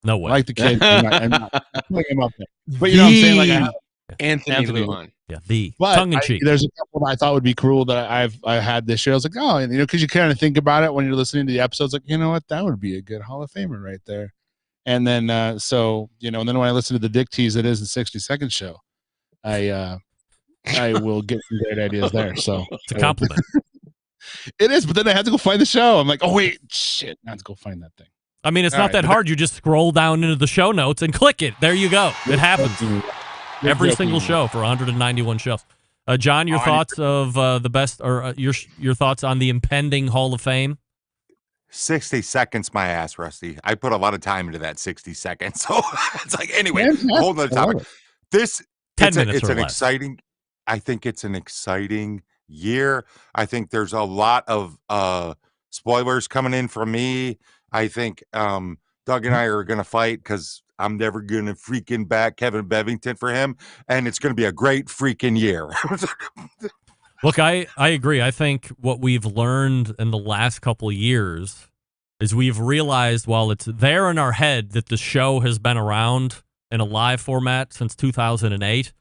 Speaker 5: No way.
Speaker 11: I like the kid. I'm not putting him up there. But you know what I'm saying? Like
Speaker 17: Anthony Lujan.
Speaker 5: Yeah.
Speaker 11: But
Speaker 5: Tongue in cheek.
Speaker 11: There's a couple that I thought would be cool that I had this year. I was like, because you kind of think about it when you're listening to the episodes, like, you know what, that would be a good Hall of Famer right there. And then and then when I listen to the Dick Tease that is the 60 Second Show, I will get some great ideas there. So
Speaker 5: it's a compliment.
Speaker 11: It is, but then I have to go find the show. I'm like, oh wait, shit, I have to go find that thing.
Speaker 5: I mean, it's not that hard. You just scroll down into the show notes and click it. There you go. It happens. Every single show for 191 shows. John, your thoughts of the best, or your thoughts on the impending Hall of Fame?
Speaker 15: 60 seconds, my ass, Rusty. I put a lot of time into that 60 seconds. So it's like, anyway, whole nother topic. This
Speaker 5: 10 minutes
Speaker 15: it's
Speaker 5: or
Speaker 15: an
Speaker 5: less.
Speaker 15: exciting. I think it's an exciting year. I think there's a lot of spoilers coming in from me. I think Doug and I are going to fight because I'm never going to freaking back Kevin Bevington for him. And it's going to be a great freaking year.
Speaker 5: Look, I agree. I think what we've learned in the last couple of years is we've realized while it's there in our head that the show has been around in a live format since 2008,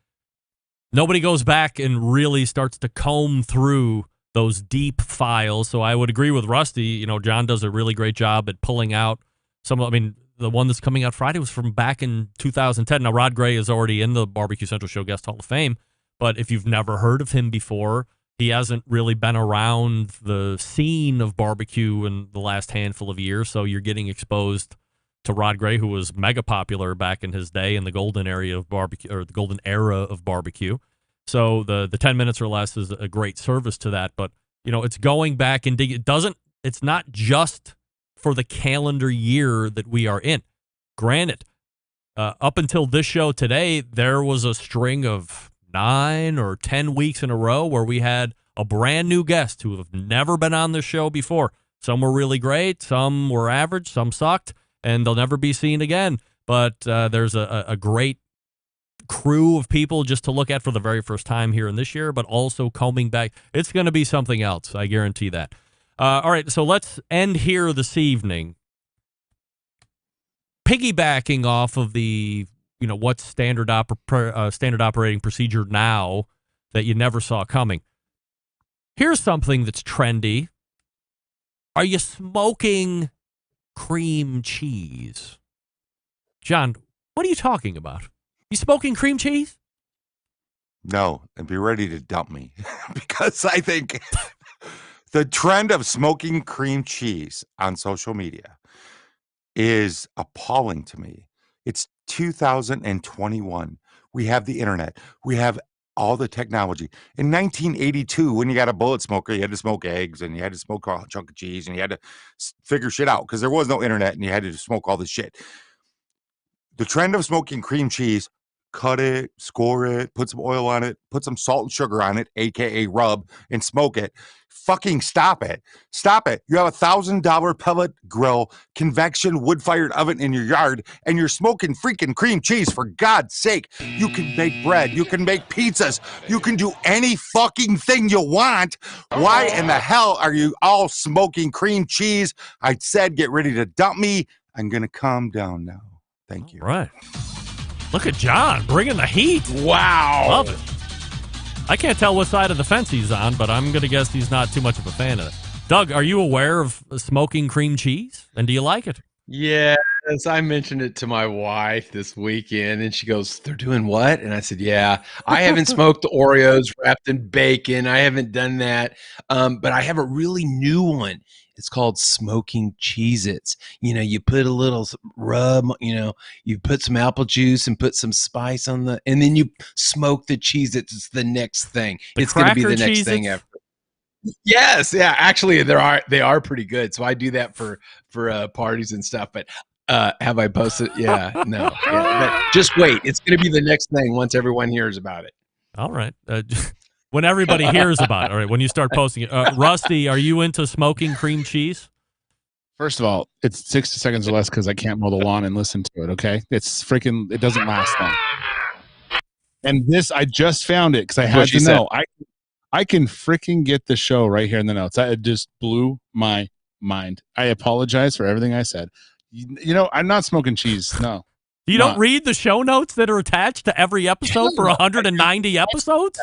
Speaker 5: nobody goes back and really starts to comb through those deep files. So I would agree with Rusty. John does a really great job at pulling out the one that's coming out Friday was from back in 2010. Now, Rod Gray is already in the BBQ Central Show Guest Hall of Fame, but if you've never heard of him before, he hasn't really been around the scene of barbecue in the last handful of years, so you're getting exposed to Rod Gray, who was mega popular back in his day in the golden area of barbecue, or the golden era of barbecue. So the 10 minutes or less is a great service to that. But it's going back and dig. It's not just for the calendar year that we are in. Granted, up until this show today, there was a string of 9 or 10 weeks in a row where we had a brand new guest who have never been on the show before. Some were really great, some were average, some sucked, and they'll never be seen again. But there's a great crew of people just to look at for the very first time here in this year, but also combing back. It's going to be something else. I guarantee that. All right, so let's end here this evening. Piggybacking off of the, what's standard operating procedure now that you never saw coming. Here's something that's trendy. Are you smoking cream cheese? John, what are you talking about? You smoking cream cheese?
Speaker 15: No, and be ready to dump me because I think the trend of smoking cream cheese on social media is appalling to me. It's 2021. We have the internet. We have all the technology. In 1982, when you got a bullet smoker, you had to smoke eggs and you had to smoke a chunk of cheese and you had to figure shit out because there was no internet and you had to smoke all this shit. The trend of smoking cream cheese, cut it, score it, put some oil on it, put some salt and sugar on it, aka rub, and smoke it. Fucking stop it. Stop it. You have $1,000 pellet grill, convection wood-fired oven in your yard, and you're smoking freaking cream cheese, for God's sake. You can make bread. You can make pizzas. You can do any fucking thing you want. Why in the hell are you all smoking cream cheese? I said get ready to dump me. I'm going to calm down now. Thank you.
Speaker 5: All right. Look at John bringing the heat.
Speaker 17: Wow.
Speaker 5: Love it. I can't tell what side of the fence he's on, but I'm going to guess he's not too much of a fan of it. Doug, are you aware of smoking cream cheese? And do you like it?
Speaker 17: Yes, Yes, I mentioned it to my wife this weekend, and she goes, "They're doing what?" And I said, "Yeah, I haven't smoked the Oreos wrapped in bacon. I haven't done that, but I have a really new one. It's called smoking Cheez-Its. You know, you put a little rub. You know, you put some apple juice and put some spice on and then you smoke the Cheez-Its. It's the next thing. It's going to be the next thing after." Yes, yeah. Actually, they are pretty good. So I do that for parties and stuff. But have I posted? Yeah, no. Yeah, but just wait. It's going to be the next thing once everyone hears about it.
Speaker 5: All right. When everybody hears about it. All right. When you start posting it. Rusty, are you into smoking cream cheese?
Speaker 11: First of all, it's 60 seconds or less because I can't mow the lawn and listen to it. Okay, it doesn't last long. And this, I just found it because I had to know. I can freaking get the show right here in the notes. It just blew my mind. I apologize for everything I said. You know, I'm not smoking cheese. No.
Speaker 5: You don't read the show notes that are attached to every episode for 190 episodes?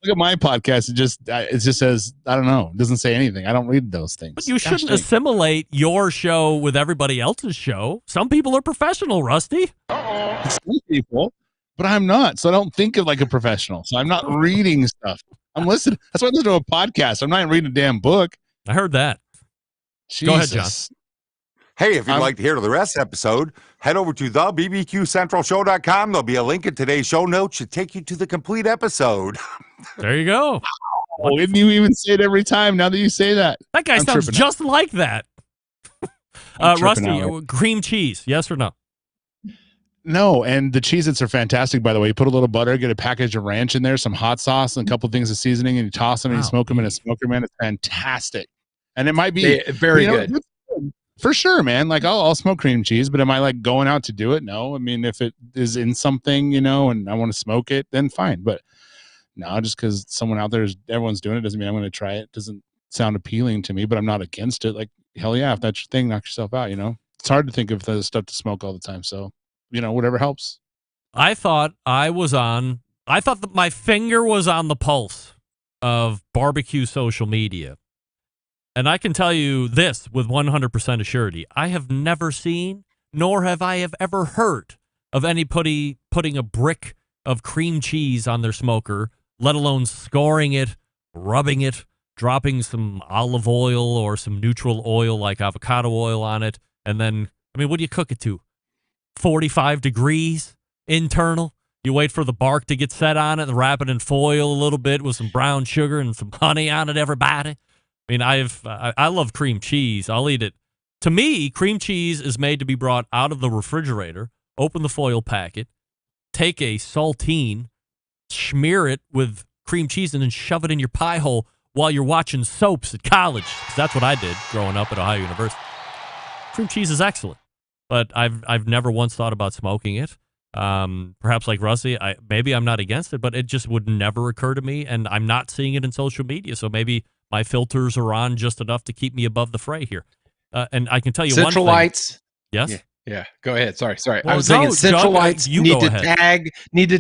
Speaker 11: Look at my podcast. It just says, I don't know. It doesn't say anything. I don't read those things.
Speaker 5: But you shouldn't assimilate your show with everybody else's show. Some people are professional, Rusty.
Speaker 11: Some people, but I'm not. So I don't think of like a professional. So I'm not reading stuff. I'm listening. That's why I listen to a podcast. I'm not reading a damn book.
Speaker 5: I heard that.
Speaker 11: Jesus.
Speaker 5: Go ahead, John.
Speaker 15: Hey, if you'd like to hear the rest of the episode, head over to the BBQCentralShow.com. There'll be a link in today's show notes to take you to the complete episode.
Speaker 5: There you go.
Speaker 11: Oh, didn't you even say it every time now that you say that?
Speaker 5: That guy sounds just like that. Rusty, cream cheese, yes or no?
Speaker 11: No, and the Cheez-Its are fantastic, by the way. You put a little butter, get a package of ranch in there, some hot sauce, and a couple things of seasoning, and you toss them and you smoke them in a smoker, man. It's fantastic. And it might be
Speaker 17: very good.
Speaker 11: For sure, man. Like, I'll smoke cream cheese, but am I like going out to do it? No. I mean, if it is in something, and I want to smoke it, then fine. But no, just because someone out there, everyone's doing it, doesn't mean I'm going to try it. Doesn't sound appealing to me, but I'm not against it. Like, hell yeah, if that's your thing, knock yourself out, It's hard to think of the stuff to smoke all the time, so whatever helps.
Speaker 5: I thought that my finger was on the pulse of barbecue social media. And I can tell you this with 100% assurity. I have never seen, nor have I ever heard of anybody putting a brick of cream cheese on their smoker, let alone scoring it, rubbing it, dropping some olive oil or some neutral oil like avocado oil on it. And then, what do you cook it to? 45 degrees internal. You wait for the bark to get set on it and wrap it in foil a little bit with some brown sugar and some honey on it, everybody. I love cream cheese. I'll eat it. To me, cream cheese is made to be brought out of the refrigerator, open the foil packet, take a saltine, smear it with cream cheese, and then shove it in your pie hole while you're watching soaps at college. 'Cause that's what I did growing up at Ohio University. Cream cheese is excellent, but I've never once thought about smoking it. Perhaps like Rusty, maybe I'm not against it, but it just would never occur to me, and I'm not seeing it in social media, so maybe my filters are on just enough to keep me above the fray here. And I can tell you
Speaker 17: Central
Speaker 5: one thing.
Speaker 17: Lights.
Speaker 5: Yes?
Speaker 17: Yeah. Go ahead. Sorry.
Speaker 5: Well,
Speaker 17: I was thinking Central
Speaker 5: Doug,
Speaker 17: Lights
Speaker 5: you
Speaker 17: need
Speaker 5: go
Speaker 17: to
Speaker 5: ahead.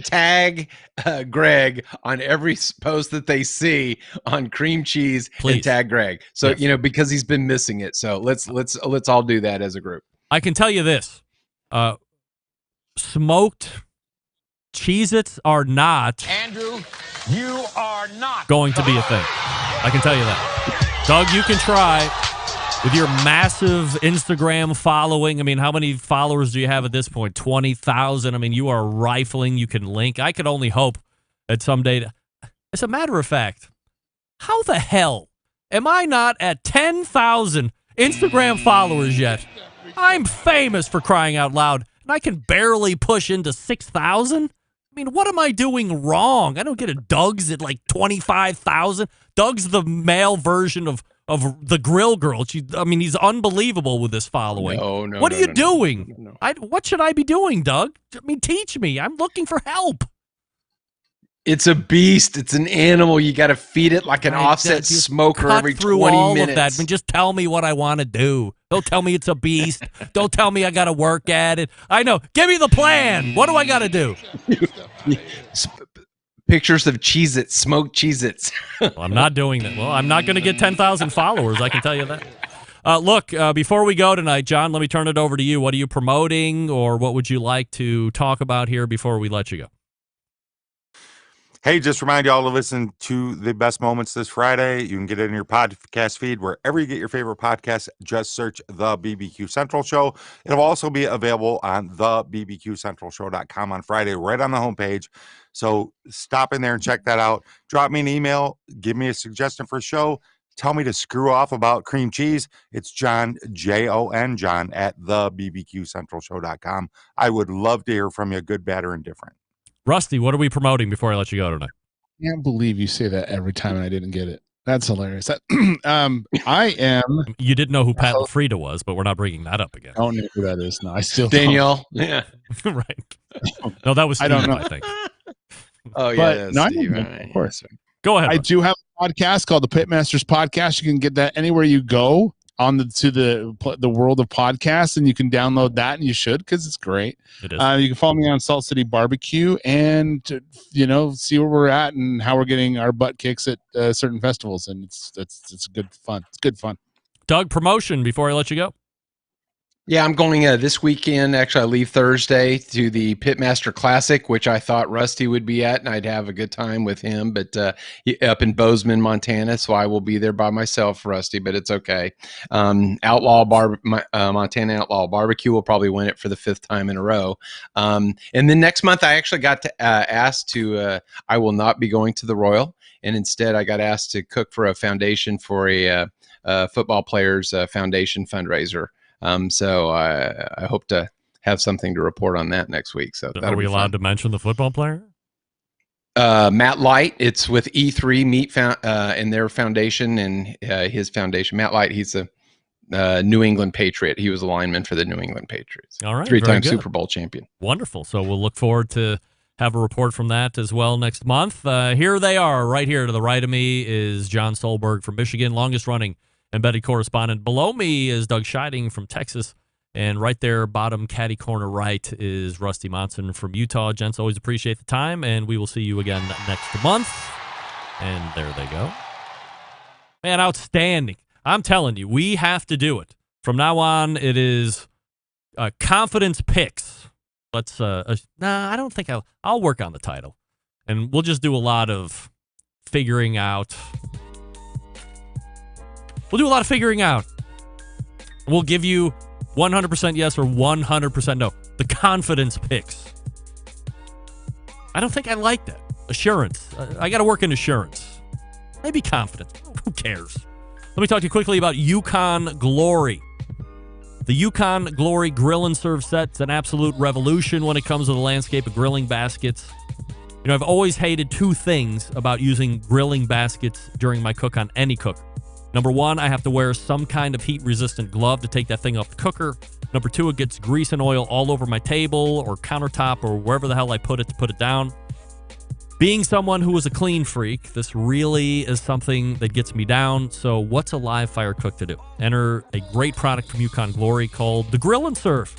Speaker 17: tag Greg on every post that they see on cream cheese.
Speaker 5: Please.
Speaker 17: And tag Greg. So,
Speaker 5: Yes.
Speaker 17: because he's been missing it. So let's all do that as a group.
Speaker 5: I can tell you this. Smoked Cheez-Its are not
Speaker 18: Andrew, you are not
Speaker 5: going to be a thing. I can tell you that. Doug, you can try with your massive Instagram following. How many followers do you have at this point? 20,000. You are rifling. You can link. I could only hope that someday. As a matter of fact, how the hell am I not at 10,000 Instagram followers yet? I'm famous, for crying out loud, and I can barely push into 6,000. What am I doing wrong? I don't get a Doug's at like 25,000. Doug's the male version of the Grill Girl. He's unbelievable with this following.
Speaker 17: No.
Speaker 5: What are you doing?
Speaker 17: No.
Speaker 5: What should I be doing, Doug? Teach me. I'm looking for help.
Speaker 17: It's a beast. It's an animal. You got to feed it like an offset smoker every 20
Speaker 5: all
Speaker 17: minutes.
Speaker 5: Of that, and just tell me what I want to do. Don't tell me it's a beast. Don't tell me I got to work at it. I know. Give me the plan. What do I got to do?
Speaker 17: Pictures of Cheez-Its, smoked Cheez-Its.
Speaker 5: Well, I'm not doing that. Well, I'm not going to get 10,000 followers. I can tell you that. Look, before we go tonight, John, let me turn it over to you. What are you promoting, or what would you like to talk about here before we let you go?
Speaker 15: Hey, just remind you all to listen to the best moments this Friday. You can get it in your podcast feed wherever you get your favorite podcasts. Just search the BBQ Central Show. It'll also be available on the BBQCentralShow.com on Friday, right on the homepage. So stop in there and check that out. Drop me an email. Give me a suggestion for a show. Tell me to screw off about cream cheese. It's John, Jon, John, at the BBQCentralShow.com. I would love to hear from you, good, bad, or indifferent.
Speaker 5: Rusty, what are we promoting before I let you go tonight?
Speaker 11: I can't believe you say that every time and I didn't get it. That's hilarious. I am.
Speaker 5: You didn't know who Pat LaFrida was, but we're not bringing that up again.
Speaker 11: I don't know who that is. No, I still
Speaker 17: Danielle.
Speaker 11: don't.
Speaker 17: Yeah.
Speaker 5: Right. No, that was Steve,
Speaker 11: I don't know.
Speaker 17: Oh,
Speaker 5: I think.
Speaker 17: yeah.
Speaker 11: No,
Speaker 17: Steve.
Speaker 11: of course.
Speaker 5: Go ahead.
Speaker 11: I do have a podcast called the Pitmasters Podcast. You can get that anywhere you go on the world of podcasts, and you can download that, and you should, because it's great.
Speaker 5: It is.
Speaker 11: You can follow me on Salt City Barbecue and see where we're at and how we're getting our butt kicks at certain festivals, and it's good fun. It's good fun.
Speaker 5: Doug, promotion before I let you go.
Speaker 17: Yeah, I'm going this weekend. Actually, I leave Thursday to the Pitmaster Classic, which I thought Rusty would be at, and I'd have a good time with him. But up in Bozeman, Montana, so I will be there by myself, Rusty. But it's okay. Montana Outlaw Barbecue will probably win it for the 5th time in a row. And then next month, I actually got to asked to. I will not be going to the Royal, and instead, I got asked to cook for a foundation for a football players foundation fundraiser. So I hope to have something to report on that next week. So
Speaker 5: are we allowed to mention the football player?
Speaker 17: Matt Light. It's with E3 Meat and their foundation and his foundation. Matt Light. He's a New England Patriot. He was a lineman for the New England Patriots.
Speaker 5: All right,
Speaker 17: 3-time Super Bowl champion.
Speaker 5: Wonderful. So we'll look forward to have a report from that as well next month. Here they are, right here to the right of me is John Solberg from Michigan, longest running embedded correspondent. Below me is Doug Scheiding from Texas. And right there, bottom caddy corner right, is Rusty Monson from Utah. Gents, always appreciate the time, and we will see you again next month. And there they go. Man, outstanding. I'm telling you, we have to do it. From now on, it is confidence picks. Let's, I don't think I'll work on the title. And we'll just do a lot of figuring out. We'll do a lot of figuring out. We'll give you 100% yes or 100% no. The confidence picks. I don't think I like that. Assurance. I got to work in assurance. Maybe confidence. Who cares? Let me talk to you quickly about Yukon Glory. The Yukon Glory Grill and Serve set's an absolute revolution when it comes to the landscape of grilling baskets. You know, I've always hated two things about using grilling baskets during my cook on any cooker. Number one, I have to wear some kind of heat-resistant glove to take that thing off the cooker. Number two, it gets grease and oil all over my table or countertop or wherever the hell I put it to put it down. Being someone who is a clean freak, this really is something that gets me down. So what's a live fire cook to do? Enter a great product from Yukon Glory called the Grill and Serve.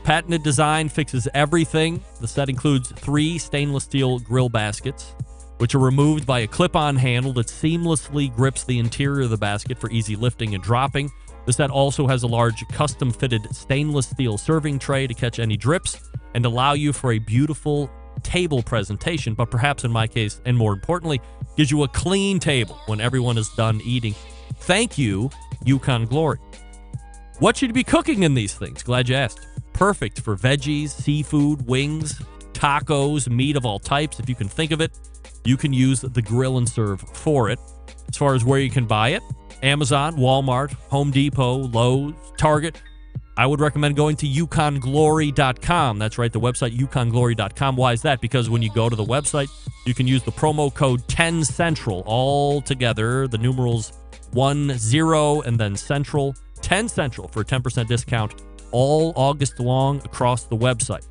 Speaker 5: Patented design fixes everything. The set includes 3 stainless steel grill baskets, which are removed by a clip-on handle that seamlessly grips the interior of the basket for easy lifting and dropping. The set also has a large custom-fitted stainless steel serving tray to catch any drips and allow you for a beautiful table presentation, but perhaps in my case, and more importantly, gives you a clean table when everyone is done eating. Thank you, Yukon Glory. What should you be cooking in these things? Glad you asked. Perfect for veggies, seafood, wings, tacos, meat of all types. If you can think of it, you can use the Grill and Serve for it. As far as where you can buy it, Amazon, Walmart, Home Depot, Lowe's, Target. I would recommend going to UconGlory.com. That's right, the website, UconGlory.com. Why is that? Because when you go to the website, you can use the promo code 10Central all together, the numerals 10 and then Central, 10 Central for a 10% discount all August long across the website.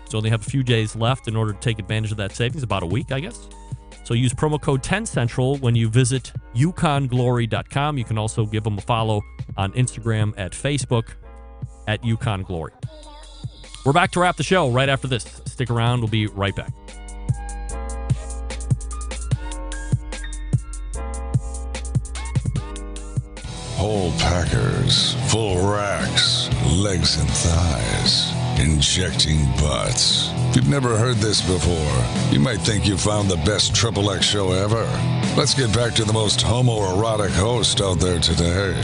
Speaker 5: So only have a few days left in order to take advantage of that savings, about a week, I guess. So use promo code 10Central when you visit UconGlory.com. You can also give them a follow on Instagram at Facebook at Yukon Glory. We're back to wrap the show right after this. Stick around. We'll be right back.
Speaker 6: Whole packers, full racks, legs and thighs, injecting butts. If you've never heard this before, you might think you found the best XXX show ever. Let's get back to the most homoerotic host out there today,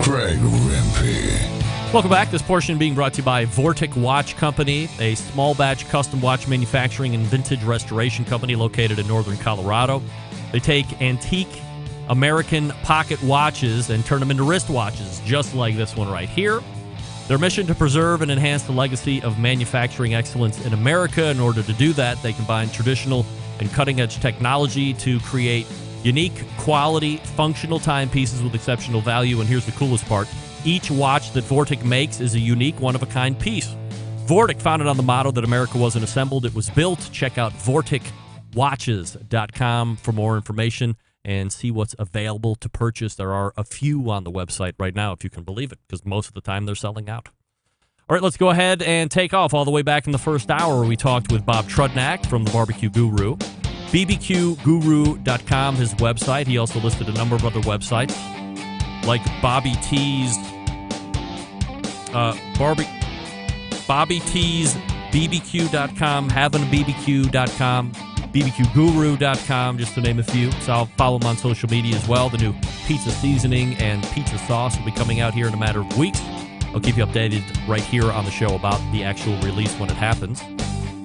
Speaker 6: Greg Rempe.
Speaker 5: Welcome back. This portion being brought to you by Vortic Watch Company, a small batch custom watch manufacturing and vintage restoration company located in northern Colorado. They take antique American pocket watches and turn them into wristwatches, just like this one right here. Their mission to preserve and enhance the legacy of manufacturing excellence in America. In order to do that, they combine traditional and cutting-edge technology to create unique, quality, functional timepieces with exceptional value. And here's the coolest part. Each watch that Vortic makes is a unique, one-of-a-kind piece. Vortic, founded on the motto that America wasn't assembled, it was built. Check out VorticWatches.com for more information and see what's available to purchase. There are a few on the website right now, if you can believe it, because most of the time they're selling out. All right, let's go ahead and take off all the way back in the first hour where we talked with Bob Trudnak from the BBQ Guru. BBQGuru.com, his website. He also listed a number of other websites, like Bobby T's, BBQ.com, havenabbq.com, BBQGuru.com, just to name a few. So I'll follow him on social media as well. The new pizza seasoning and pizza sauce will be coming out here in a matter of weeks. I'll keep you updated right here on the show about the actual release when it happens.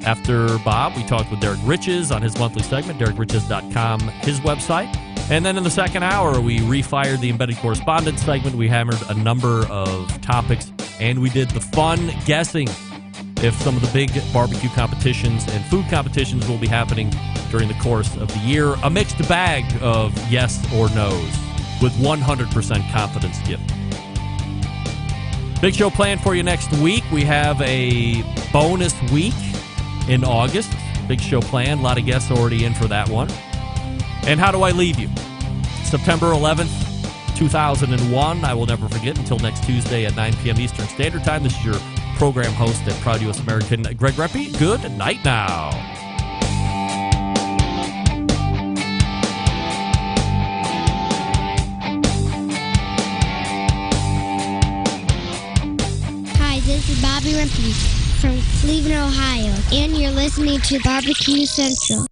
Speaker 5: After Bob, we talked with Derrick Riches on his monthly segment, DerrickRiches.com, his website. And then in the second hour, we refired the Embedded Correspondence segment. We hammered a number of topics, and we did the fun guessing if some of the big barbecue competitions and food competitions will be happening during the course of the year. A mixed bag of yes or no's with 100% confidence given. Big show planned for you next week. We have a bonus week in August. Big show planned. A lot of guests already in for that one. And how do I leave you? September 11th, 2001. I will never forget until next Tuesday at 9 p.m. Eastern Standard Time. This is your program host and proud U.S. American, Greg Rempe. Good night now.
Speaker 19: Hi, this is Bobby Rempe from Cleveland, Ohio, and you're listening to BBQ Central.